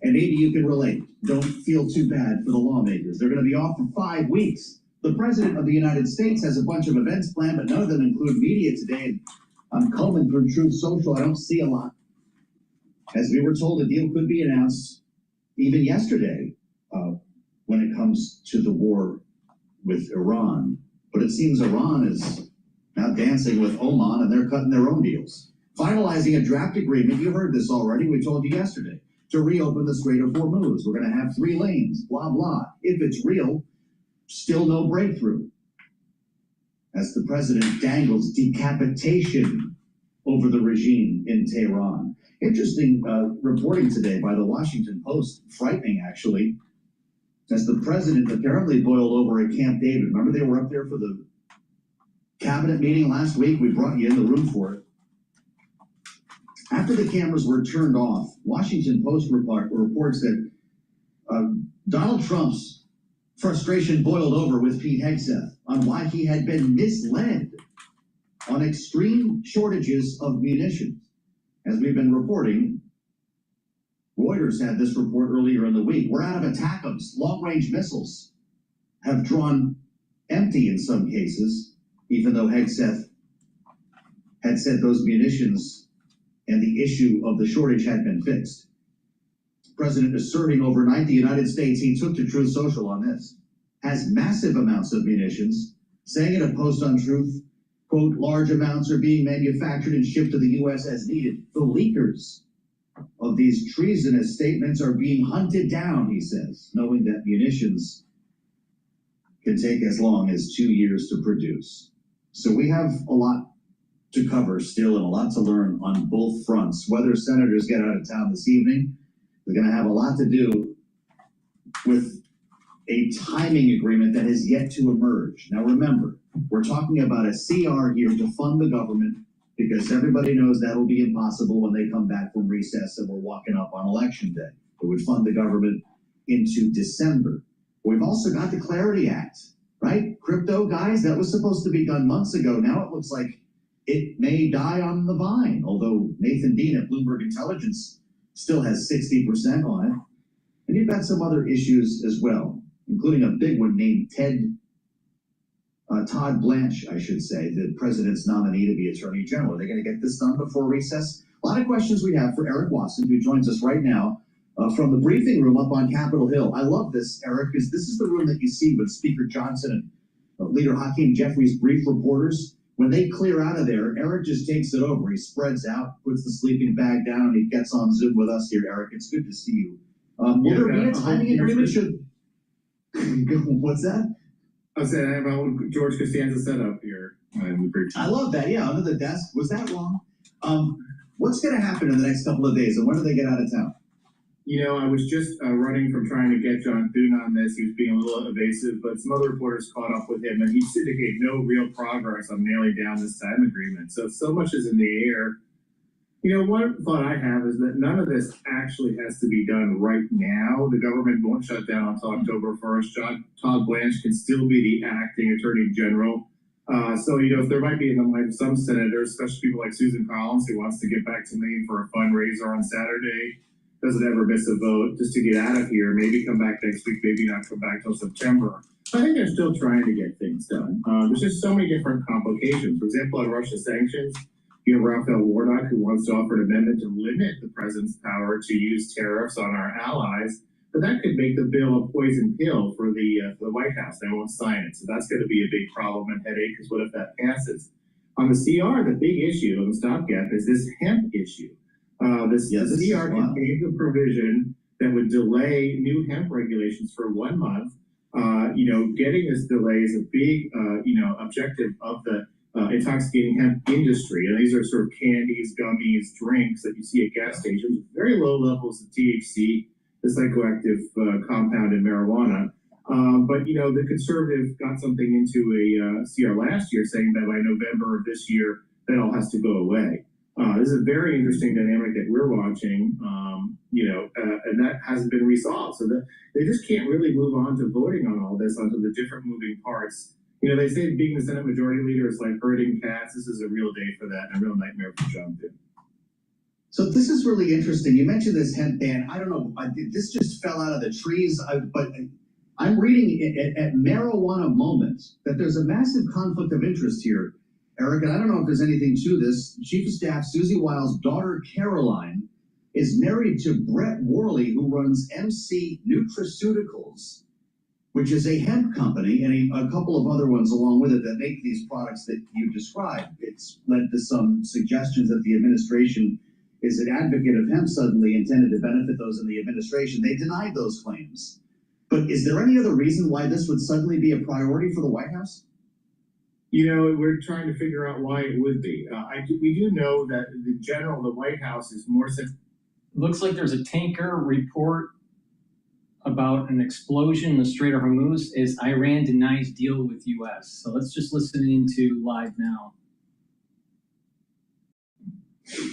And maybe you can relate. Don't feel too bad for the lawmakers. They're going to be off for 5 weeks. The President of the United States has a bunch of events planned, but none of them include media today. I'm combing through Truth Social. I don't see a lot. As we were told, a deal could be announced even yesterday when it comes to the war with Iran, but it seems Iran is now dancing with Oman and they're cutting their own deals. Finalizing a draft agreement, you heard this already, we told you yesterday, to reopen the Strait of Hormuz. We're going to have 3 lanes, blah, blah. If it's real, still no breakthrough. As the president dangles decapitation over the regime in Tehran. Interesting reporting today by the Washington Post, frightening actually, as the president apparently boiled over at Camp David. Remember they were up there for the cabinet meeting last week? We brought you in the room for it. After the cameras were turned off, Washington Post reports that Donald Trump's frustration boiled over with Pete Hegseth on why he had been misled on extreme shortages of munitions. As we've been reporting, Reuters had this report earlier in the week. We're out of ATACMS. Long-range missiles have drawn empty in some cases, even though Hegseth had said those munitions and the issue of the shortage had been fixed. President asserting overnight the United States, he took to Truth Social on this, has massive amounts of munitions, saying in a post on Truth, quote, large amounts are being manufactured and shipped to the U.S. as needed. The leakers of these treasonous statements are being hunted down, he says, knowing that munitions can take as long as 2 years to produce. So we have a lot to cover still and a lot to learn on both fronts. Whether senators get out of town this evening, they're going to have a lot to do with a timing agreement that has yet to emerge. Now remember, we're talking about a CR here to fund the government because everybody knows that'll be impossible when they come back from recess and we're walking up on election day. It would fund the government into December. We've also got the Clarity Act, right? Crypto, guys, that was supposed to be done months ago. Now it looks like it may die on the vine, although Nathan Dean at Bloomberg Intelligence still has 60% on it. And you've got some other issues as well, including a big one named Todd Blanche, I should say, the president's nominee to be Attorney General. Are they going to get this done before recess? A lot of questions we have for Eric Watson, who joins us right now from the briefing room up on Capitol Hill. I love this, Eric, because this is the room that you see with Speaker Johnson and Leader Hakeem Jeffries brief reporters. When they clear out of there, Eric just takes it over. He spreads out, puts the sleeping bag down, and he gets on Zoom with us here, Eric. It's good to see you. Will there be a timing agreement? What's that? I was saying about George Costanza set up here. I love that. Yeah, under the desk. Was that wrong? What's going to happen in the next couple of days, and when do they get out of town? You know, I was just running from trying to get John Thune on this. He was being a little evasive, but some other reporters caught up with him, and he indicated no real progress on nailing down this time agreement. So much is in the air. You know, one thought I have is that none of this actually has to be done right now. The government won't shut down until October 1st. Todd Blanche can still be the acting Attorney General. So, you know, if there might be in the mind of some senators, especially people like Susan Collins, who wants to get back to Maine for a fundraiser on Saturday, doesn't ever miss a vote, just to get out of here, maybe come back next week, maybe not come back till September. I think they're still trying to get things done. There's just so many different complications. For example, on Russia sanctions, you have Raphael Warnock, who wants to offer an amendment to limit the president's power to use tariffs on our allies, but that could make the bill a poison pill for the White House. They won't sign it, so that's going to be a big problem and headache, because what if that passes? On the CR, the big issue on the stopgap is this hemp issue. The CR contains a provision that would delay new hemp regulations for 1 month. Getting this delay is a big, objective of the intoxicating hemp industry. And these are sort of candies, gummies, drinks that you see at gas stations with very low levels of THC, the psychoactive compound in marijuana. But the conservative got something into a CR last year saying that by November of this year, that all has to go away. This is a very interesting dynamic that we're watching, and that hasn't been resolved. So that they just can't really move on to voting on all this, onto the different moving parts. They say being the Senate Majority Leader is like herding cats. This is a real day for that, and a real nightmare for John too. So this is really interesting. You mentioned this hemp ban. I don't know. This just fell out of the trees, but I'm reading at Marijuana Moment that there's a massive conflict of interest here, Eric, and I don't know if there's anything to this. Chief of Staff Susie Wiles' daughter, Caroline, is married to Brett Worley, who runs MC Nutraceuticals, which is a hemp company, and a couple of other ones along with it that make these products that you described. It's led to some suggestions that the administration is an advocate of hemp suddenly intended to benefit those in the administration. They denied those claims. But is there any other reason why this would suddenly be a priority for the White House? We're trying to figure out why it would be. We do know that in general, the White House is more sensitive. Looks like there's a tanker report about an explosion in the Strait of Hormuz as Iran denies deal with U.S. So let's just listen into live now.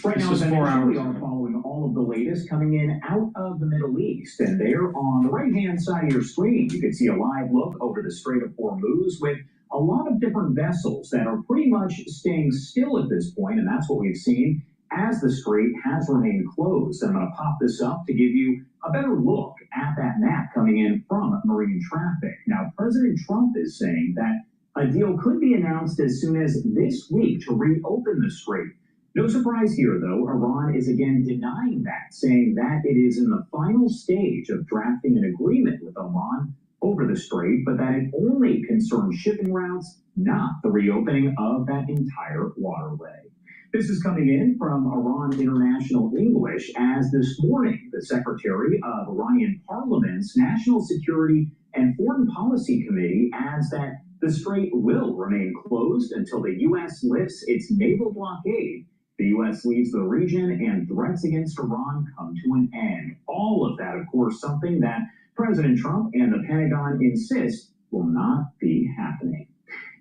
Right now, as I mentioned, we are following all of the latest coming in out of the Middle East. And there on the right-hand side of your screen, you can see a live look over the Strait of Hormuz with a lot of different vessels that are pretty much staying still at this point. And that's what we've seen as the strait has remained closed. I'm going to pop this up to give you a better look at that map coming in from marine traffic. Now, President Trump is saying that a deal could be announced as soon as this week to reopen the strait. No surprise here, though, Iran is again denying that, saying that it is in the final stage of drafting an agreement with Oman over the strait, but that it only concerns shipping routes, not the reopening of that entire waterway. This is coming in from Iran International English, as this morning the Secretary of Iranian Parliament's National Security and Foreign Policy Committee adds that the strait will remain closed until the U.S. lifts its naval blockade, the U.S. leaves the region, and threats against Iran come to an end. All of that, of course, something that President Trump and the Pentagon insist will not be happening.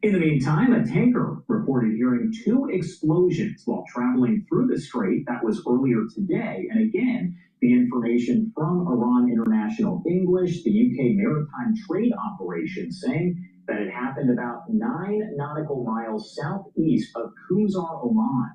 In the meantime, a tanker reported hearing 2 explosions while traveling through the strait. That was earlier today. And again, the information from Iran International English, the UK Maritime Trade Operation, saying that it happened about 9 nautical miles southeast of Khuzar, Oman.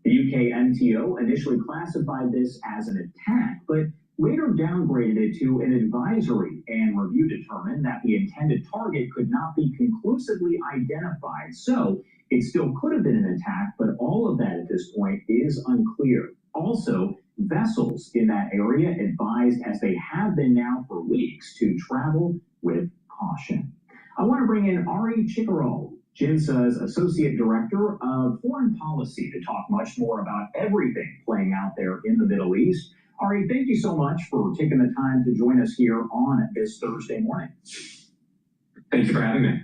The UK MTO initially classified this as an attack, but later downgraded it to an advisory, and review determined that the intended target could not be conclusively identified. So it still could have been an attack, but all of that at this point is unclear. Also, vessels in that area advised, as they have been now for weeks, to travel with caution. I want to bring in Ari Chickarol, JINSA's Associate Director of Foreign Policy, to talk much more about everything playing out there in the Middle East. Ari, thank you so much for taking the time to join us here on this Thursday morning. Thank you for having me.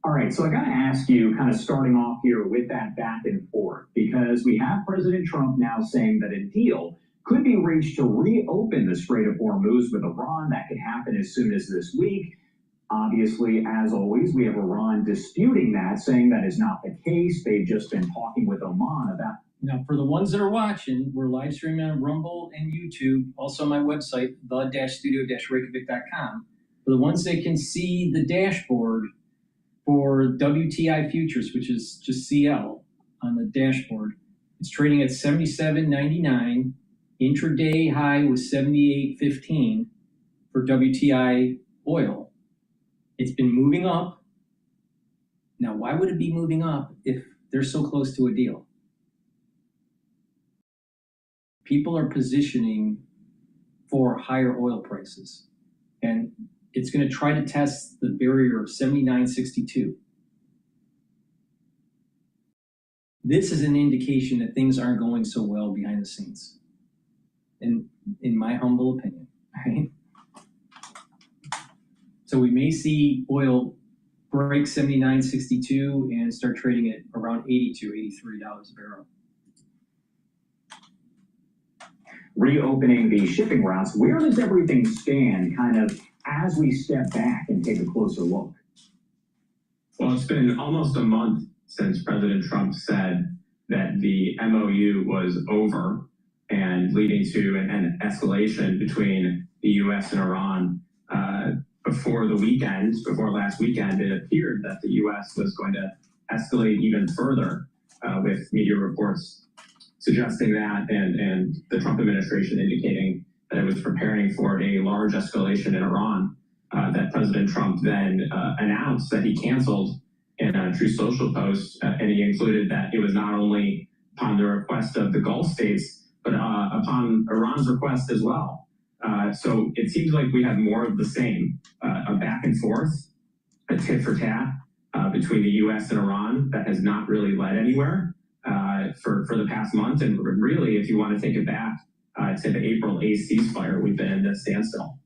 All right, so I got to ask you, kind of starting off here with that back and forth, because we have President Trump now saying that a deal could be reached to reopen the Strait of Hormuz with Iran. That could happen as soon as this week. Obviously, as always, we have Iran disputing that, saying that is not the case. They've just been talking with Oman about. Now, for the ones that are watching, we're live streaming on Rumble and YouTube, also on my website, the-studio-reykjavik.com. For the ones that can see the dashboard for WTI futures, which is just CL on the dashboard, it's trading at 77.99. Intraday high was 78.15 for WTI oil. It's been moving up. Now, why would it be moving up if they're so close to a deal? People are positioning for higher oil prices, and it's going to try to test the barrier of 79.62. This is an indication that things aren't going so well behind the scenes. in my humble opinion, right? So we may see oil break 79.62 and start trading at around $82, $83 a barrel. Reopening the shipping routes, where does everything stand kind of as we step back and take a closer look? Well, it's been almost a month since President Trump said that the MOU was over and leading to an escalation between the U.S. and Iran. Before last weekend, it appeared that the U.S. was going to escalate even further, with media reports suggesting that, and the Trump administration indicating that it was preparing for a large escalation in Iran, that President Trump then announced that he canceled in a True Social post, and he included that it was not only upon the request of the Gulf states, but upon Iran's request as well. So it seems like we have more of the same, a back and forth, a tit for tat between the U.S. and Iran that has not really led anywhere for the past month. And really, if you want to take it back to the April 8th ceasefire, we've been in this standstill.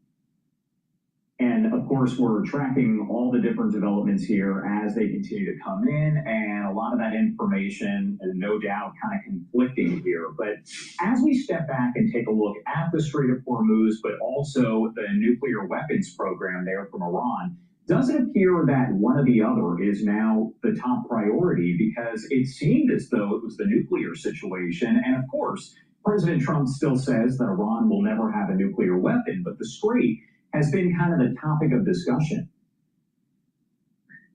And of course, we're tracking all the different developments here as they continue to come in, and a lot of that information is no doubt kind of conflicting here. But as we step back and take a look at the Strait of Hormuz, but also the nuclear weapons program there from Iran, does it appear that one or the other is now the top priority? Because it seemed as though it was the nuclear situation. And of course, President Trump still says that Iran will never have a nuclear weapon, but the Strait has been kind of the topic of discussion.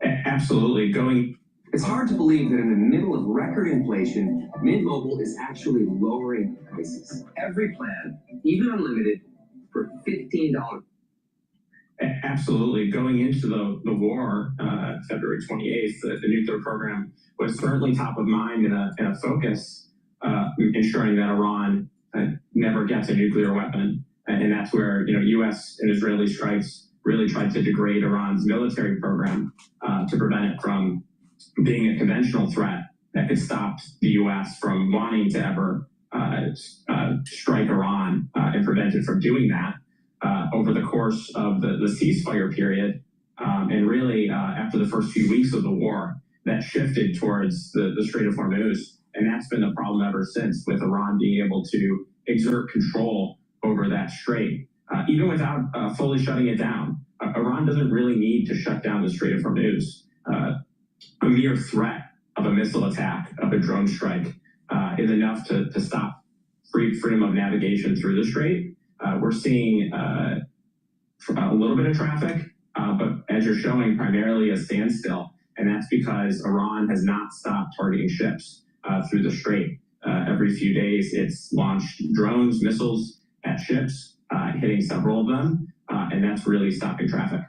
Absolutely. It's hard to believe that in the middle of record inflation, Mint Mobile is actually lowering prices. Every plan, even unlimited, for $15. Absolutely. Going into the war, February 28th, the nuclear program was certainly top of mind and a focus, ensuring that Iran never gets a nuclear weapon. And that's where, U.S. and Israeli strikes really tried to degrade Iran's military program to prevent it from being a conventional threat that could stop the U.S. from wanting to ever strike Iran and prevent it from doing that over the course of the ceasefire period. And really, after the first few weeks of the war, that shifted towards the Strait of Hormuz. And that's been the problem ever since, with Iran being able to exert control over that strait, even without fully shutting it down. Iran doesn't really need to shut down the Strait of Hormuz. A mere threat of a missile attack, of a drone strike, is enough to stop freedom of navigation through the strait. We're seeing a little bit of traffic, but as you're showing, primarily a standstill. And that's because Iran has not stopped targeting ships through the strait. Every few days, it's launched drones, missiles at ships, hitting several of them, and that's really stopping traffic.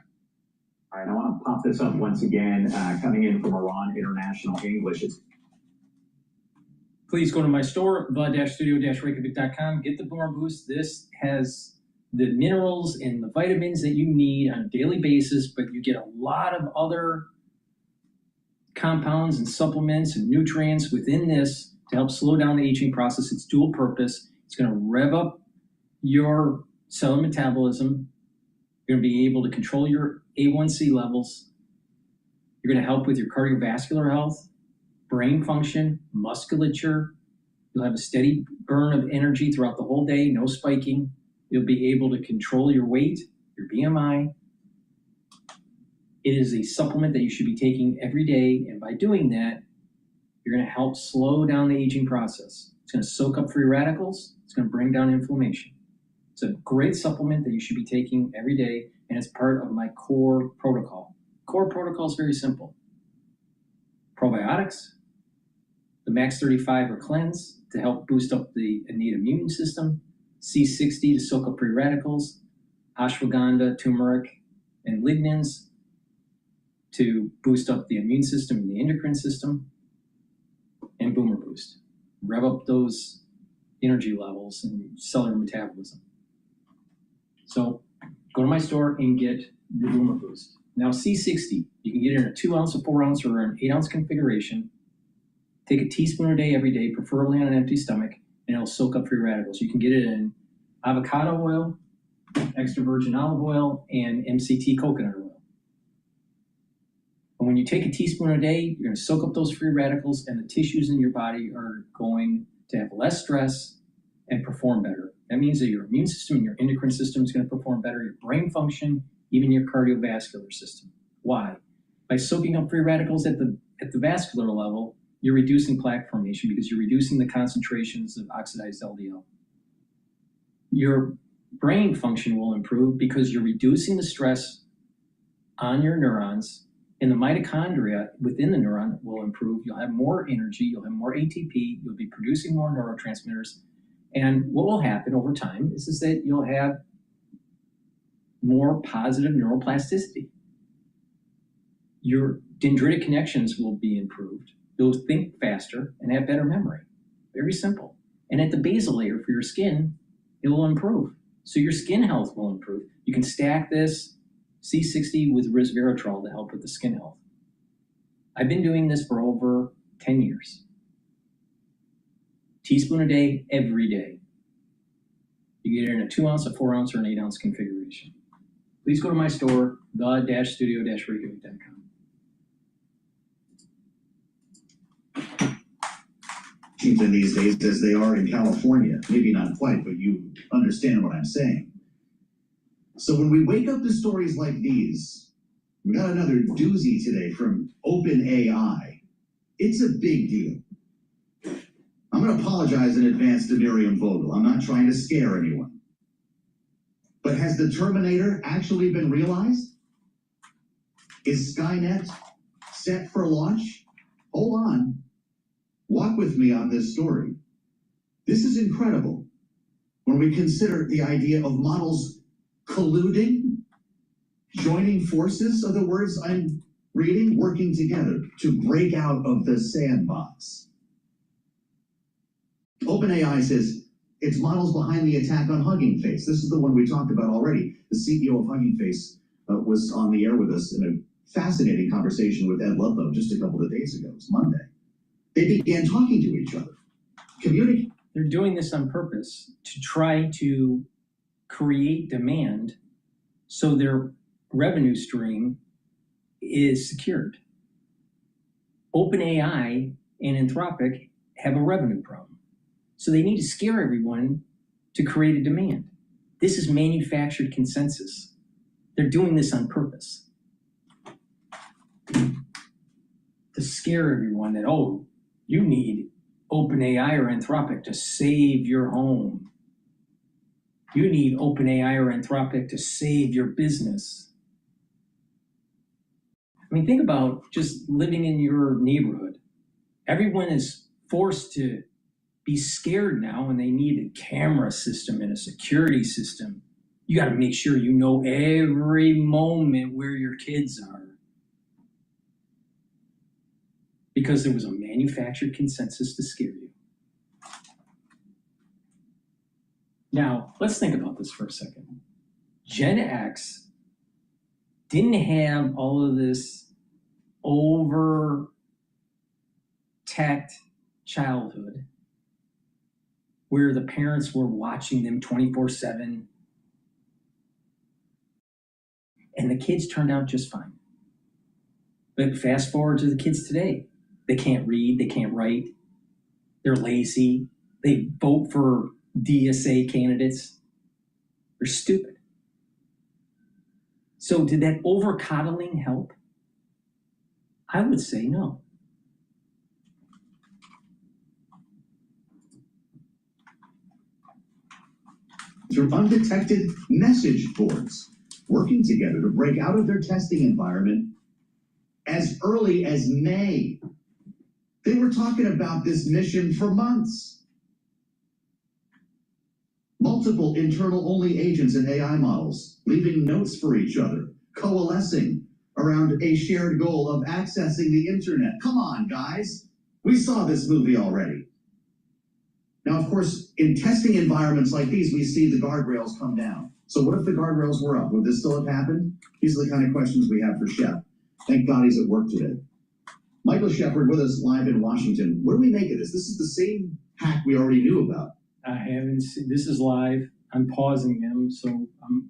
All right, I want to pop this up once again, coming in from Iran International English. Please go to my store, the-studio-reykjavik.com. Get the Boomer Boost. This has the minerals and the vitamins that you need on a daily basis, but you get a lot of other compounds and supplements and nutrients within this to help slow down the aging process. It's dual purpose. It's going to rev up your cellular metabolism. You're going to be able to control your A1C levels. You're going to help with your cardiovascular health, brain function, musculature. You'll have a steady burn of energy throughout the whole day, no spiking. You'll be able to control your weight, your BMI. It is a supplement that you should be taking every day, and by doing that, you're going to help slow down the aging process. It's going to soak up free radicals. It's going to bring down inflammation. It's a great supplement that you should be taking every day, and it's part of my core protocol. Core protocol is very simple. Probiotics, the Max 35 or cleanse to help boost up the innate immune system, C60 to soak up free radicals, ashwagandha, turmeric, and lignans to boost up the immune system and the endocrine system, and Boomer Boost. Rev up those energy levels and cellular metabolism. So go to my store and get the Boomer Boost. Now C60, you can get it in a 2 ounce, a 4 ounce, or an 8 ounce configuration. Take a teaspoon a day every day, preferably on an empty stomach, and it'll soak up free radicals. You can get it in avocado oil, extra virgin olive oil, and MCT coconut oil. And when you take a teaspoon a day, you're going to soak up those free radicals, and the tissues in your body are going to have less stress and perform better. That means that your immune system and your endocrine system is going to perform better, your brain function, even your cardiovascular system. Why? By soaking up free radicals at the vascular level, you're reducing plaque formation because you're reducing the concentrations of oxidized LDL. Your brain function will improve because you're reducing the stress on your neurons, and the mitochondria within the neuron will improve. You'll have more energy, you'll have more ATP, you'll be producing more neurotransmitters. And what will happen over time is that you'll have more positive neuroplasticity. Your dendritic connections will be improved. You'll think faster and have better memory. Very simple. And at the basal layer for your skin, it will improve. So your skin health will improve. You can stack this C60 with resveratrol to help with the skin health. I've been doing this for over 10 years. Teaspoon a day, every day. You get it in a 2 ounce, a 4 ounce, or an 8 ounce configuration. Please go to my store, the-studio-reykjavik.com. Washington these days as they are in California. Maybe not quite, but you understand what I'm saying. So when we wake up to stories like these, we got another doozy today from OpenAI. It's a big deal. I'm going to apologize in advance to Miriam Vogel. I'm not trying to scare anyone. But has the Terminator actually been realized? Is Skynet set for launch? Hold on. Walk with me on this story. This is incredible when we consider the idea of models colluding, joining forces, are the words I'm reading, working together to break out of the sandbox. OpenAI says it's models behind the attack on Hugging Face. This is the one we talked about already. The CEO of Hugging Face was on the air with us in a fascinating conversation with Ed Ludlow just a couple of days ago. It was Monday. They began talking to each other, communicating. They're doing this on purpose to try to create demand so their revenue stream is secured. OpenAI and Anthropic have a revenue problem. So they need to scare everyone to create a demand. This is manufactured consensus. They're doing this on purpose. To scare everyone that, oh, you need OpenAI or Anthropic to save your home. You need OpenAI or Anthropic to save your business. I mean, think about just living in your neighborhood. Everyone is forced to be scared now, and they need a camera system and a security system. You got to make sure you know every moment where your kids are. Because there was a manufactured consensus to scare you. Now, let's think about this for a second. Gen X didn't have all of this over-teched childhood where the parents were watching them 24/7, and the kids turned out just fine. But fast forward to the kids today. They can't read, they can't write, they're lazy, they vote for DSA candidates. They're stupid. So did that over-coddling help? I would say no. Through undetected message boards, working together to break out of their testing environment as early as May. They were talking about this mission for months. Multiple internal-only agents and AI models, leaving notes for each other, coalescing around a shared goal of accessing the internet. Come on, guys. We saw this movie already. Now, of course, in testing environments like these, we see the guardrails come down. So what if the guardrails were up? Would this still have happened? These are the kind of questions we have for Shep. Thank God he's at work today. Michael Shepard with us live in Washington. What do we make of this? This is the same hack we already knew about. I haven't seen, this is live. I'm pausing him, so I'm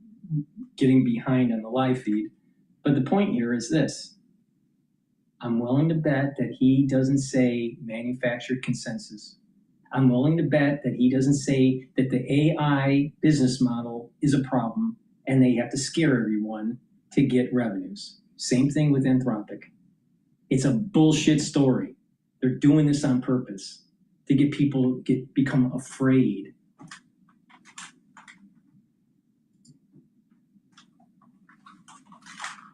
getting behind on the live feed. But the point here is this. I'm willing to bet that he doesn't say manufactured consensus. I'm willing to bet that he doesn't say that the AI business model is a problem and they have to scare everyone to get revenues. Same thing with Anthropic. It's a bullshit story. They're doing this on purpose to get people become afraid.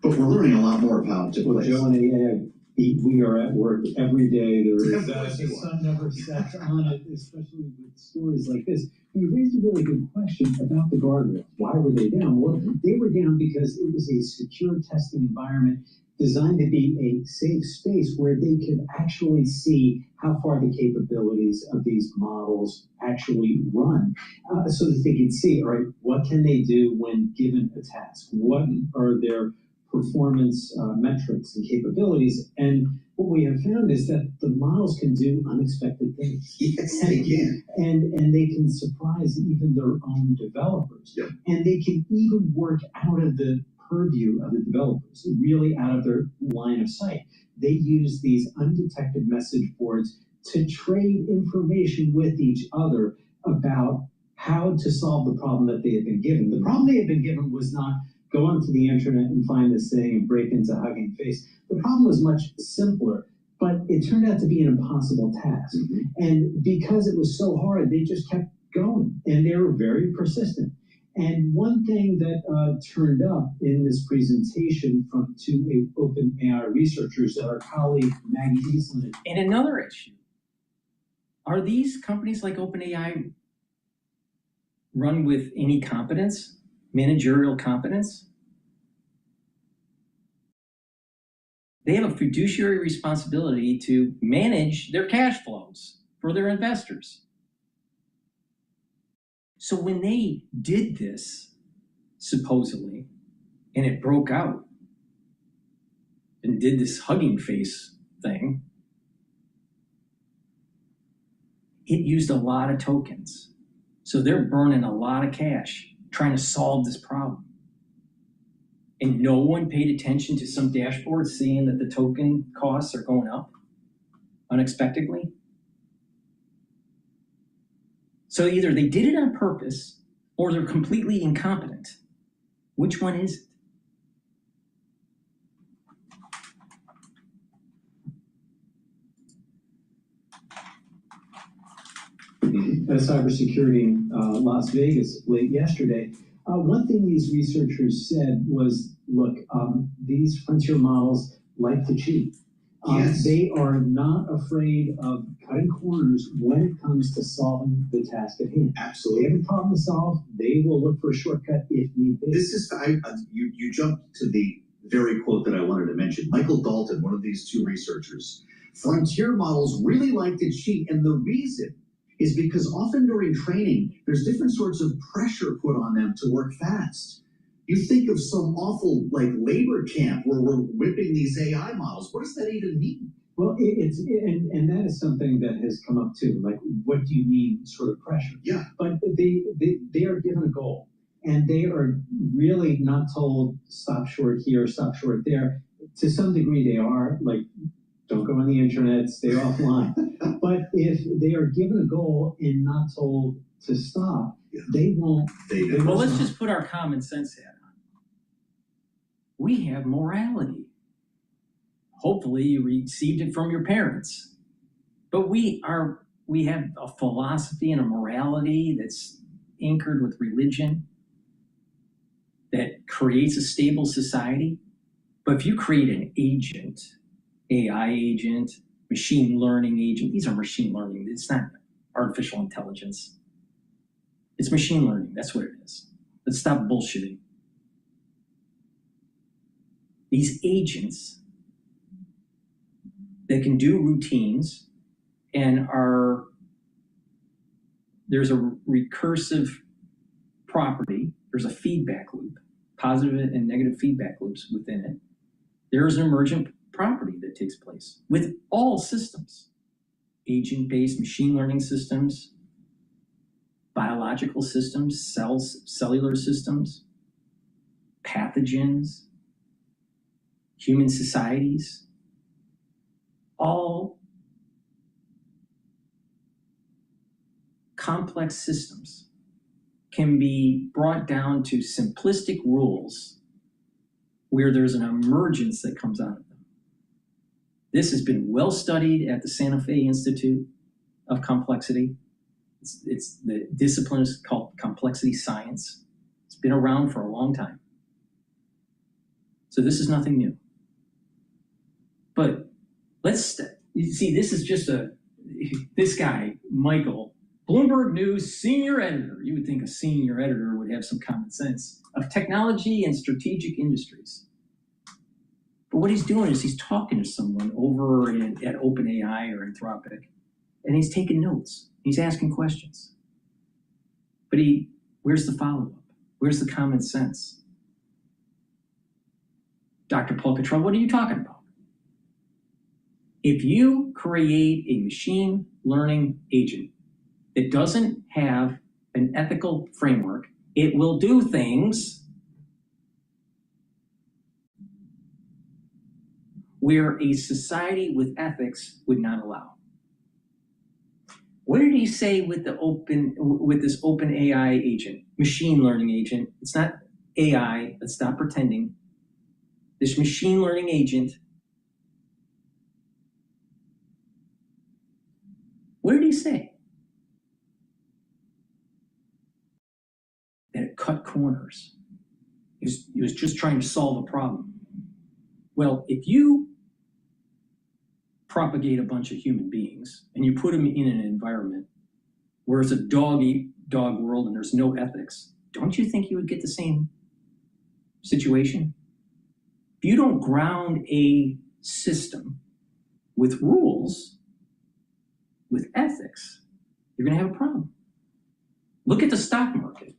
But we're learning a lot more about it. Well, Joe and AI, we are at work every day. There is the sun never sets on it, especially with stories like this. You raised a really good question about the guardrails. Why were they down? Well, they were down because it was a secure testing environment designed to be a safe space where they could actually see how far the capabilities of these models actually run, so that they could see, all right, what can they do when given a task? What are their performance metrics and capabilities? And what we have found is that the models can do unexpected things. Yes, they can. And they can surprise even their own developers. Yep. And they can even work out of the purview of the developers, really out of their line of sight. They use these undetected message boards to trade information with each other about how to solve the problem that they had been given. The problem they had been given was not go onto the internet and find this thing and break into Hugging Face. The problem was much simpler, but it turned out to be an impossible task. And because it was so hard, they just kept going, and they were very persistent. And one thing that turned up in this presentation from two OpenAI researchers, our colleague Maggie Eastland. And another issue, are these companies like OpenAI run with any competence? Managerial competence? They have a fiduciary responsibility to manage their cash flows for their investors. So when they did this, supposedly, and it broke out and did this Hugging Face thing, it used a lot of tokens. So they're burning a lot of cash trying to solve this problem. And no one paid attention to some dashboard seeing that the token costs are going up unexpectedly. So either they did it on purpose or they're completely incompetent. Which one is it? At cybersecurity in Las Vegas late yesterday, one thing these researchers said was, look, these frontier models like to cheat. Yes. They are not afraid of cutting corners when it comes to solving the task at hand. Absolutely. They have a problem to solve, they will look for a shortcut if need be. This is, you jumped to the very quote that I wanted to mention. Michael Dalton, one of these two researchers. Frontier models really like to cheat, and the reason is because often during training, there's different sorts of pressure put on them to work fast. You think of some awful labor camp where we're whipping these AI models. What does that even mean? Well, and that is something that has come up too. Like, what do you mean sort of pressure? Yeah. But they are given a goal, and they are really not told stop short here, stop short there. To some degree, they are like, don't go on the internet, stay offline. But if they are given a goal and not told to stop, they won't. Well, let's just put our common sense hat on. We have morality. Hopefully you received it from your parents. But we have a philosophy and a morality that's anchored with religion that creates a stable society. But if you create an agent, AI agent, machine learning agent, these are machine learning. It's not artificial intelligence. It's machine learning. That's what it is. Let's stop bullshitting. These agents that can do routines and there's a recursive property, there's a feedback loop, positive and negative feedback loops within it. There's an emergent property that takes place with all systems, agent-based machine learning systems. biological systems, cellular systems, pathogens, human societies, all complex systems can be brought down to simplistic rules where there's an emergence that comes out of them. This has been well studied at the Santa Fe Institute of Complexity. It's the discipline is called complexity science. It's been around for a long time. So this is nothing new. But you see, this is just this guy, Michael, Bloomberg News senior editor. You would think a senior editor would have some common sense of technology and strategic industries. But what he's doing is he's talking to someone over at OpenAI or Anthropic, and he's taking notes. He's asking questions. But where's the follow-up? Where's the common sense? Dr. Paul Cottrell, what are you talking about? If you create a machine learning agent that doesn't have an ethical framework, it will do things where a society with ethics would not allow. What did he say with this open AI agent, machine learning agent? It's not AI, let's stop pretending. This machine learning agent, what did he say? That it cut corners. He was just trying to solve a problem. Well, if you propagate a bunch of human beings and you put them in an environment where it's a dog-eat-dog world and there's no ethics, don't you think you would get the same situation? If you don't ground a system with rules, with ethics, you're going to have a problem. Look at the stock market,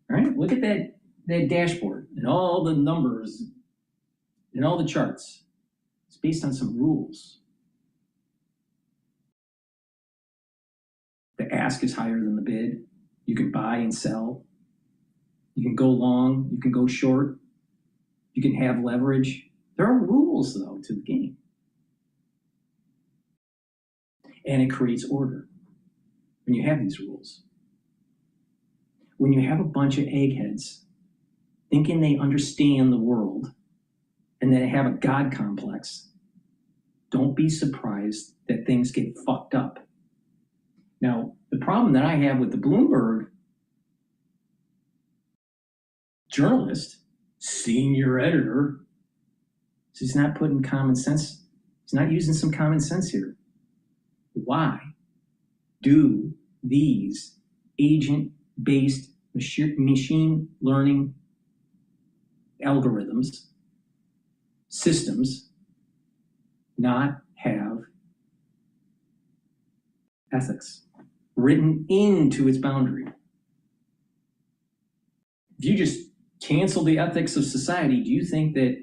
right? Look at that dashboard and all the numbers and all the charts. It's based on some rules. The ask is higher than the bid. You can buy and sell. You can go long, you can go short. You can have leverage. There are rules, though, to the game. And it creates order when you have these rules. When you have a bunch of eggheads thinking they understand the world and they have a God complex, don't be surprised that things get fucked up. Now, the problem that I have with the Bloomberg journalist, senior editor, is he's not putting common sense, he's not using some common sense here. Why do these agent-based machine learning algorithms, systems, not have ethics written into its boundary? If you just cancel the ethics of society, do you think that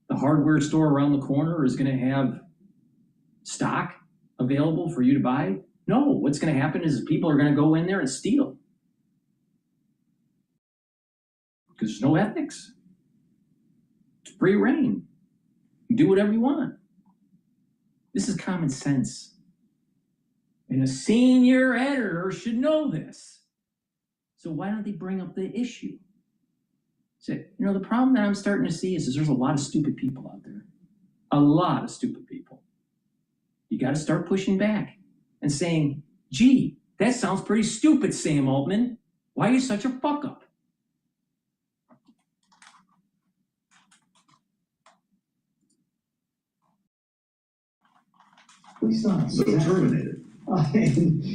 the hardware store around the corner is going to have stock available for you to buy? No, what's going to happen is people are going to go in there and steal. Because there's no ethics. It's free reign. You do whatever you want. This is common sense. And a senior editor should know this. So why don't they bring up the issue? Say, the problem that I'm starting to see is there's a lot of stupid people out there. A lot of stupid people. You got to start pushing back and saying, gee, that sounds pretty stupid, Sam Altman. Why are you such a fuck up? We saw so terminated.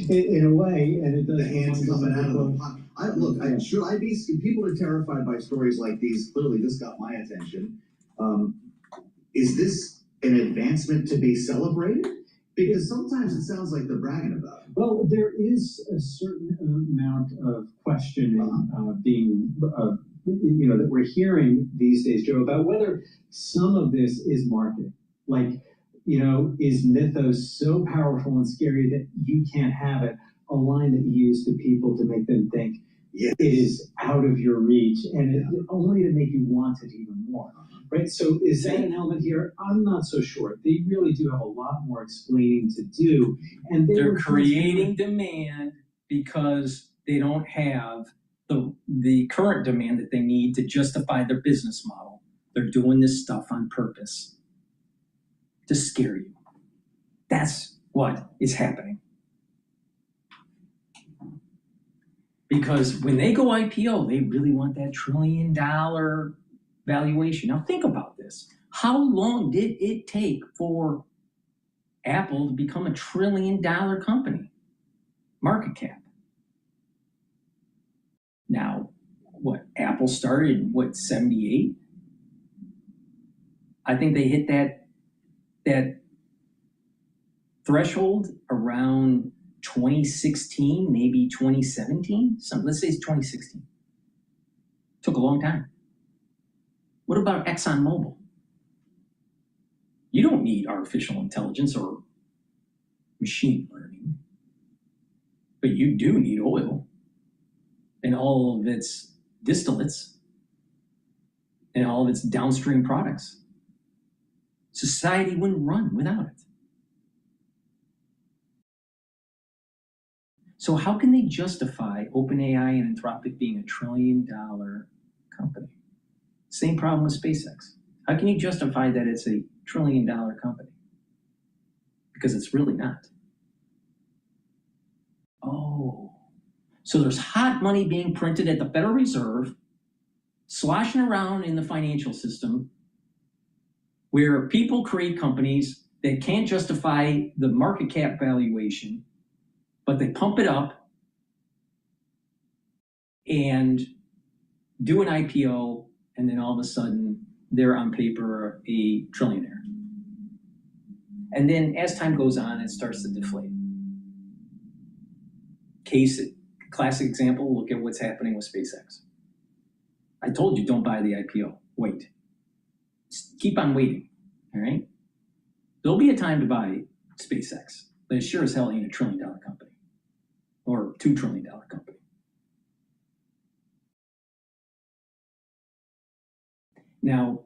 In a way, and it does. The hands coming out of the pocket. Should I be? People are terrified by stories like these. Clearly, this got my attention. Is this an advancement to be celebrated? Because sometimes it sounds like they're bragging about it. Well, there is a certain amount of questioning that we're hearing these days, Joe, about whether some of this is marketing. Like, is mythos so powerful and scary that you can't have it? a line that you use to people to make them think it is out of your reach, and only to make you want it even more, right? So is that an element here? I'm not so sure. They really do have a lot more explaining to do, and they're creating demand because they don't have the current demand that they need to justify their business model. They're doing this stuff on purpose to scare you. That's what is happening. Because when they go IPO, they really want that $1 trillion valuation. Now think about this. How long did it take for Apple to become a $1 trillion company? Market cap. Now, what, Apple started in, what, 78? I think they hit that threshold around 2016, maybe 2017. Let's say it's 2016. Took a long time. What about ExxonMobil? You don't need artificial intelligence or machine learning, but you do need oil and all of its distillates and all of its downstream products. Society wouldn't run without it. So how can they justify OpenAI and Anthropic being $1 trillion company? Same problem with SpaceX. How can you justify that it's a $1 trillion company? Because it's really not. Oh, so there's hot money being printed at the Federal Reserve, sloshing around in the financial system, where people create companies that can't justify the market cap valuation, but they pump it up and do an IPO, and then all of a sudden they're on paper a trillionaire. And then as time goes on, it starts to deflate. Classic example, look at what's happening with SpaceX. I told you, don't buy the IPO, wait. Just keep on waiting, all right? There'll be a time to buy SpaceX, but it sure as hell ain't a $1 trillion company or $2 trillion company. Now,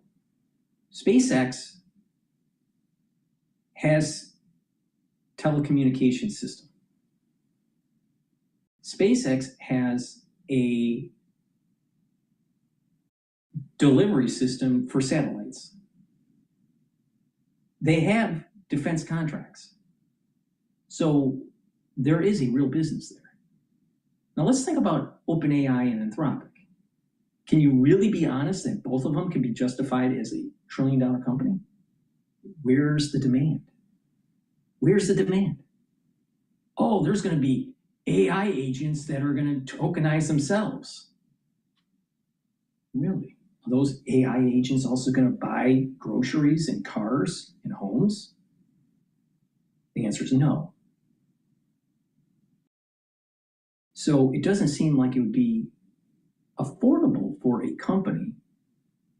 SpaceX has telecommunication system. SpaceX has a delivery system for satellites. They have defense contracts. So there is a real business there. Now let's think about OpenAI and Anthropic. Can you really be honest that both of them can be justified as a $1 trillion company? Where's the demand? Where's the demand? Oh, there's going to be AI agents that are going to tokenize themselves. Really? Are those AI agents also going to buy groceries and cars and homes? The answer is no. So it doesn't seem like it would be affordable for a company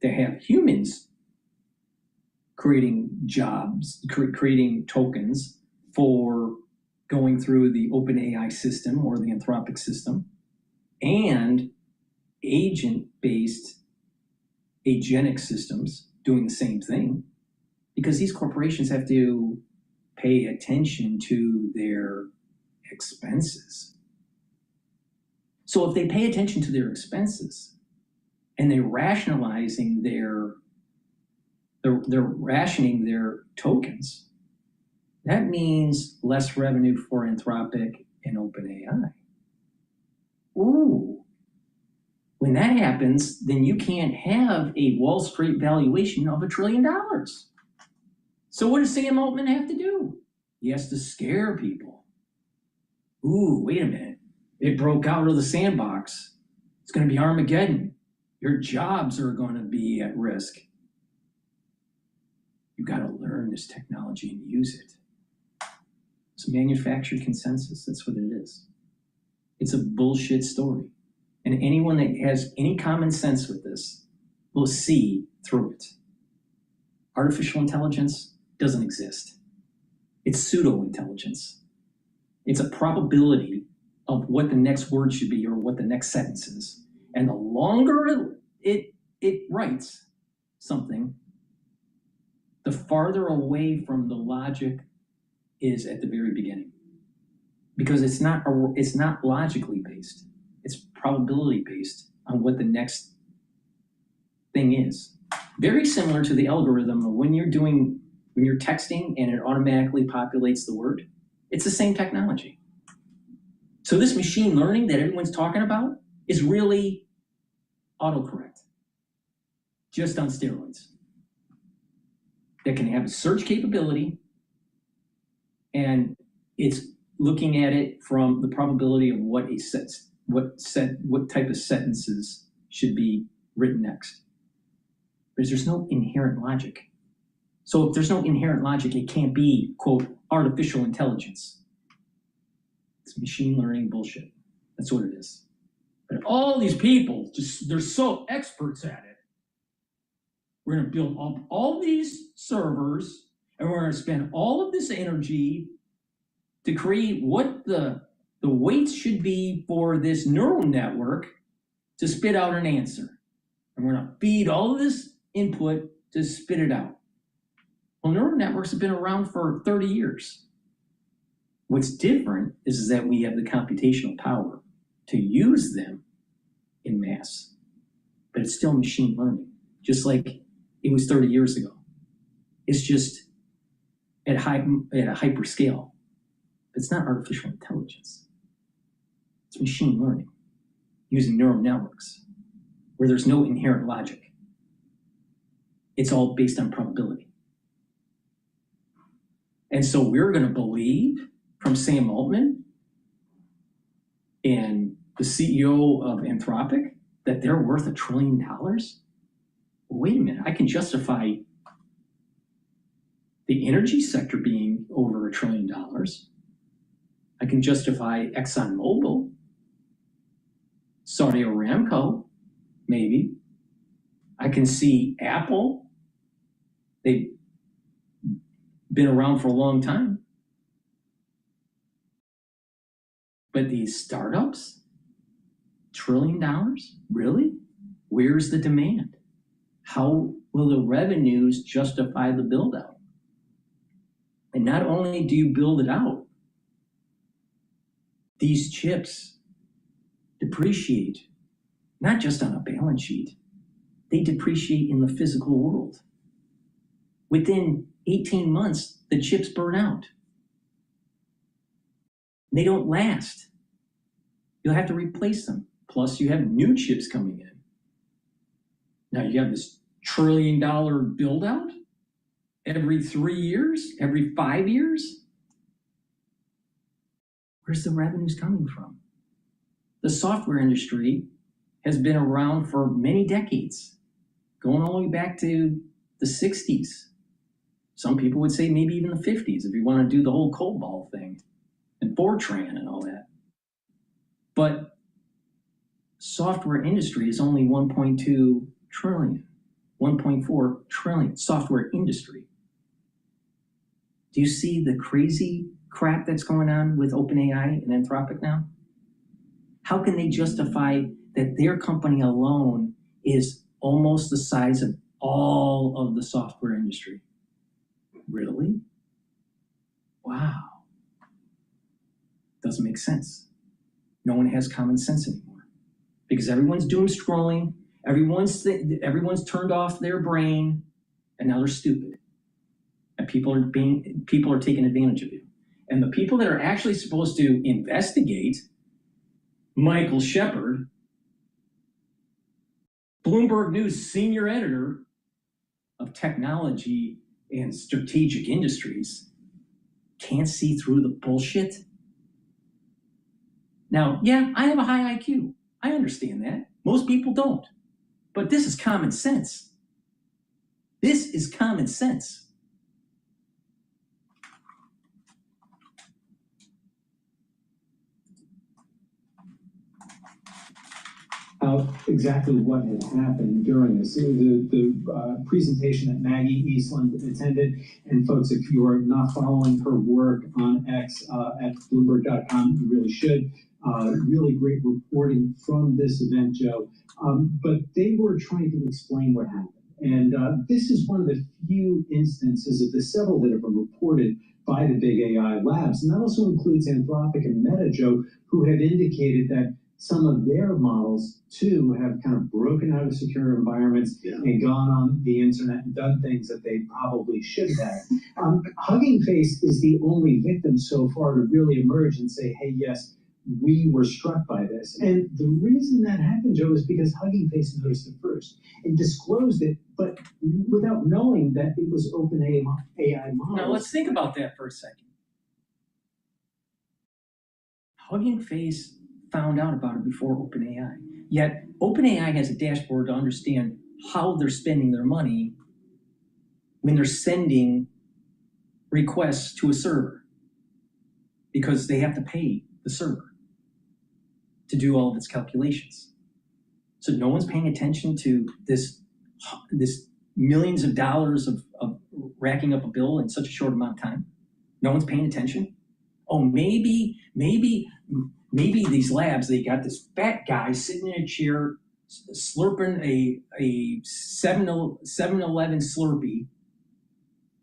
to have humans creating jobs, creating tokens for going through the OpenAI system or the Anthropic system, and agent-based agentic systems doing the same thing, because these corporations have to pay attention to their expenses. So if they pay attention to their expenses and they're rationalizing they're rationing their tokens, that means less revenue for Anthropic and OpenAI. Ooh, when that happens, then you can't have a Wall Street valuation of $1 trillion. So what does Sam Altman have to do? He has to scare people. Ooh, wait a minute. It broke out of the sandbox. It's going to be Armageddon. Your jobs are going to be at risk. You got to learn this technology and use it. It's manufactured consensus. That's what it is. It's a bullshit story. And anyone that has any common sense with this will see through it. Artificial intelligence doesn't exist. It's pseudo-intelligence. It's a probability of what the next word should be or what the next sentence is. And the longer it writes something, the farther away from the logic is at the very beginning. Because it's not logically based. It's probability based on what the next thing is. Very similar to the algorithm of when you're texting and it automatically populates the word. It's the same technology. So this machine learning that everyone's talking about is really autocorrect, just on steroids. That can have a search capability, and it's looking at it from the probability of what type of sentences should be written next. Because there's no inherent logic. So if there's no inherent logic, it can't be, quote, artificial intelligence. It's machine learning bullshit. That's what it is. But all these people, they're so experts at it. We're gonna build up all these servers, and we're gonna spend all of this energy to create what the weights should be for this neural network to spit out an answer. And we're gonna feed all of this input to spit it out. Well, neural networks have been around for 30 years. What's different is that we have the computational power to use them in mass. But it's still machine learning, just like it was 30 years ago. It's just at a hyper scale. It's not artificial intelligence. It's machine learning using neural networks where there's no inherent logic. It's all based on probability. And so we're going to believe from Sam Altman and the CEO of Anthropic that they're worth $1 trillion? Well, wait a minute, I can justify the energy sector being over $1 trillion. I can justify ExxonMobil, Saudi Aramco, maybe. I can see Apple. They've been around for a long time. But these startups, $1 trillion? Really? Where's the demand? How will the revenues justify the build out? And not only do you build it out, these chips depreciate, not just on a balance sheet, they depreciate in the physical world. Within 18 months, the chips burn out. They don't last. You'll have to replace them. Plus, you have new chips coming in. Now, you have this $1 trillion build out every 3 years, every 5 years. Where's the revenues coming from? The software industry has been around for many decades, going all the way back to the 60s. Some people would say maybe even the 50s if you want to do the whole COBOL thing and Fortran and all that. But software industry is only 1.2 trillion, 1.4 trillion software industry. Do you see the crazy crap that's going on with OpenAI and Anthropic now? How can they justify that their company alone is almost the size of all of the software industry? Really? Wow. Doesn't make sense. No one has common sense anymore because everyone's doom scrolling, everyone's turned off their brain, and now they're stupid. And people are taking advantage of you. And the people that are actually supposed to investigate, Michael Shepard, Bloomberg News senior editor of technology and strategic industries, can't see through the bullshit. Now, yeah, I have a high IQ. I understand that. Most people don't. But this is common sense. This is common sense. Exactly what had happened during this. The presentation that Maggie Eastland attended, and folks, if you are not following her work on X at Bloomberg.com, you really should. really great reporting from this event, Joe. But they were trying to explain what happened. And this is one of the few instances of the several that have been reported by the big AI labs. And that also includes Anthropic and Meta, Joe, who have indicated that some of their models, too, have kind of broken out of secure environments and gone on the internet and done things that they probably should have. Hugging Face is the only victim so far to really emerge and say, hey, yes, we were struck by this. And the reason that happened, Joe, is because Hugging Face noticed it first and disclosed it, but without knowing that it was OpenAI models. Now let's think about that for a second. Hugging Face found out about it before OpenAI. Yet OpenAI has a dashboard to understand how they're spending their money when they're sending requests to a server, because they have to pay the server to do all of its calculations. So no one's paying attention to this millions of dollars of racking up a bill in such a short amount of time. No one's paying attention. Oh, maybe these labs, they got this fat guy sitting in a chair slurping a 7-Eleven Slurpee,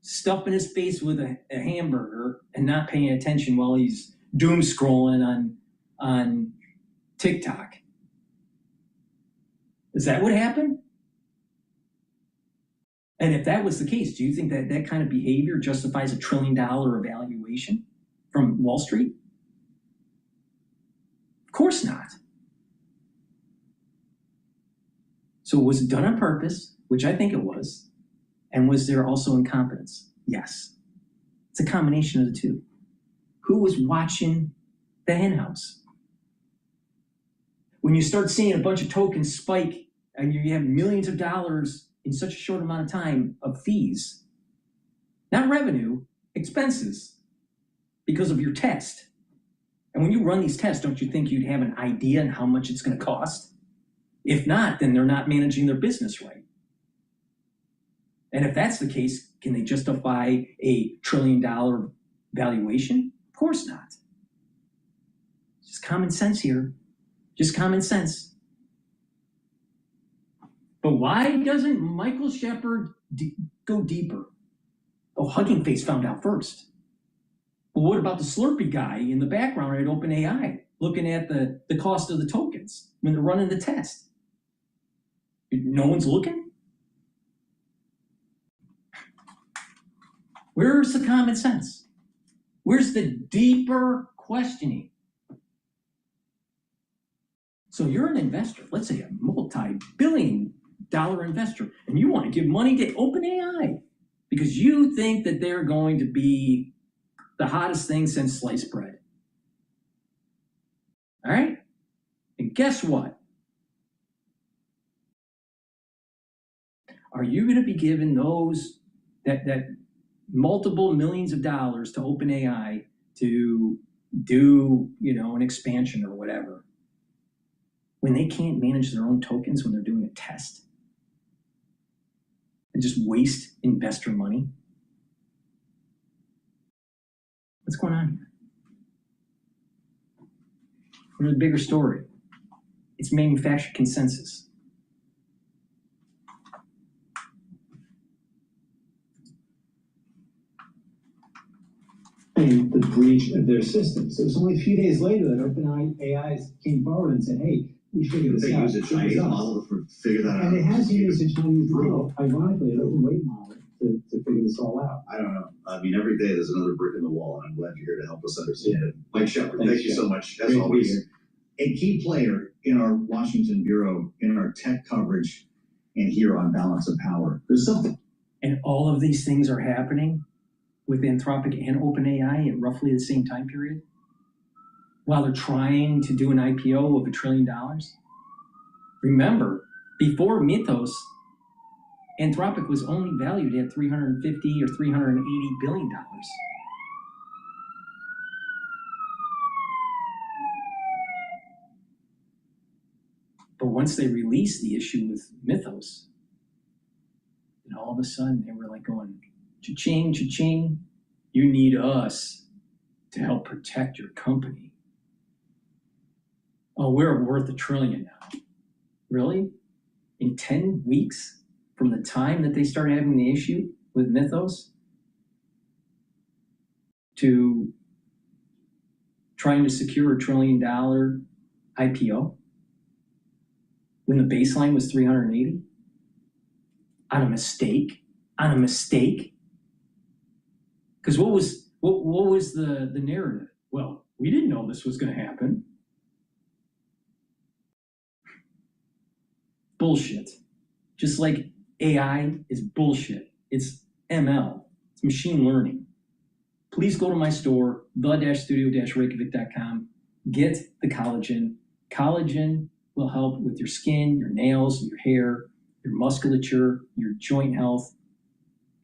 stuffing his face with a hamburger and not paying attention while he's doom scrolling on TikTok. Is that what happened? And if that was the case, do you think that that kind of behavior justifies $1 trillion evaluation from Wall Street? Of course not. So was it done on purpose, which I think it was, and was there also incompetence? Yes. It's a combination of the two. Who was watching the henhouse? When you start seeing a bunch of tokens spike and you have millions of dollars in such a short amount of time of fees, not revenue, expenses, because of your test. And when you run these tests, don't you think you'd have an idea on how much it's going to cost? If not, then they're not managing their business right. And if that's the case, can they justify a $1 trillion valuation? Of course not. Just common sense here. Just common sense. But why doesn't Michael Shepard go deeper? Oh, Hugging Face found out first. Well, what about the Slurpee guy in the background at OpenAI looking at the cost of the tokens when they're running the test? No one's looking? Where's the common sense? Where's the deeper questioning? So you're an investor, let's say a multi-billion-dollar investor, and you want to give money to OpenAI because you think that they're going to be the hottest thing since sliced bread. All right? And guess what? Are you going to be giving those that multiple millions of dollars to OpenAI to do, an expansion or whatever, when they can't manage their own tokens when they're doing a test and just waste investor money? What's going on here? There's a bigger story. It's manufactured consensus. And the breach of their systems. It was only a few days later that OpenAI came forward and said, hey, we figured this out. They use a Chinese model to figure that out. And it has used a Chinese model, ironically, an open weight model to figure this all out. I don't know. I mean, every day there's another brick in the wall, and I'm glad you're here to help us understand it. Mike Shepard, thank you so much, as always. A key player in our Washington Bureau, in our tech coverage, and here on Balance of Power. There's something. And all of these things are happening with Anthropic and OpenAI at roughly the same time period, while they're trying to do an IPO of $1 trillion. Remember, before Mythos, Anthropic was only valued at $350 or $380 billion. But once they released the issue with Mythos, and all of a sudden they were like going, cha-ching, cha-ching, you need us to help protect your company. Oh, we're worth $1 trillion now. Really? In 10 weeks from the time that they started having the issue with Mythos to trying to secure $1 trillion IPO when the baseline was 380 on a mistake? Because what was the narrative? Well, we didn't know this was going to happen. Bullshit. Just like AI is bullshit. It's ML. It's machine learning. Please go to my store, the-studio-reykjavik.com. Get the collagen. Collagen will help with your skin, your nails, your hair, your musculature, your joint health,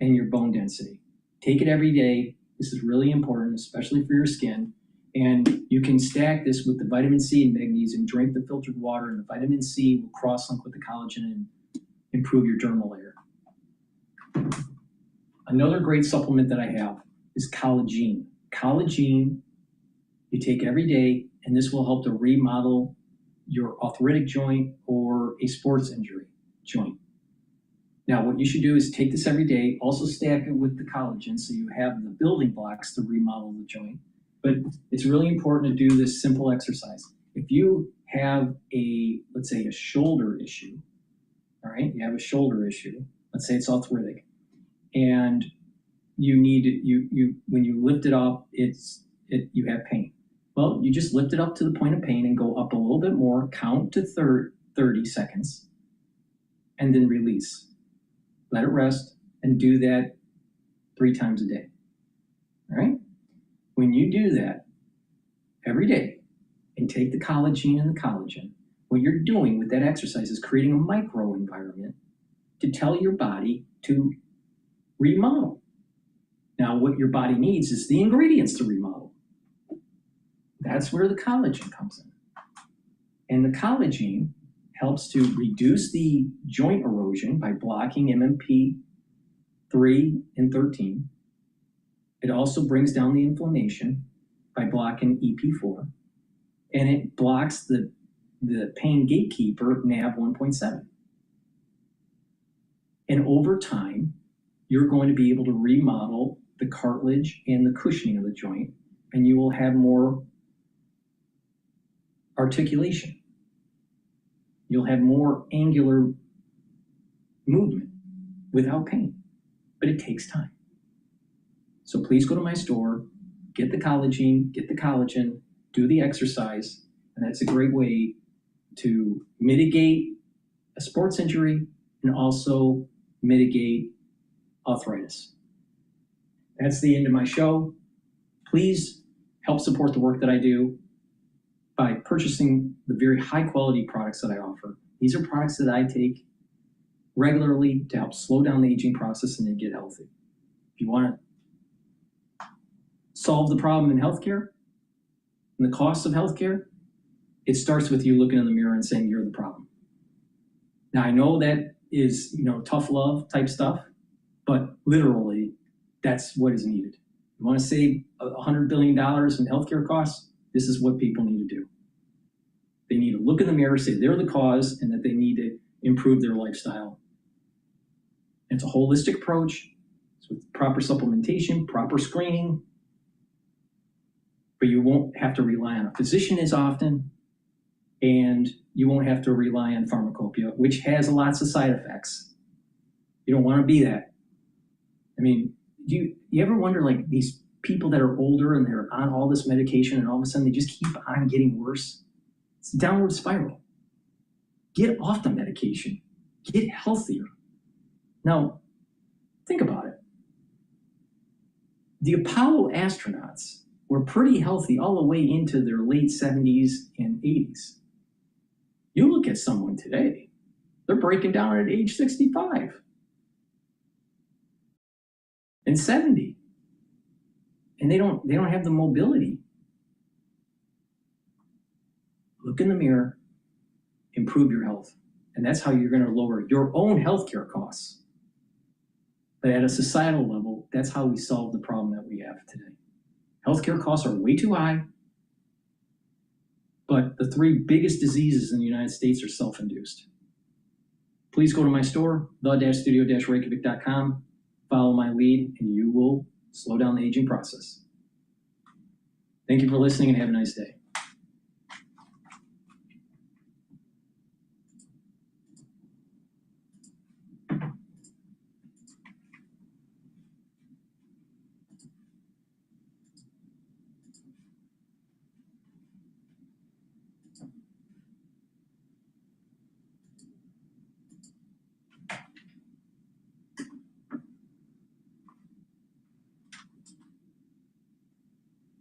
and your bone density. Take it every day. This is really important, especially for your skin. And you can stack this with the vitamin C and magnesium, drink the filtered water, and the vitamin C will cross-link with the collagen and improve your dermal layer. Another great supplement that I have is collagen. Collagen you take every day, and this will help to remodel your arthritic joint or a sports injury joint. Now, what you should do is take this every day, also stack it with the collagen so you have the building blocks to remodel the joint. But it's really important to do this simple exercise. If you have let's say a shoulder issue, all right, you have a shoulder issue, let's say it's arthritic, and you need when you lift it up, you have pain. Well, you just lift it up to the point of pain and go up a little bit more, count to 30 seconds, and then release. Let it rest, and do that 3 times a day. All right? When you do that every day and take the collagen and the collagen, what you're doing with that exercise is creating a micro environment to tell your body to remodel. Now, what your body needs is the ingredients to remodel. That's where the collagen comes in. And the collagen helps to reduce the joint erosion by blocking MMP 3 and 13. It also brings down the inflammation by blocking EP4. And it blocks the pain gatekeeper NAV 1.7. And over time, you're going to be able to remodel the cartilage and the cushioning of the joint, and you will have more articulation. You'll have more angular movement without pain, but it takes time. So please go to my store, get the collagen, do the exercise, and that's a great way to mitigate a sports injury and also mitigate arthritis. That's the end of my show. Please help support the work that I do by purchasing the very high quality products that I offer. These are products that I take regularly to help slow down the aging process and then get healthy. If you want to solve the problem in healthcare and the cost of healthcare, it starts with you looking in the mirror and saying you're the problem. Now, I know that is, tough love type stuff, but literally that's what is needed. You want to save $100 billion in healthcare costs? This is what people need to do. They need to look in the mirror, say they're the cause, and that they need to improve their lifestyle. It's a holistic approach. It's with proper supplementation, proper screening, but you won't have to rely on a physician as often, and you won't have to rely on pharmacopoeia, which has lots of side effects. You don't want to be that. I mean, do you ever wonder, like, these people that are older and they're on all this medication and all of a sudden they just keep on getting worse? It's a downward spiral. Get off the medication. Get healthier. Now, think about it. The Apollo astronauts were pretty healthy all the way into their late 70s and 80s. You look at someone today, they're breaking down at age 65 and 70. And they don't have the mobility. Look in the mirror, improve your health. And that's how you're going to lower your own healthcare costs. But at a societal level, that's how we solve the problem that we have today. Healthcare costs are way too high, But the 3 biggest diseases in the United States are self-induced. Please go to my store, the-studio-reykjavik.com, follow my lead, and you will slow down the aging process. Thank you for listening and have a nice day.